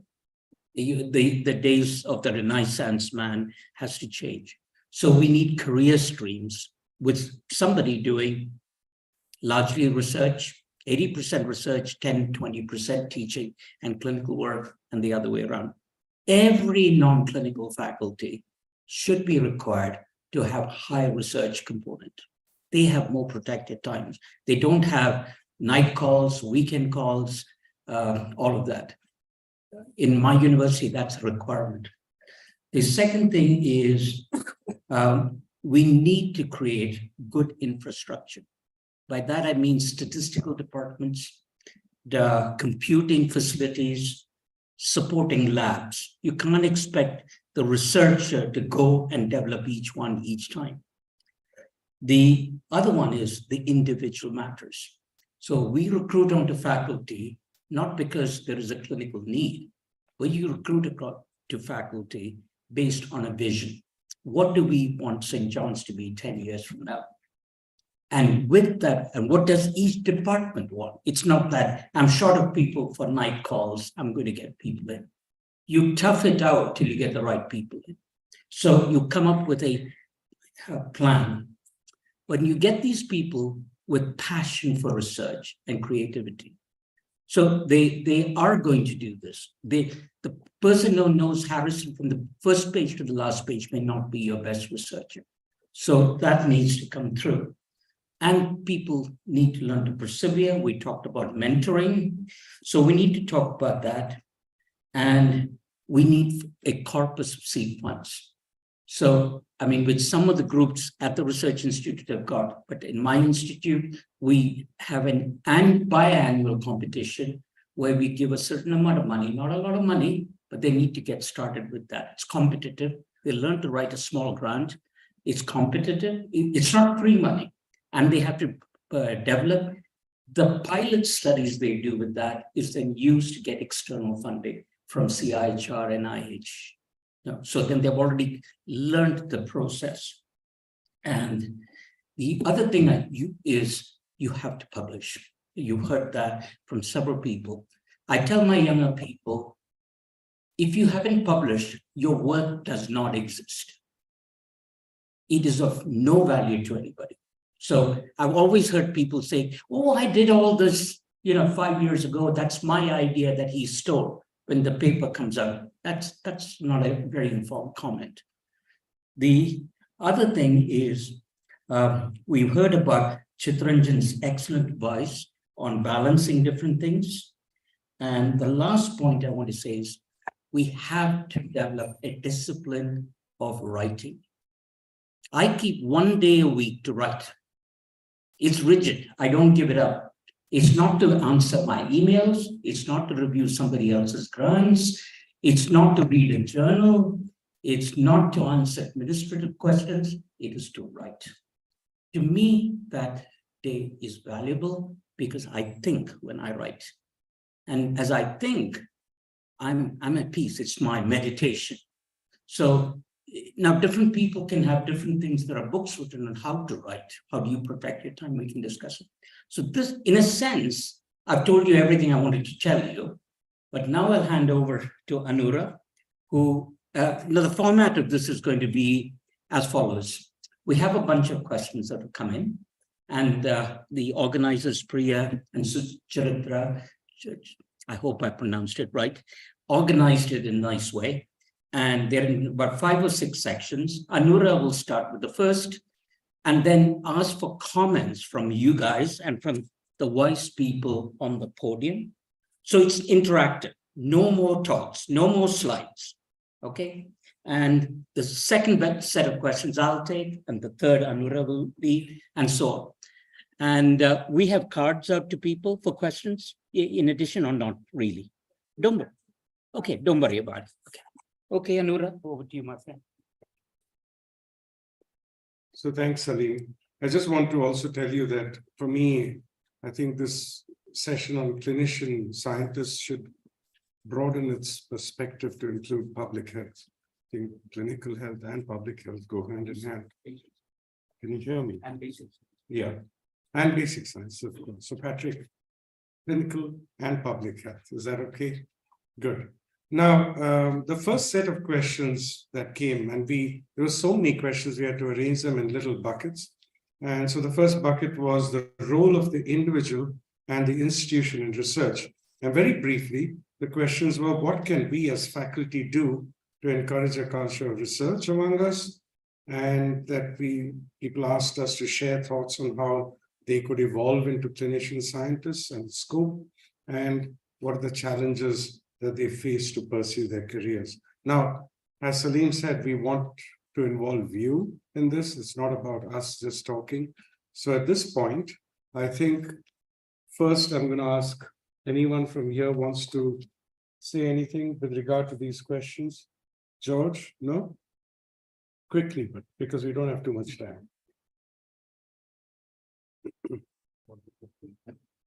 The days of the Renaissance man has to change. So we need career streams with somebody doing largely research, 80% research, 10, 20% teaching and clinical work, and the other way around. Every non-clinical faculty should be required to have high research component. They have more protected times. They don't have night calls, weekend calls, all of that. In my university, that's a requirement. The second thing is we need to create good infrastructure. By that, I mean statistical departments, the computing facilities, supporting labs. You can't expect the researcher to go and develop each one each time. The other one is the individual matters. So we recruit onto faculty, not because there is a clinical need, but you recruit to faculty based on a vision. What do we want St. John's to be 10 years from now? And with that, and what does each department want? It's not that I'm short of people for night calls, I'm going to get people in. You tough it out till you get the right people in. So you come up with a plan. When you get these people with passion for research and creativity, so they are going to do this. The person who knows Harrison from the first page to the last page may not be your best researcher. So that needs to come through. And people need to learn to persevere. We talked about mentoring. So we need to talk about that. And we need a corpus of seed funds. So, I mean, with some of the groups at the Research Institute have got, but in my institute, we have an biannual competition where we give a certain amount of money, not a lot of money, but they need to get started with that. It's competitive. They learn to write a small grant. It's competitive. It's not free money. And they have to develop the pilot studies they do with that is then used to get external funding from CIHR and IH. So then they've already learned the process. And the other thing is you have to publish. You've heard that from several people. I tell my younger people, if you haven't published, your work does not exist. It is of no value to anybody. So I've always heard people say, oh, I did all this, 5 years ago. That's my idea that he stole when the paper comes out. That's not a very informed comment. The other thing is, we've heard about Chitranjan's excellent advice on balancing different things. And the last point I want to say is, we have to develop a discipline of writing. I keep 1 day a week to write. It's rigid. I don't give it up. It's not to answer my emails. It's not to review somebody else's grants. It's not to read a journal. It's not to answer administrative questions. It is to write. To me, that day is valuable because I think when I write. And as I think, I'm at peace. It's my meditation. So now different people can have different things. There are books written on how to write. How do you protect your time? We can discuss it. So this, in a sense, I've told you everything I wanted to tell you, but now I'll hand over to Anura, who, the format of this is going to be as follows. We have a bunch of questions that have come in, and the organizers, Priya and Charitra, I hope I pronounced it right, organized it in a nice way. And they're in about 5 or 6 sections. Anura will start with the first and then ask for comments from you guys and from the wise people on the podium. So it's interactive, no more talks, no more slides, okay? And the second set of questions I'll take, and the third Anura will be, and so on. And we have cards out to people for questions in addition, or not really? Don't worry. Okay, don't worry about it. Okay. Okay, Anura, over to you, my friend. So thanks, Salim. I just want to also tell you that for me, I think this session on clinician scientists should broaden its perspective to include public health. I think clinical health and public health go hand in hand. Can you hear me? And basic. Yeah, and basic science, of course. So Patrick, clinical and public health, is that okay? Good. Now, the first set of questions that came, and there were so many questions, we had to arrange them in little buckets. And so the first bucket was the role of the individual and the institution in research. And very briefly, the questions were, what can we as faculty do to encourage a culture of research among us? And that people asked us to share thoughts on how they could evolve into clinician scientists and scope, and what are the challenges that they face to pursue their careers. Now, as Salim said, we want to involve you in this. It's not about us just talking. So at this point, I think first I'm going to ask anyone from here wants to say anything with regard to these questions. George, no? Quickly, but because we don't have too much time.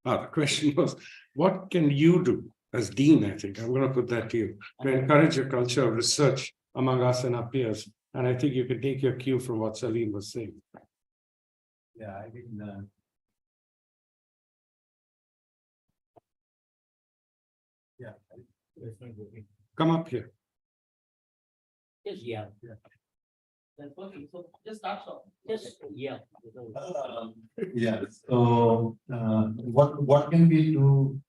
The question was, what can you do as dean? I think I'm going to put that to you, to encourage a culture of research among us and our peers. And I think you can take your cue from what Salim was saying. Yeah, I think Come up here. Just yell. So just start off. Just yell. Yeah. So what can we do?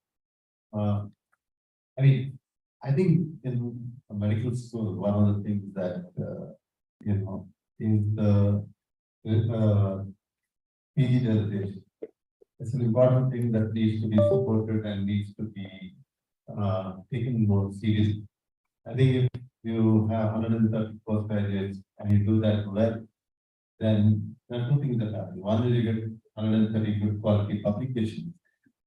I mean, I think in medical school, one of the things that is the PG designation. It's an important thing that needs to be supported and needs to be taken more seriously. I think if you have 130 postgraduates and you do that well, then there are two things that happen. One is you get 130 good quality publications.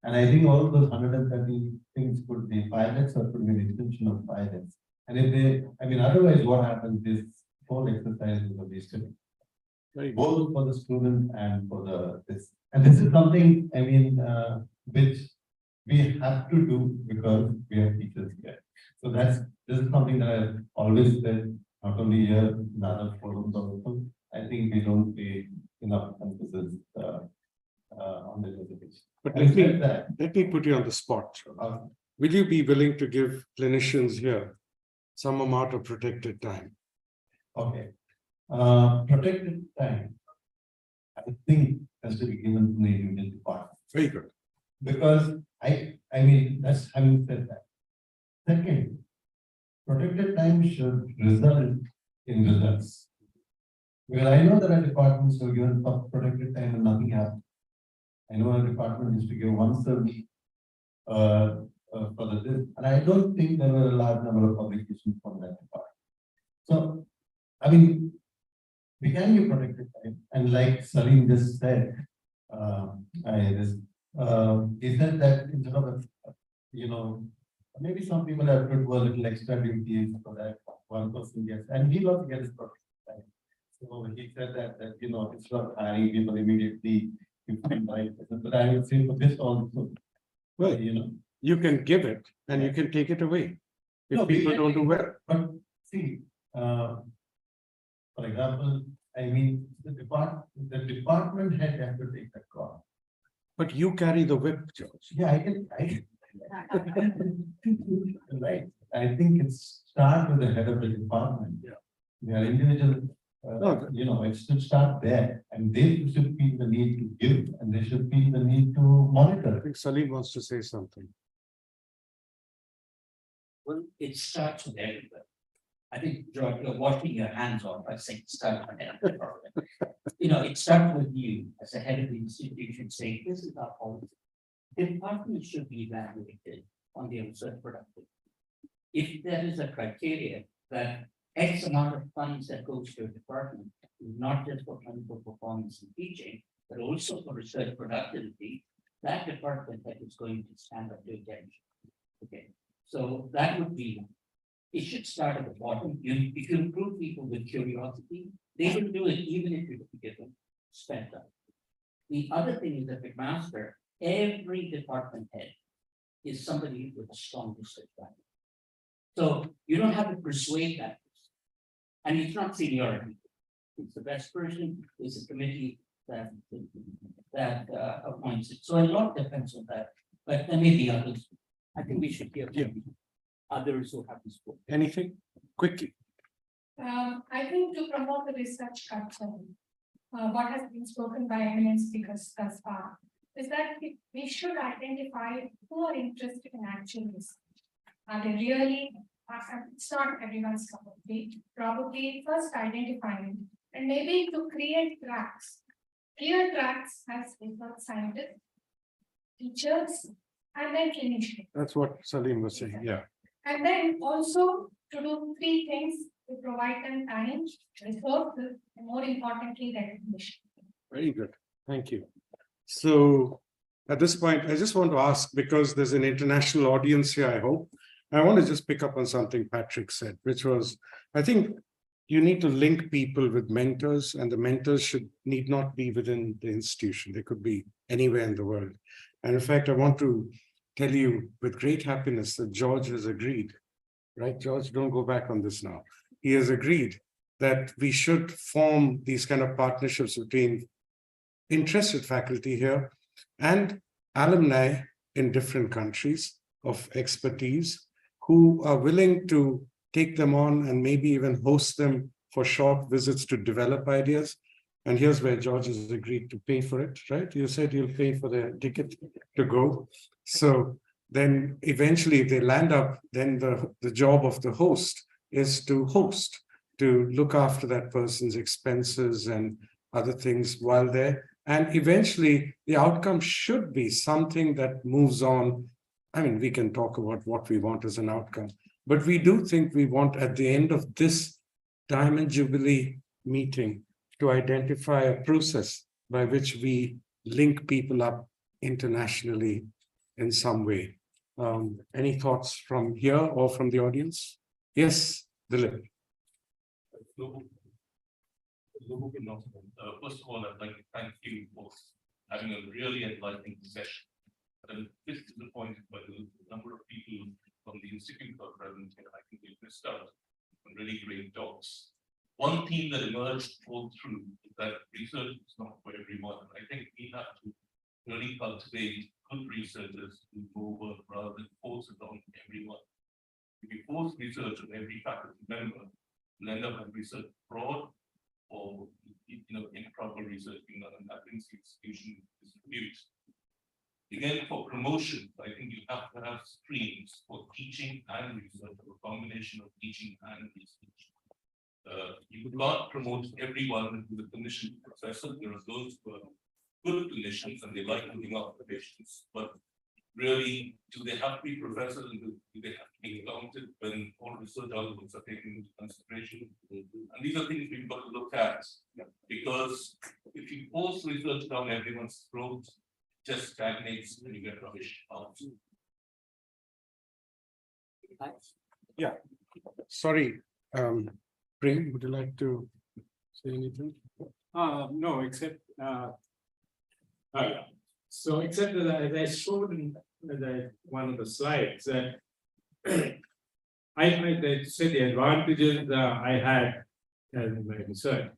And I think all those 130 things could be pilots or could be an extension of pilots. And if they, otherwise what happens is whole exercise is a wasted. Both for the student and for this. And this is something, which we have to do because we have teachers here. So this is something that I've always said, not only here, in other forums also, I think we don't pay enough emphasis on the reservation. But Having said that, let me put you on the spot. Will you be willing to give clinicians here some amount of protected time? okay. Protected time, I think, has to be given to the individual department. Very good. Because I mean, that's having said that. Second, protected time should result in results. Because I know there are departments who are given protected time and nothing happens. I know a department used to give once a week for the this, and I don't think there were a large number of publications from that department. So, I mean, we can give protected time, and like Salim just said, he said that instead of, maybe some people have to do a little extra duties so that one person gets, and he also gets protected time. So he said that it's not hiring people immediately. But I would say for this also, Well, you can give it and you can take it away if people don't do well. But see, for example, I mean, the department head has to take that call. But you carry the whip, George. Yeah, I can. Right. I think it's start with the head of the department. Yeah. Individual. It should start there, and they should feel the need to give, and they should feel the need to monitor. I think Salim wants to say something. Well, it starts with everybody. I think, George, you're washing your hands off by saying start with everybody. It starts with you as a head of the institution saying, this is our policy. The department should be evaluated on the research productivity. If there is a criteria that X amount of funds that goes to a department, not just for clinical performance and teaching, but also for research productivity, that department that is going to stand up to attention. Okay, so that would be, it should start at the bottom. If you improve people with curiosity, they will do it even if you give them spend time. The other thing is that McMaster, every department head is somebody with a strong research background. So you don't have to persuade that. And it's not seniority. It's the best person, it's a committee that appoints it. So a lot depends on that, but there may be others. I think we should hear from others who have this book. Anything? Quickly. I think to promote the research culture, what has been spoken by eminent speakers thus far, is that we should identify who are interested in actual research. Are they really? It's not everyone's cup of tea. Probably first identifying and maybe to create tracks. Clear tracks as research scientists, teachers, and then clinicians. That's what Salim was saying. Yeah. And then also to do three things: to provide them time, resources, and more importantly, recognition. Very good. Thank you. So at this point, I just want to ask, because there's an international audience here, I hope, I want to just pick up on something Patrick said, which was, I think you need to link people with mentors, and the mentors need not be within the institution. They could be anywhere in the world. And in fact, I want to tell you with great happiness that George has agreed, right? George, don't go back on this now. He has agreed that we should form these kind of partnerships between interested faculty here and alumni in different countries of expertise who are willing to take them on and maybe even host them for short visits to develop ideas. And here's where George has agreed to pay for it, right? You said you'll pay for the ticket to go. So then eventually if they land up, then the job of the host is to host, to look after that person's expenses and other things while there. And eventually the outcome should be something that moves on. I mean, we can talk about what we want as an outcome, but we do think we want at the end of this Diamond Jubilee meeting to identify a process by which we link people up internationally in some way. Any thoughts from here or from the audience? Yes, Dilip. First of all, I'd like to thank you for having a really enlightening session. And this is the point where the number of people from the Institute are present, and I think we've missed out on really great talks. one theme that emerged all through is that research is not for everyone. I think we have to really cultivate good researchers to do work rather than force it on everyone. If you force research on every faculty member, you'll end up with research fraud or improper research being done, and that brings the institution dispute. Again, for promotion, I think you have to have streams for teaching and research, or a combination of teaching and research. You can't promote everyone to the clinician professor. There are those who are good clinicians and they like looking after patients, but really, do they have to be professors and do they have to be counted when all research arguments are taken into consideration? And these are things we've got to look at, because if you force research down everyone's throat, it just stagnates and you get rubbish out. Yeah, sorry, Prem, would you like to say anything? No, except except that as I showed in one of the slides, that I said the advantages I had in my research,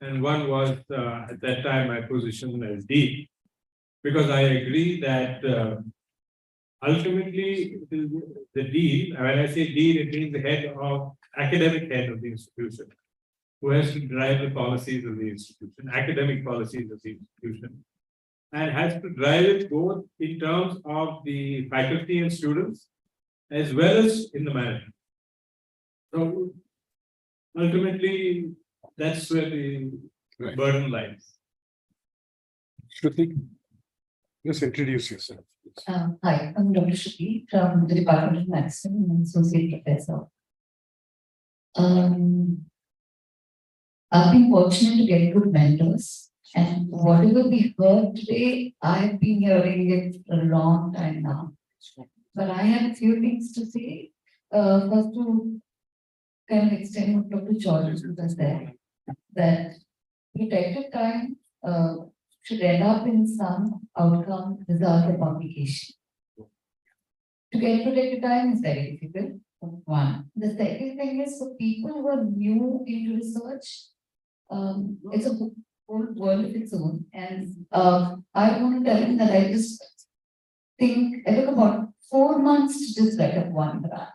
and one was at that time my position as dean, because I agree that ultimately the dean, when I say dean, it means the academic head of the institution, who has to drive the policies of the institution, academic policies of the institution, and has to drive it both in terms of the faculty and students, as well as in the management. So ultimately, that's where the burden lies. Shruti, just introduce yourself. Hi, I'm Dr. Shruti from the Department of Medicine and Associate Professor. I've been fortunate to get good mentors, and whatever we heard today, I've been hearing it for a long time now. But I have a few things to say. First, to kind of extend what Dr. Stjohns was there, that protected time should end up in some outcome result of publication. To get protected time is very difficult. One. The second thing is for people who are new into research, it's a whole world of its own. And I want to tell them that I just think it took about 4 months to just write up one draft.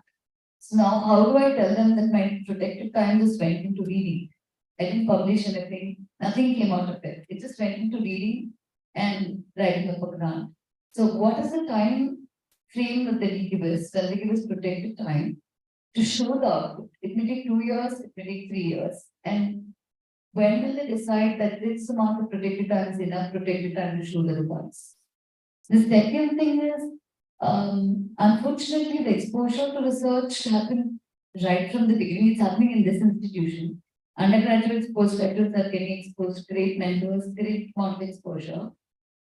So now how do I tell them that my protected time just went into reading? I didn't publish anything, nothing came out of it. It just went into reading and writing up a grant. So what is the time frame that they give us when they give us protected time to show the output? It may take 2 years, it may take 3 years. And when will they decide that this amount of protected time is enough protected time to show the results? The second thing is, unfortunately, the exposure to research happened right from the beginning. It's happening in this institution. Undergraduates, postgraduates are getting exposed, great mentors, great amount of exposure.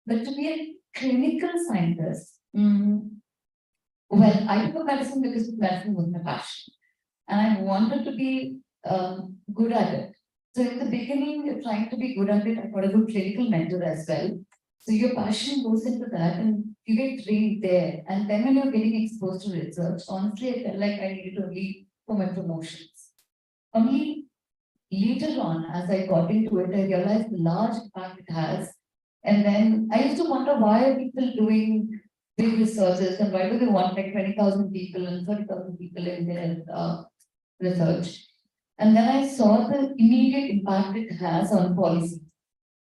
But to be a clinical scientist, well, I took medicine because medicine was my passion. And I wanted to be good at it. So in the beginning, you're trying to be good at it. I've got a good clinical mentor as well. So your passion goes into that and you get trained there. And then when you're getting exposed to research, honestly, I felt like I needed to leave for my promotions. Only later on, as I got into it, I realized the large impact it has. And then I used to wonder, why are people doing big researches and why do they want like 20,000 people and 30,000 people in their research? And then I saw the immediate impact it has on policy.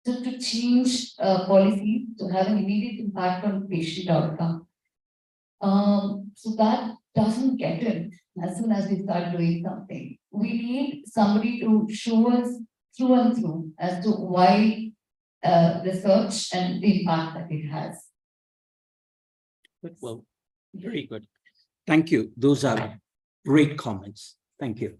So to change policy, to have an immediate impact on patient outcome. So that doesn't get it as soon as we start doing something. We need somebody to show us through and through as to why research and the impact that it has. Well, very good. Thank you. Those are great comments. Thank you.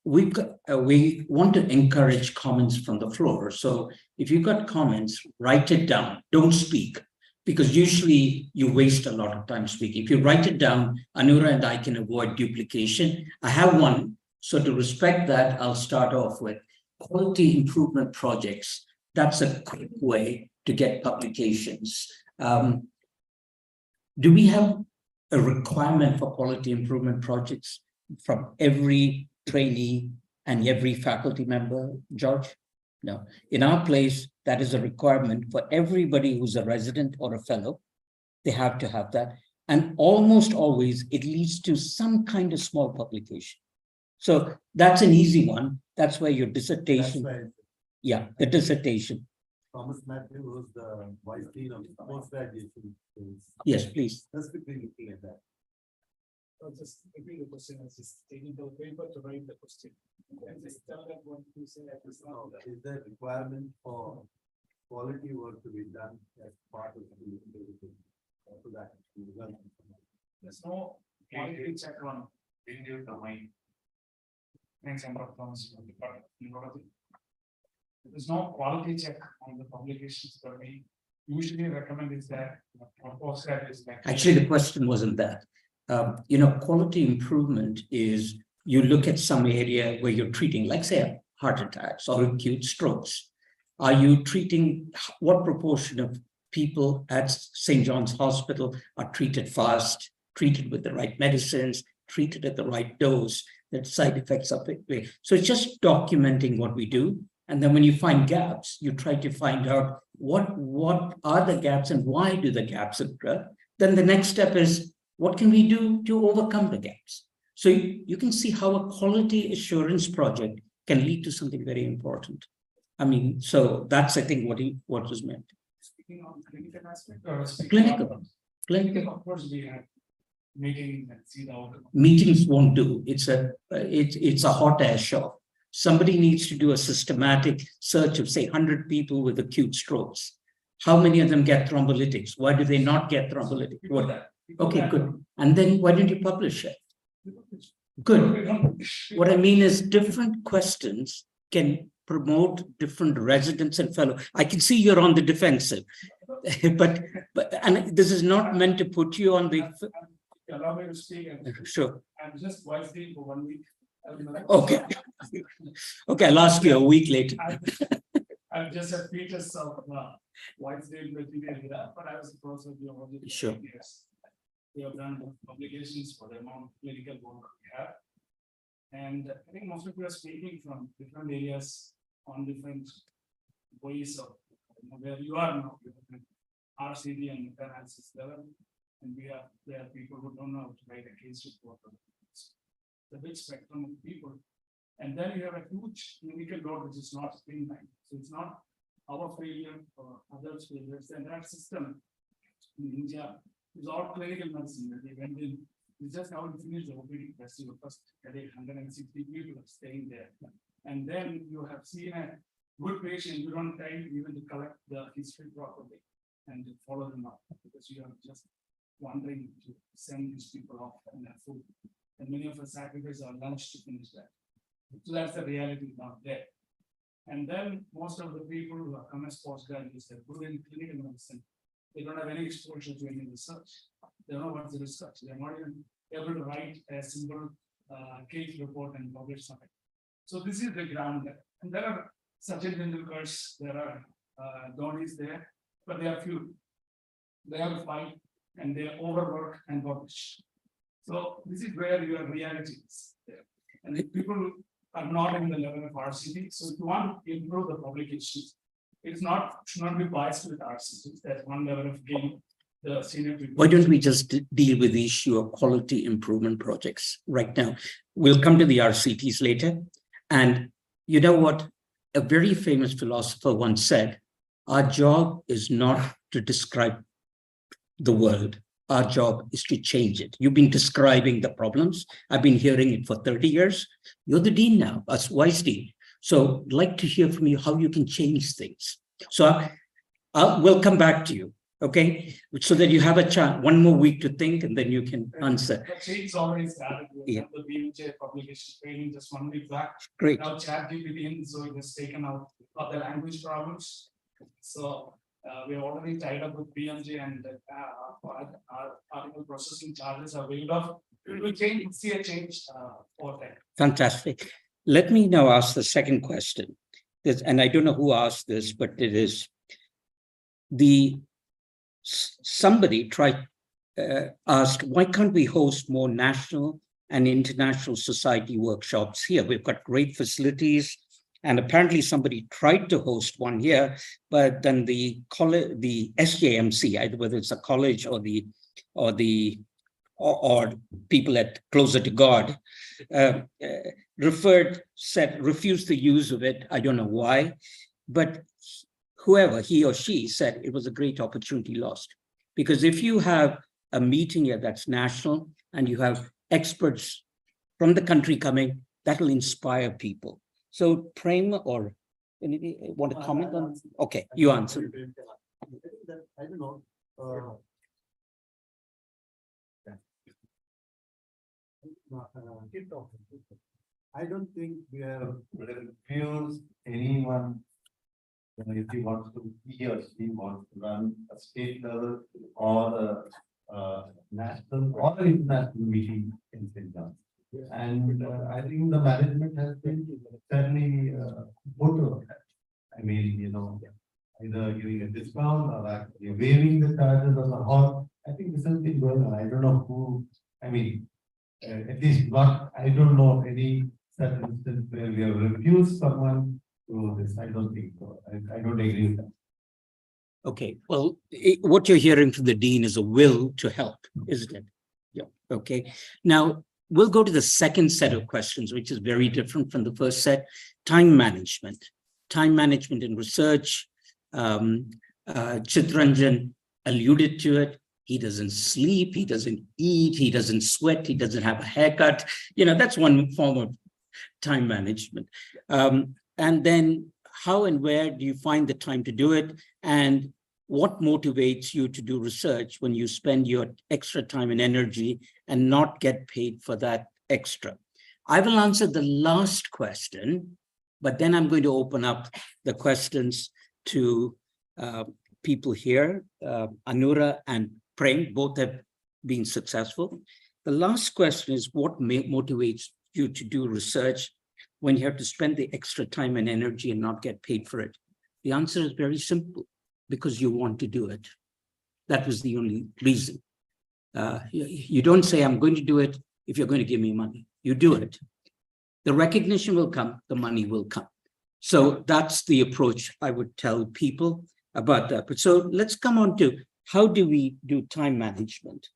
We want to encourage comments from the floor. So if you've got comments, write it down. Don't speak, because usually you waste a lot of time speaking. If you write it down, Anura and I can avoid duplication. I have one. So to respect that, I'll start off with quality improvement projects. That's a quick way to get publications. Do we have a requirement for quality improvement projects from every trainee and every faculty member, George? No. In our place, that is a requirement for everybody who's a resident or a fellow. They have to have that. And almost always it leads to some kind of small publication. So that's an easy one. That's where your dissertation, yeah, the dissertation. Thomas Matthew was the vice dean of post-graduation. Yes, please. Specifically looking at that. Just repeat the question. I was just taking the paper to write the question. Just tell them what you say at this now. Is there requirement for quality work to be done as part of the that? There's no quality check on Indian domain. Thanks, Thomas. There's no quality check on the publications that we usually recommend is that postgrad is like. Actually, the question wasn't that. Quality improvement is you look at some area where you're treating, like say, heart attacks or acute strokes. Are you treating, what proportion of people at Stjohns Hospital are treated fast, treated with the right medicines, treated at the right dose, that side effects of it. So it's just documenting what we do. And then when you find gaps, you try to find out what are the gaps and why do the gaps occur. Then the next step is, what can we do to overcome the gaps? So you can see how a quality assurance project can lead to something very important. I mean, so that's, I think, what was meant. Speaking on clinical aspect or Clinical. Of course, we have meetings and see the outcome. Meetings won't do. It's a hot air show. Somebody needs to do a systematic search of, say, 100 people with acute strokes. How many of them get thrombolytics? Why do they not get thrombolytics? Okay, good. And then why don't you publish it? Good. What I mean is different questions can promote different residents and fellows. I can see you're on the defensive, but and this is not meant to put you on the. Allow me to speak. Sure. I'm just vice dean for 1 week. Okay. Okay, I'll ask you a week later. I'm just a fetus of vice dean material, but I was supposed to be over the Sure. years. We have done publications for the amount of clinical work we have. And I think most of you are speaking from different areas on different ways of where you are now. RCD and analysis level. And there are people who don't know how to write a case report. The big spectrum of people. And then you have a huge clinical load which is not streamlined. So it's not our failure or others' failures. The entire system in India is all clinical medicine. They went in, it's just how to finish the OPD festival. First, 160 people are staying there. And then you have seen a good patient, you don't time even to collect the history properly and to follow them up because you are just wondering to send these people off and have food. And many of us sacrifice our lunch to finish that. So that's the reality not there. And then most of the people who have come as postgraduates, they're good in clinical medicine. They don't have any exposure to any research. They don't know what's the research. They're not even able to write a simple case report and publish something. So this is the ground there. And there are Sachin Tendulkars, there are Dhoni's there, but they are few. They have to fight and they overwork and publish. So this is where your reality is there. And if people are not in the level of RCT, so if you want to improve the publications, should not be biased with RCT. That's one level of game. The senior people. Why don't we just deal with the issue of quality improvement projects right now? We'll come to the RCTs later. And you know what? A very famous philosopher once said, our job is not to describe the world. Our job is to change it. You've been describing the problems. I've been hearing it for 30 years. You're the dean now, as vice dean. So I'd like to hear from you how you can change things. So we'll come back to you, okay? So that you have a chance, 1 more week to think, and then you can answer. The change already started with Yeah. the BMJ publication training just 1 week back. Great. Now ChatGPT in, so it has taken out of the language problems. So we are already tied up with BMJ and our article processing charges are waived off. We will see a change for that. Fantastic. Let me now ask the second question. And I don't know who asked this, but it is somebody asked, why can't we host more national and international society workshops here. We've got great facilities. And apparently somebody tried to host one here, but then the SJMC, either whether it's a college or people at closer to God, refused the use of it. I don't know why, but whoever, he or she, said it was a great opportunity lost. Because if you have a meeting here that's national and you have experts from the country coming, that will inspire people. So Prem, or anybody want to comment on? Okay, you answer. I don't know. I don't think we have refused anyone. If he wants to, he or she wants to run a state level or a national or an international meeting in Stjohns. And I think the management has been certainly good of that. I mean, either giving a discount or actually waiving the charges of the hall. I think this has been going on. I don't know who, I mean, at least not, I don't know any such instance where we have refused someone to this. I don't think so. I don't agree with that. Okay, well, what you're hearing from the dean is a will to help, isn't it? Yeah, okay. Now, we'll go to the second set of questions, which is very different from the first set. Time management. Time management in research. Chitranjan alluded to it. He doesn't sleep, he doesn't eat, he doesn't sweat, he doesn't have a haircut. That's one form of time management. And then how and where do you find the time to do it? And what motivates you to do research when you spend your extra time and energy and not get paid for that extra? I will answer the last question, but then I'm going to open up the questions to people here. Anura and Prem both have been successful. The last question is, what motivates you to do research when you have to spend the extra time and energy and not get paid for it? The answer is very simple, because you want to do it. That was the only reason. You don't say, I'm going to do it if you're going to give me money. You do it. The recognition will come, the money will come. So that's the approach I would tell people about that. But so let's come on to, how do we do time management?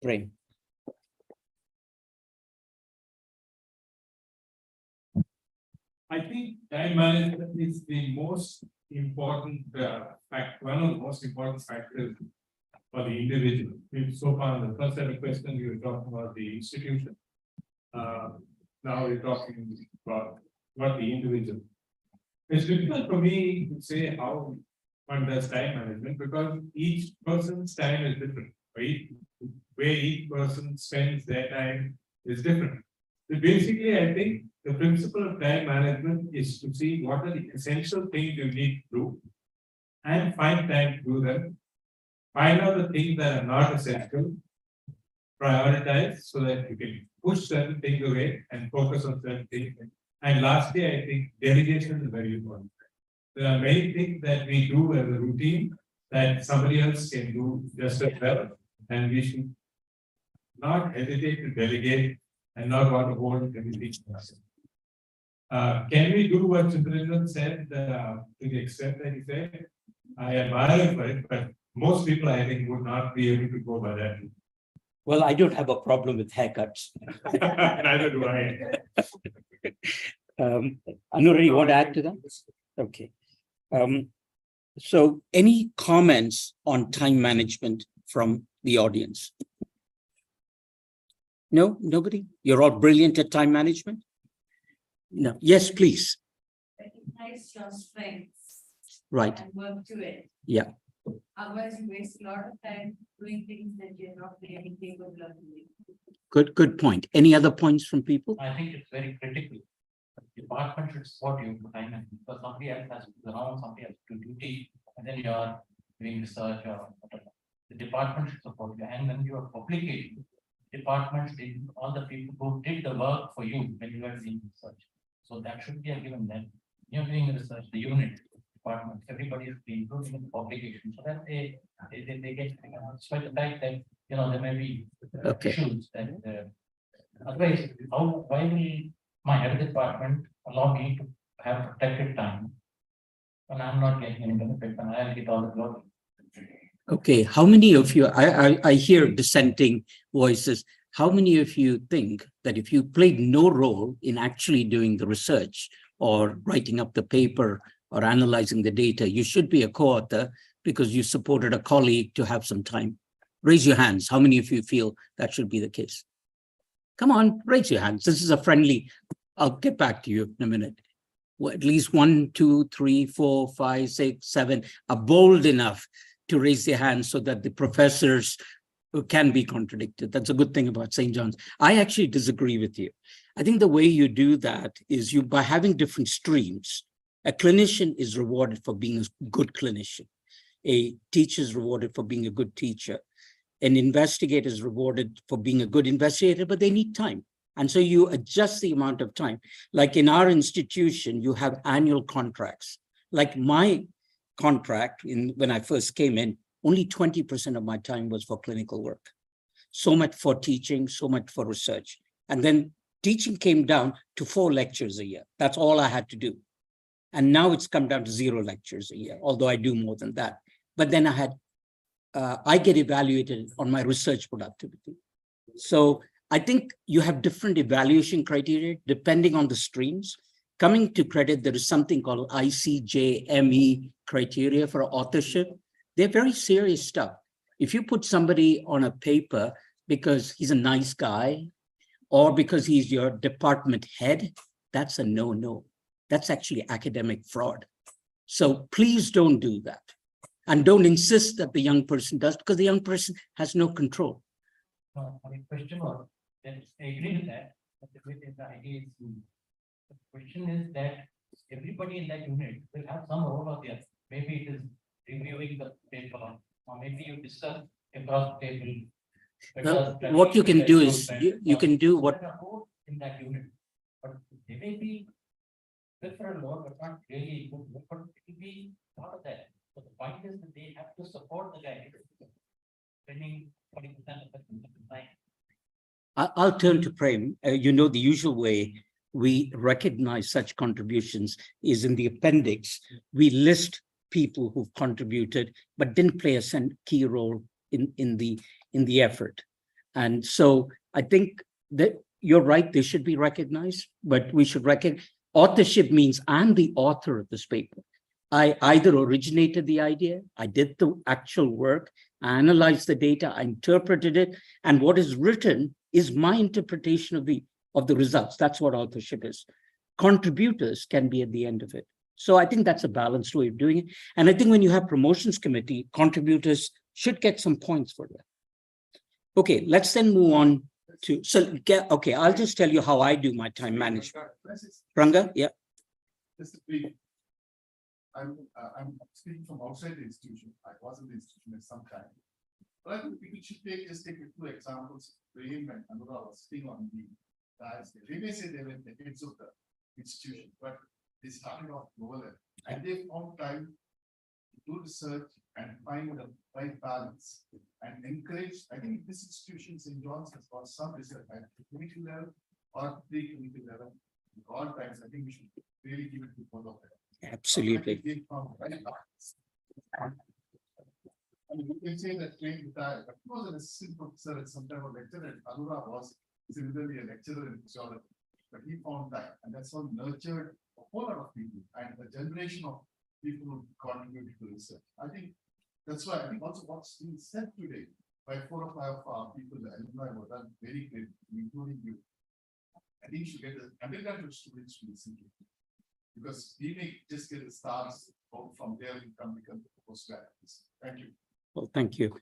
Prem. I think time management is the most important one of the most important factors for the individual. So far, in the first set of questions, we were talking about the institution. Now we're talking about what the individual. It's difficult for me to say how one does time management, because each person's time is different. Right? Where each person spends their time is different. So basically, I think the principle of time management is to see what are the essential things you need to do and find time to do them. Find out the things that are not essential, prioritize so that you can push certain things away and focus on certain things. And lastly, I think delegation is very important. There are many things that we do as a routine that somebody else can do just as well, and we should not hesitate to delegate and not want to hold everything to us. Can we do what Chitranjan said to the extent that he said? I admire him for it, but most people, I think, would not be able to go by that. Well, I don't have a problem with haircuts. Neither do I. Anura, you want to add to that? Okay. So any comments on time management from the audience? No, nobody? You're all brilliant at time management? No. Yes, please. Recognize your strengths. Right. And work to it. Yeah. Otherwise, you waste a lot of time doing things that you're not really capable of doing. Good point. Any other points from people? I think it's very critical. The department should support you for time management, because somebody else has to do around, somebody else to do duty, and then you are doing research or whatever. The department should support you, and when you are publicating, departments, all the people who did the work for you when you were doing research. So that should be a given. Then you're doing research, the unit, department, everybody is including in the publication, so that they get, despite the fact that there may be issues that Otherwise, why will my health department allow me to have protected time when I'm not getting any benefit and I'll get all the glory? Okay, how many of you, I hear dissenting voices. How many of you think that if you played no role in actually doing the research or writing up the paper or analyzing the data, you should be a co-author because you supported a colleague to have some time? Raise your hands. How many of you feel that should be the case? Come on, raise your hands. This is a friendly, I'll get back to you in a minute. Well, at least 1, 2, 3, 4, 5, 6, 7 are bold enough to raise their hands so that the professors can be contradicted. That's a good thing about St. John's. I actually disagree with you. I think the way you do that is by having different streams. A clinician is rewarded for being a good clinician. A teacher is rewarded for being a good teacher. An investigator is rewarded for being a good investigator, but they need time. And so you adjust the amount of time. Like in our institution, you have annual contracts. Like my contract when I first came in, only 20% of my time was for clinical work. So much for teaching, so much for research. And then teaching came down to 4 lectures a year. That's all I had to do. And now it's come down to 0 lectures a year, although I do more than that. But then I get evaluated on my research productivity. So I think you have different evaluation criteria depending on the streams. Coming to credit, there is something called ICJME criteria for authorship. They're very serious stuff. If you put somebody on a paper because he's a nice guy or because he's your department head, that's a no-no. That's actually academic fraud. So please don't do that. And don't insist that the young person does, because the young person has no control. No, I mean, question was, that I agree with that, but the idea is, the question is that everybody in that unit will have some role or the other. Maybe it is reviewing the paper, or maybe you discuss across the table. What you can do is, you can do what. In that unit, but they may be good for a lot, but not really good, but it will be part of that. So the point is that they have to support the guy, spending 40% of the time. I'll turn to Prem. You know, the usual way we recognize such contributions is in the appendix. We list people who've contributed, but didn't play a key role in the effort. And so I think that you're right, they should be recognized, but we should recognize authorship means I'm the author of this paper. I either originated the idea, I did the actual work, I analyzed the data, I interpreted it, and what is written is my interpretation of the results. That's what authorship is. Contributors can be at the end of it. So I think that's a balanced way of doing it. And I think when you have promotions committee, contributors should get some points for that. Okay, let's then move on to, okay, I'll just tell you how I do my time management. Ranga, yeah. I'm speaking from outside the institution. I was in the institution at some time. But I think we should just take 2 examples. Prem and Anurag was sitting on the dais. We may say they were the heads of the institution, but they started off lower level. And they found time to do research and find the right balance and encourage. I think this institution, St. John's, has got some research at the clinical level or pre-clinical level. At all times, I think we should really give it to both of them. Absolutely. I mean, you can say that trained retired, but he was an assistant professor at some time of lecturer, and Anurag was similarly a lecturer in physiology. But he found time, and that's what nurtured a whole lot of people and a generation of people who contributed to research. I think that's why I think also what's being said today by 4 or 5 of our people, the alumni were done very great, including you. I think you should get the undergraduate students to listen to it. Because we may just get the stars from there and become postgraduates. Thank you. Well, thank you.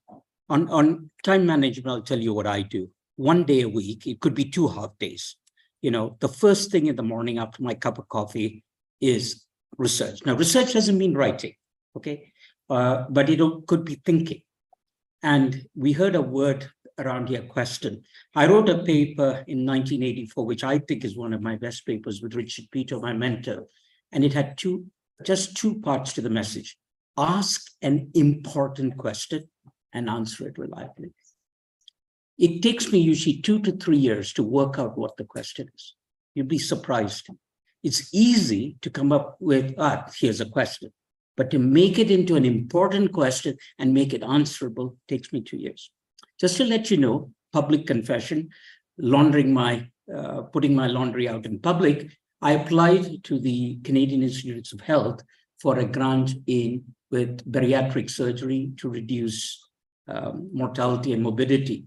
On time management, I'll tell you what I do. 1 day a week, it could be 2 half days. You know, the first thing in the morning after my cup of coffee is research. Now, research doesn't mean writing, okay? But it could be thinking. And we heard a word around here, question. I wrote a paper in 1984, which I think is one of my best papers with Richard Peter, my mentor. And it had just two parts to the message. Ask an important question and answer it reliably. It takes me usually 2 to 3 years to work out what the question is. You'd be surprised. It's easy to come up with, here's a question. But to make it into an important question and make it answerable takes me 2 years. Just to let you know, public confession, putting my laundry out in public, I applied to the Canadian Institutes of Health for a grant with bariatric surgery to reduce mortality and morbidity.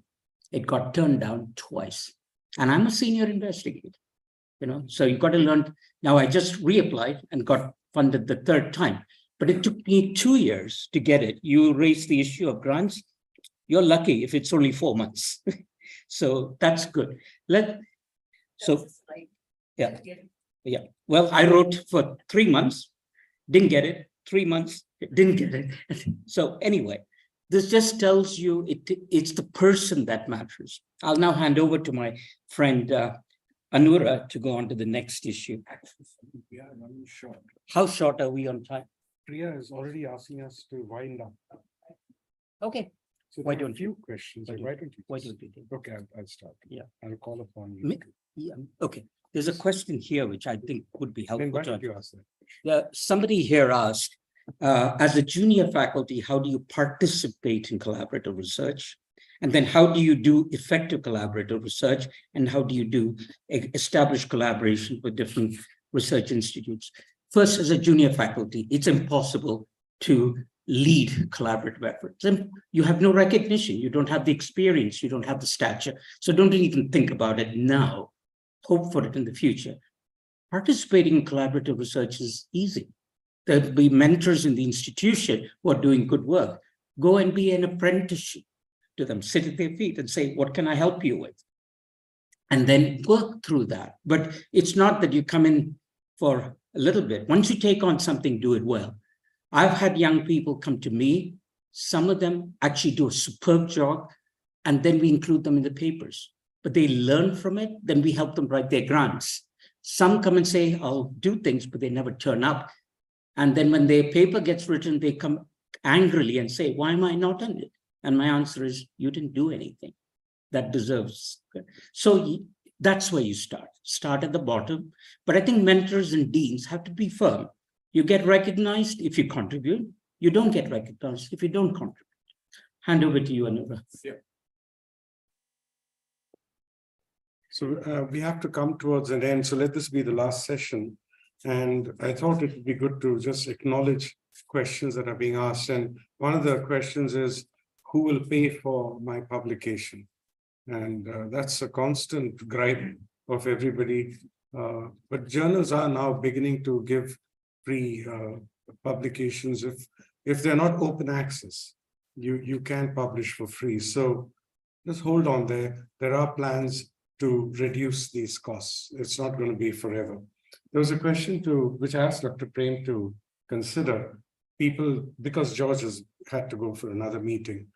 It got turned down twice. And I'm a senior investigator, so you've got to learn. Now I just reapplied and got funded the third time, but it took me 2 years to get it. You raise the issue of grants, you're lucky if it's only 4 months. So that's good. Yeah. Well, I wrote for 3 months, didn't get it. 3 months, didn't get it. So anyway, this just tells you it's the person that matters. I'll now hand over to my friend Anura to go on to the next issue. We are running short. How short are we on time? Priya is already asking us to wind up. Okay. So Why there are don't a few questions. Why don't you? Why don't we do? Okay, I'll start. Yeah. I'll call upon you. Yeah. Okay. There's a question here which I think would be helpful. Then why don't you ask that? Somebody here asked, as a junior faculty, how do you participate in collaborative research? And then how do you do effective collaborative research? And how do you establish collaboration with different research institutes? First, as a junior faculty, it's impossible to lead collaborative efforts. And you have no recognition, you don't have the experience, you don't have the stature. So don't even think about it now. Hope for it in the future. Participating in collaborative research is easy. There'll be mentors in the institution who are doing good work. Go and be an apprenticeship to them, sit at their feet and say, what can I help you with? And then work through that. But it's not that you come in for a little bit. Once you take on something, do it well. I've had young people come to me. Some of them actually do a superb job, and then we include them in the papers. But they learn from it, then we help them write their grants. Some come and say, I'll do things, but they never turn up. And then when their paper gets written, they come angrily and say, why am I not on it? And my answer is, you didn't do anything that deserves. So that's where you start at the bottom. But I think mentors and deans have to be firm. You get recognized if you contribute. You don't get recognized if you don't contribute. Hand over to you, Anura. Yeah. So we have to come towards an end. So let this be the last session. And I thought it would be good to just acknowledge questions that are being asked. And one of the questions is, who will pay for my publication? And that's a constant gripe of everybody. But journals are now beginning to give free publications. If they're not open access, you can publish for free. So just hold on there. There are plans to reduce these costs. It's not going to be forever. There was a question which I asked Dr. Prem to consider. People, because George has had to go for another meeting,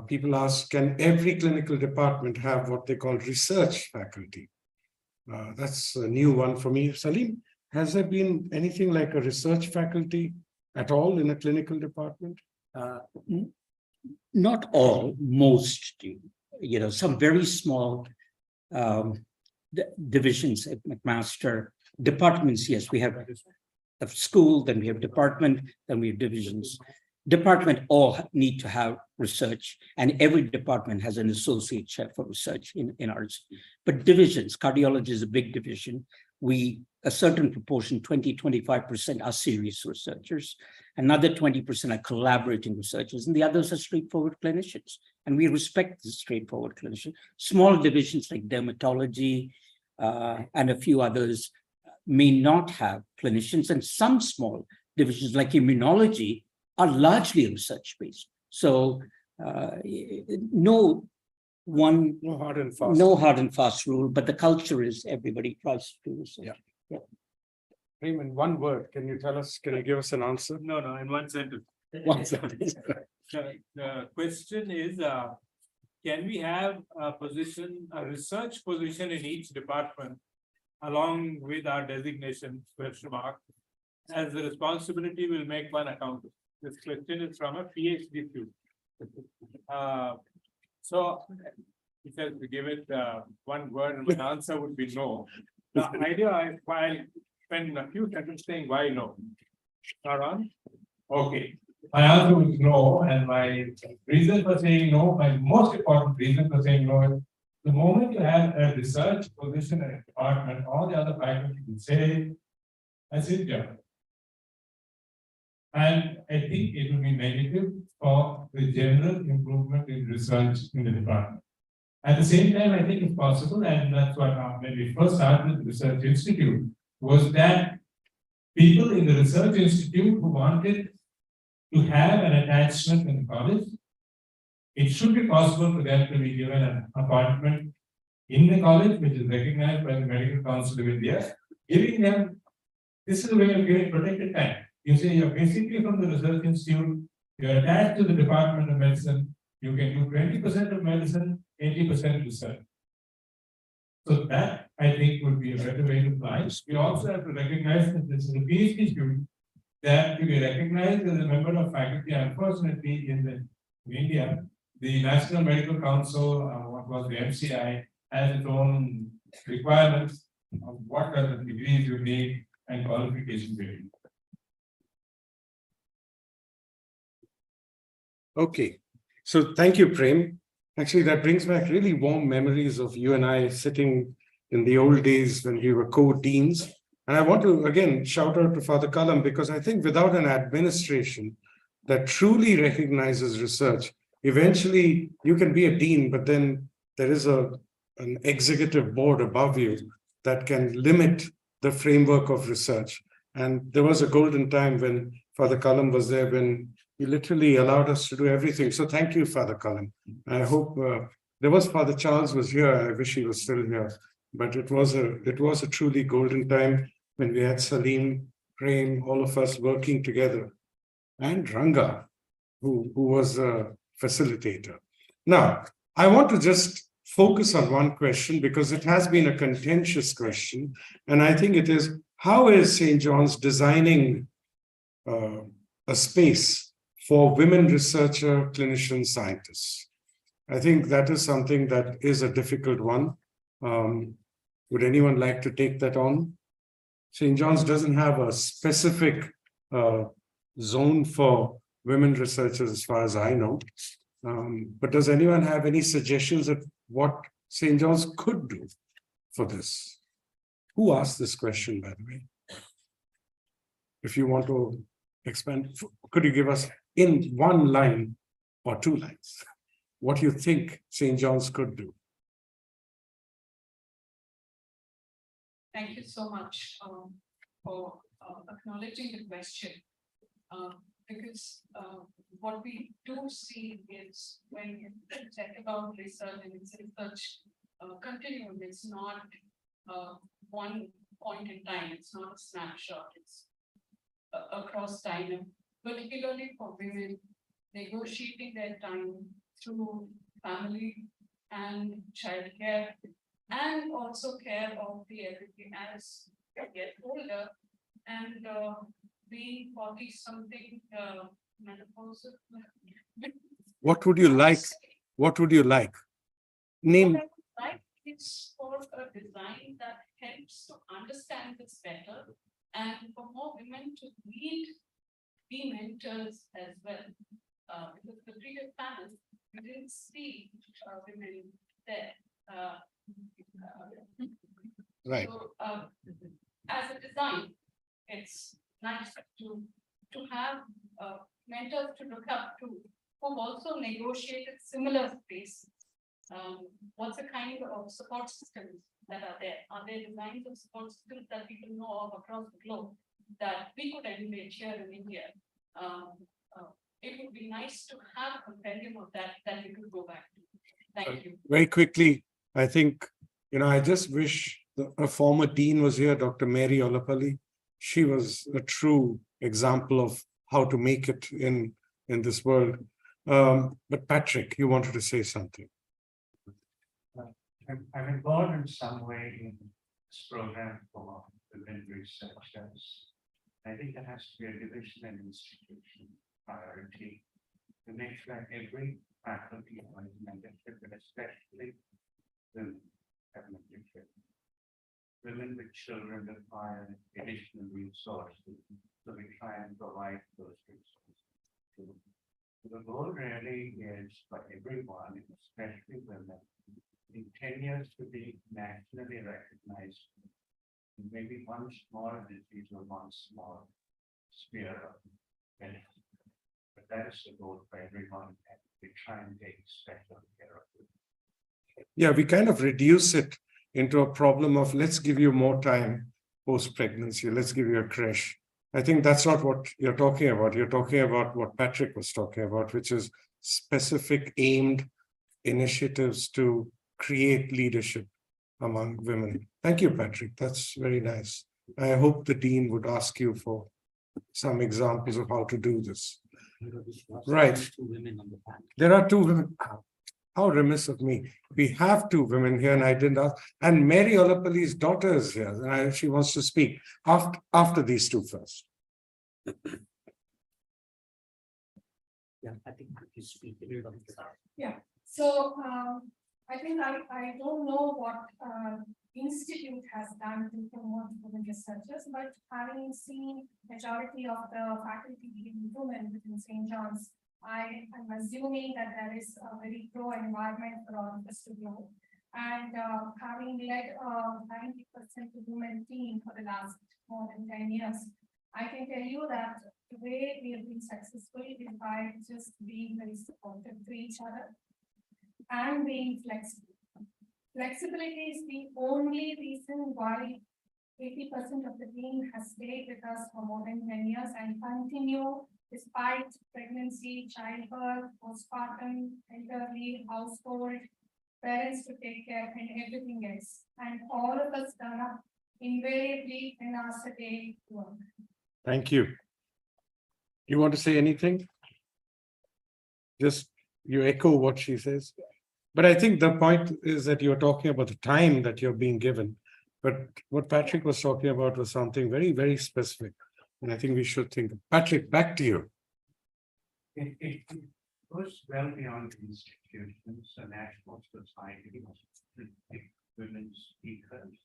people ask, can every clinical department have what they call research faculty? That's a new one for me. Salim, has there been anything like a research faculty at all in a clinical department? Not all, most do. Some very small divisions at McMaster. Departments, yes, we have a school, then we have department, then we have divisions. Department all need to have research, and every department has an associate chair for research in ours. But divisions, cardiology is a big division. A certain proportion, 20-25% are serious researchers. Another 20% are collaborating researchers, and the others are straightforward clinicians. And we respect the straightforward clinician. Small divisions like dermatology and a few others may not have clinicians, and some small divisions like immunology are largely research-based. So no hard and fast rule, but the culture is everybody tries to do research. Yeah. Raymond, one word. Can you give us an answer? No, in one sentence. One sentence. The question is, can we have a research position in each department along with our designation, ? As the responsibility will make one accountable. This question is from a PhD student. So if I had to give it one word, and my answer would be no. The idea I'll spend a few seconds saying why no. Saran? Okay. My answer was no, and my reason for saying no, my most important reason for saying no is the moment you have a research position in a department, all the other faculty will say, I sit there. And I think it will be negative for the general improvement in research in the department. At the same time, I think it's possible, and that's what when we first started the research institute, was that people in the research institute who wanted to have an attachment in the college, it should be possible for them to be given an appointment in the college, which is recognized by the Medical Council of India, giving them, this is a way of giving protected time. You say you're basically from the research institute, you're attached to the Department of Medicine, you can do 20% of medicine, 80% research. So that, I think, would be a better way to fly. We also have to recognize that this is a PhD student, that to be recognized as a member of faculty, unfortunately, in India, the National Medical Council, what was the MCI, has its own requirements of what are the degrees you need and qualifications you need. Okay, so thank you, Prem. Actually, that brings back really warm memories of you and I sitting in the old days when we were co-deans. And I want to, again, shout out to Father Kalam, because I think without an administration that truly recognizes research, eventually you can be a dean, but then there is an executive board above you that can limit the framework of research. And there was a golden time when Father Kalam was there, when he literally allowed us to do everything. So thank you, Father Kalam. I hope there was Father Charles was here. I wish he was still here. But it was a truly golden time when we had Salim, Prem, all of us working together, and Ranga, who was a facilitator. Now, I want to just focus on one question because it has been a contentious question. And I think it is, how is St. John's designing a space for women researcher, clinician, scientists? I think that is something that is a difficult one. Would anyone like to take that on? St. John's doesn't have a specific zone for women researchers as far as I know. But does anyone have any suggestions of what St. John's could do for this? Who asked this question, by the way? If you want to expand, could you give us in one line or two lines what you think St. John's could do? Thank you so much for acknowledging the question. Because what we do see is when you check about research and it's research continuum, it's not one point in time, it's not a snapshot, it's across time, and particularly for women, negotiating their time through family and childcare, and also care of the elderly as they get older, and being 40-something menopausal. What would you like? What would you like? Name. What I would like is for a design that helps to understand this better, and for more women to be mentors as well. Because the previous panel, we didn't see women there. Right. So, as a design, it's nice to have mentors to look up to who've also negotiated similar spaces. What's the kind of support systems that are there? Are there designs of support systems that people know of across the globe that we could emulate here in India? It would be nice to have a compendium of that we could go back to. Thank you. Very quickly, I think, I just wish a former dean was here, Dr. Mary Olapalli. She was a true example of how to make it in this world. But Patrick, you wanted to say something. I'm involved in some way in this program for women researchers. I think there has to be a division and institution priority. to make sure every faculty is mentorship, but especially women have mentorship. Women with children require additional resources, so we try and provide those resources. The goal really is for everyone, especially women, in 10 years to be nationally recognized. Maybe one small disease or one small sphere of benefit. But that is the goal for everyone, and we try and take special care of it. Yeah, we kind of reduce it into a problem of let's give you more time post-pregnancy, let's give you a creche. I think that's not what you're talking about. You're talking about what Patrick was talking about, which is specific aimed initiatives to create leadership among women. Thank you, Patrick. That's very nice. I hope the Dean would ask you for some examples of how to do this. Right. There are 2 women. How remiss of me. We have 2 women here and I didn't ask. And Mary Olapalli's daughter is here and she wants to speak after these 2 first. Yeah, I think you speak. Yeah, so I think I don't know what institute has done to promote women researchers, but having seen majority of the faculty being women within Stjohns, I am assuming that there is a very pro environment for all of us to grow. And having led a 90% women team for the last more than 10 years, I can tell you that the way we have been successful is by just being very supportive to each other and being flexible. Flexibility is the only reason why 80% of the team has stayed with us for more than 10 years and continue despite pregnancy, childbirth, postpartum, elderly, household, parents to take care and everything else. And all of us turn up invariably in our day work. Thank you. You want to say anything? Just you echo what she says. But I think the point is that you're talking about the time that you're being given. But what Patrick was talking about was something very, very specific. And I think we should think. Patrick, back to you. It goes well beyond institutions and national societies, women speakers.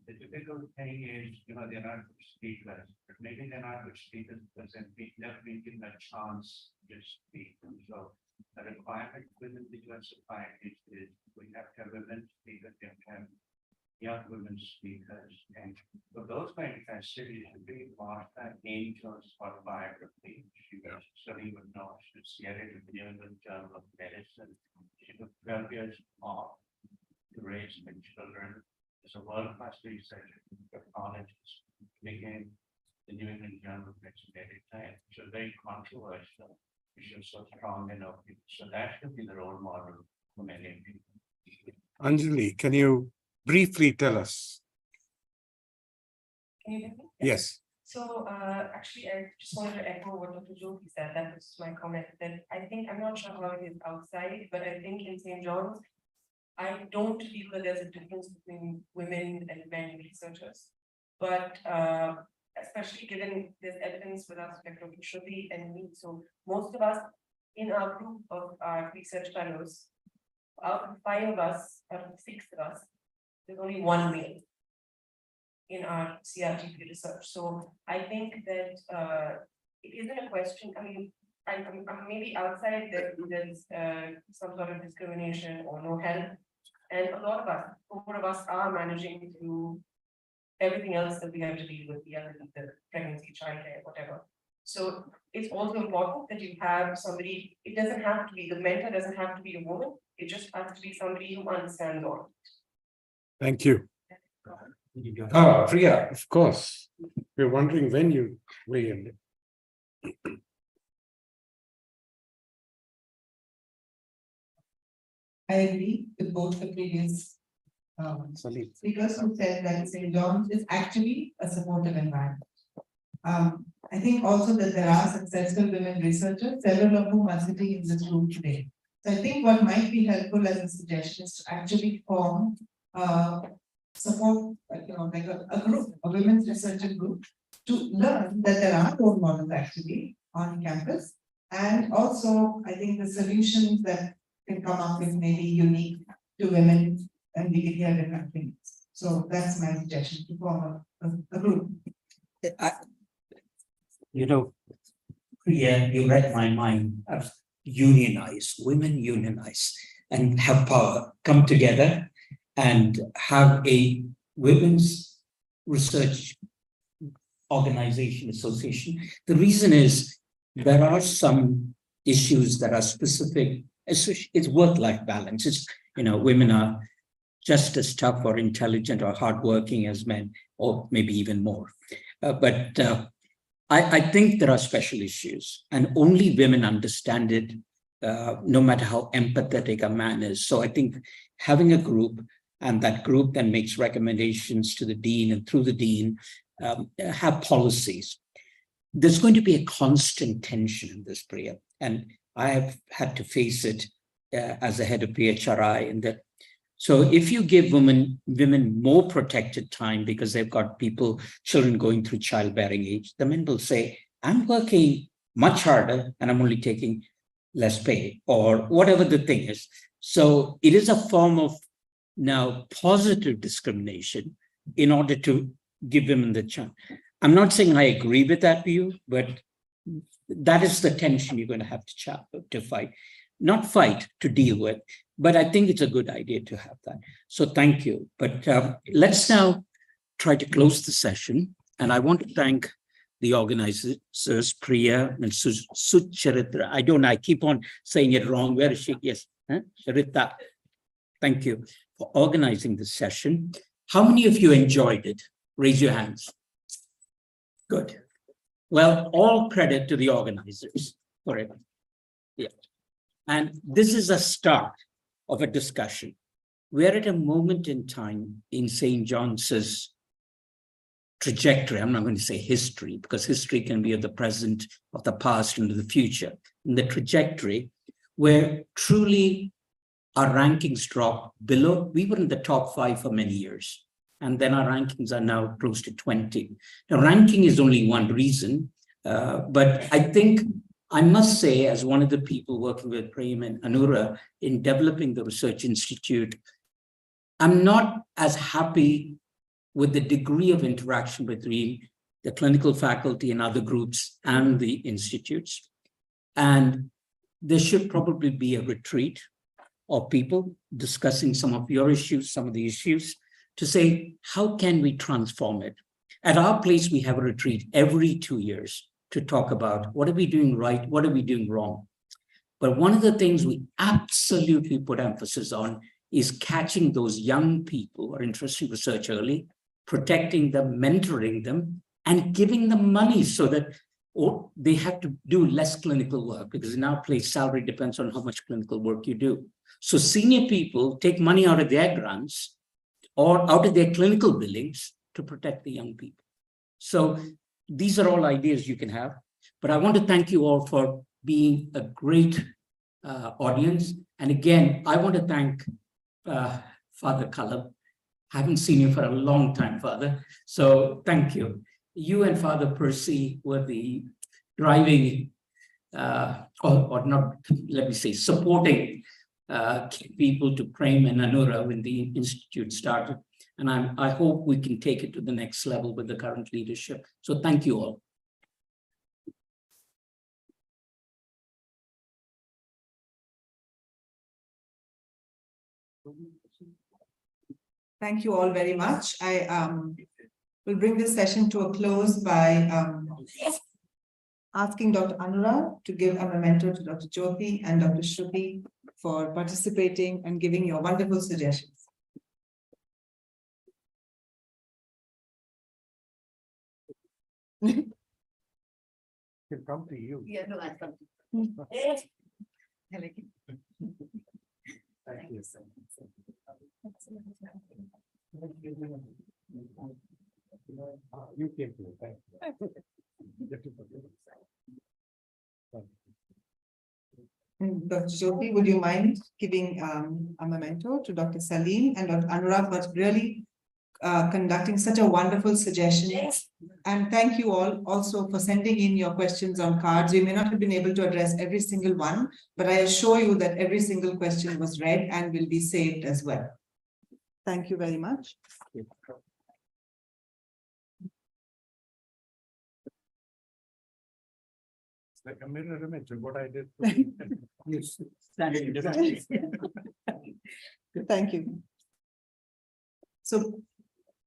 The difficult thing is, they're not good speakers, but maybe they're not good speakers because they've never been given a chance to speak. And so the requirement within the US societies is we have to have women speakers, we have to have young women speakers. And for those kind of cities, we Martha Angel's autobiography. She was studying with no, she's the editor of the New England Journal of Medicine. She took 12 years off to raise my children. As a world-class researcher for colleges, became the New England Journal of Medicine editor. So very controversial. She was so strong enough. So that should be the role model for many people. Anjali, can you briefly tell us? Can you hear me? Yes. So actually, I just wanted to echo what Dr. Jyoti said. That was my comment. That I think I'm not sure how it is outside, but I think in Stjohns, I don't feel that there's a difference between women and men researchers. But especially given there's evidence with us, like Dr. Shruti and me. So most of us in our group of our research fellows, out of 5 of us, out of 6 of us, there's only 1 male in our CRGP research. So I think that it isn't a question. I mean, I'm maybe outside that there's some sort of discrimination or no help. And a lot of us, 4 of us are managing to do everything else that we have to deal with, the pregnancy, childcare, whatever. So it's also important that you have somebody, it doesn't have to be, the mentor doesn't have to be a woman. It just has to be somebody who understands all. Thank you. Priya, of course. We're wondering when you weigh in. I agree with both the previous speakers who said that Stjohns is actually a supportive environment. I think also that there are successful women researchers, several of whom are sitting in this room today. So I think what might be helpful as a suggestion is to actually form support, like a group, a women's researcher group, to learn that there are role models actually on campus, And also, I think the solutions that can come up with may be unique to women and we can hear different things. So that's my suggestion to form a group. You know, yeah, you read my mind. Unionize, women unionize and have power, come together and have a women's research organization, association. The reason is there are some issues that are specific. It's work-life balance. It's, you know, women are just as tough or intelligent or hardworking as men, or maybe even more. But I think there are special issues and only women understand it, no matter how empathetic a man is. So I think having a group, and that group then makes recommendations to the dean, and through the dean, have policies. There's going to be a constant tension in this, Priya, and I have had to face it as the head of PHRI in that. So if you give women more protected time because they've got children going through childbearing age, the men will say, I'm working much harder and I'm only taking less pay, or whatever the thing is. So it is a form of now positive discrimination in order to give women the chance. I'm not saying I agree with that view, but that is the tension you're going to have to fight. Not fight, to deal with, but I think it's a good idea to have that. So thank you. But let's now try to close the session. And I want to thank the organizers, Priya and Sucharitra. I keep on saying it wrong. Where is she? Yes, Charita. Thank you for organizing this session. How many of you enjoyed it? Raise your hands. Good. Well, all credit to the organizers for it. Yeah. And this is a start of a discussion. We're at a moment in time in St. John's trajectory. I'm not going to say history, because history can be of the present, of the past, and of the future. In the trajectory where truly our rankings drop below. We were in the top 5 for many years, and then our rankings are now close to 20. Now, ranking is only one reason, but I think I must say, as one of the people working with Prem and Anura in developing the research institute, I'm not as happy with the degree of interaction between the clinical faculty and other groups and the institutes. And there should probably be a retreat of people discussing some of your issues, some of the issues, to say, how can we transform it? At our place, we have a retreat every 2 years to talk about what are we doing right, what are we doing wrong. But one of the things we absolutely put emphasis on is catching those young people who are interested in research early, protecting them, mentoring them, and giving them money so that they have to do less clinical work, because in our place, salary depends on how much clinical work you do. So senior people take money out of their grants or out of their clinical billings to protect the young people. So these are all ideas you can have, but I want to thank you all for being a great audience. And again, I want to thank Father Kalab. I haven't seen you for a long time, Father. So thank you. You and Father Percy were the driving, or not, let me say, supporting people to Prem and Anura when the institute started. And I hope we can take it to the next level with the current leadership. So thank you all. Thank you all very much. I will bring this session to a close by asking Dr. Anura to give a memento to Dr. Jyoti and Dr. Shruti for participating and giving your wonderful suggestions. Can come to you. Yeah, no, I'll come. Thank you so much. You came to it. Thank you. Dr. Jyoti, would you mind giving a memento to Dr. Salim and Dr. Anurag for really conducting such a wonderful suggestion. And thank you all also for sending in your questions on cards. We may not have been able to address every single one, but I assure you that every single question was read and will be saved as well. Thank you very much. Like a mirror image of what I did. Yes. Thank you. So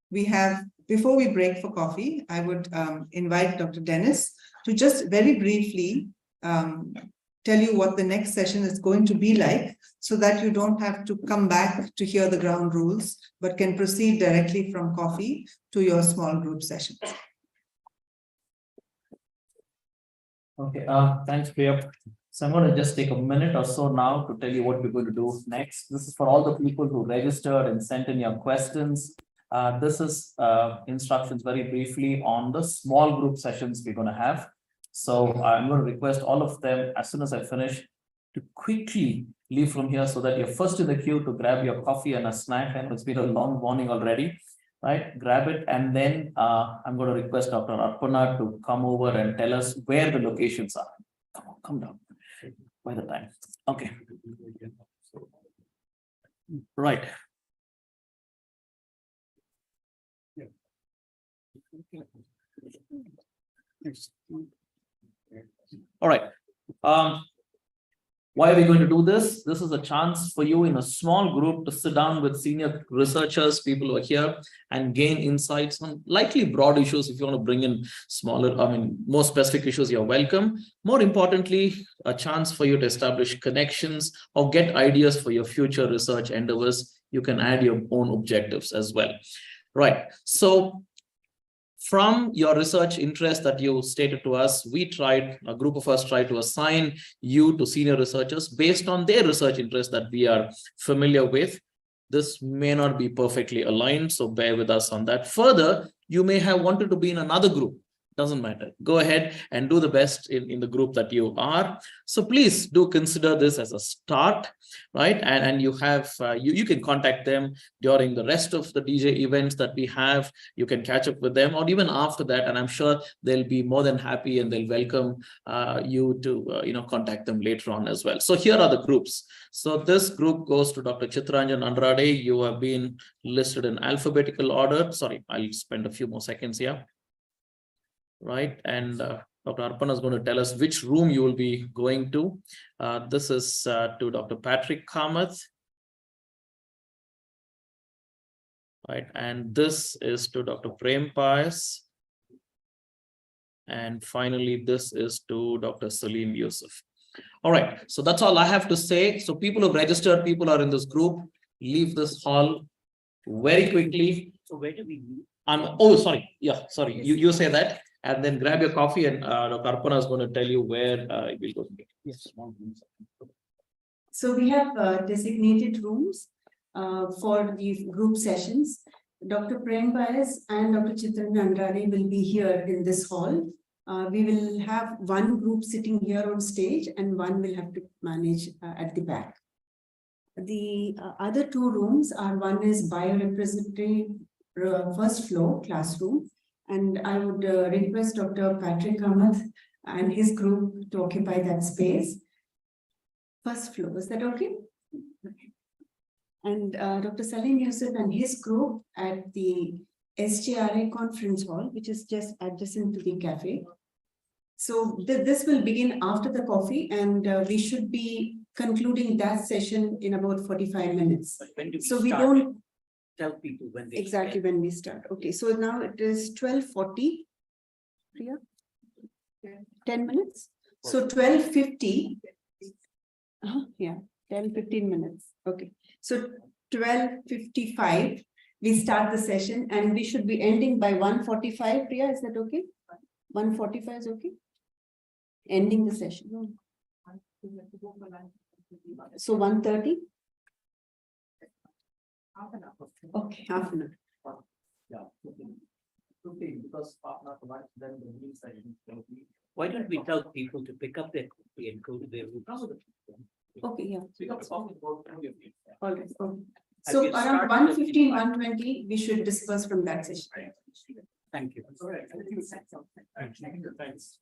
we have, before we break for coffee, I would invite Dr. Dennis to just very briefly tell you what the next session is going to be like, so that you don't have to come back to hear the ground rules, but can proceed directly from coffee to your small group sessions. Okay, thanks, Priya. So I'm going to just take a minute or so now to tell you what we're going to do next. This is for all the people who registered and sent in your questions. This is instructions very briefly on the small group sessions we're going to have. So I'm going to request all of them, as soon as I finish, to quickly leave from here so that you're first in the queue to grab your coffee and a snack. And it's been a long morning already. Right, grab it, and then I'm going to request Dr. Arpana to come over and tell us where the locations are. Come on, come down by the time. Okay. Right. All right. Why are we going to do this? This is a chance for you in a small group to sit down with senior researchers, people who are here, and gain insights on likely broad issues. If you want to bring in smaller, more specific issues, you're welcome. More importantly, a chance for you to establish connections or get ideas for your future research endeavors. You can add your own objectives as well. Right. So from your research interest that you stated to us, a group of us tried to assign you to senior researchers based on their research interest that we are familiar with. This may not be perfectly aligned, so bear with us on that. Further, you may have wanted to be in another group. Doesn't matter. Go ahead and do the best in the group that you are. So please do consider this as a start, right? And you have you can contact them during the rest of the DJ events that we have. You can catch up with them, or even after that. And I'm sure they'll be more than happy and they'll welcome you to contact them later on as well. So here are the groups. So this group goes to Dr. Chittaranjan Andrade. You have been listed in alphabetical order. Sorry, I'll spend a few more seconds here. Right, and Dr. Arpana is going to tell us which room you will be going to. This is to Dr. Patrick Kamath. Right, and this is to Dr. Prem Pias. And finally, this is to Dr. Salim Yusuf. All right, so that's all I have to say. So people who've registered, people are in this group, leave this hall very quickly. So where do we meet? Sorry. Yeah, sorry. You say that. And then grab your coffee, and Dr. Arpana is going to tell you where we'll go. Yes. So we have designated rooms for these group sessions. Dr. Prem Pias and Dr. Chittaranjan Andrade will be here in this hall. We will have one group sitting here on stage and one will have to manage at the back. The other two rooms are, one is biorepresentative first floor classroom. And I would request Dr. Patrick Kamath and his group to occupy that space. First floor, is that okay? Okay. And Dr. Salim Yusuf and his group at the SJRA conference hall, which is just adjacent to the cafe. So this will begin after the coffee, and we should be concluding that session in about 45 minutes. So we don't tell people when they exactly when we start. Okay, so now it is 12:40. Priya? 10 minutes. So 12:50. Yeah, 10-15 minutes. Okay, so 12:55 we start the session, and we should be ending by 1:45. Priya, is that okay? 1:45 is okay. Ending the session. So 1:30. Okay, half an hour. Yeah, because then the meeting session. Why don't we tell people to pick up their coffee and go to their room? Okay, yeah. So you got the coffee. All right. Okay. So you around started 1:15, 1:20, we should disperse from that session. Thank you. Thanks.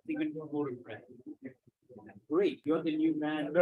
Even more impressive. Great, you're the new man.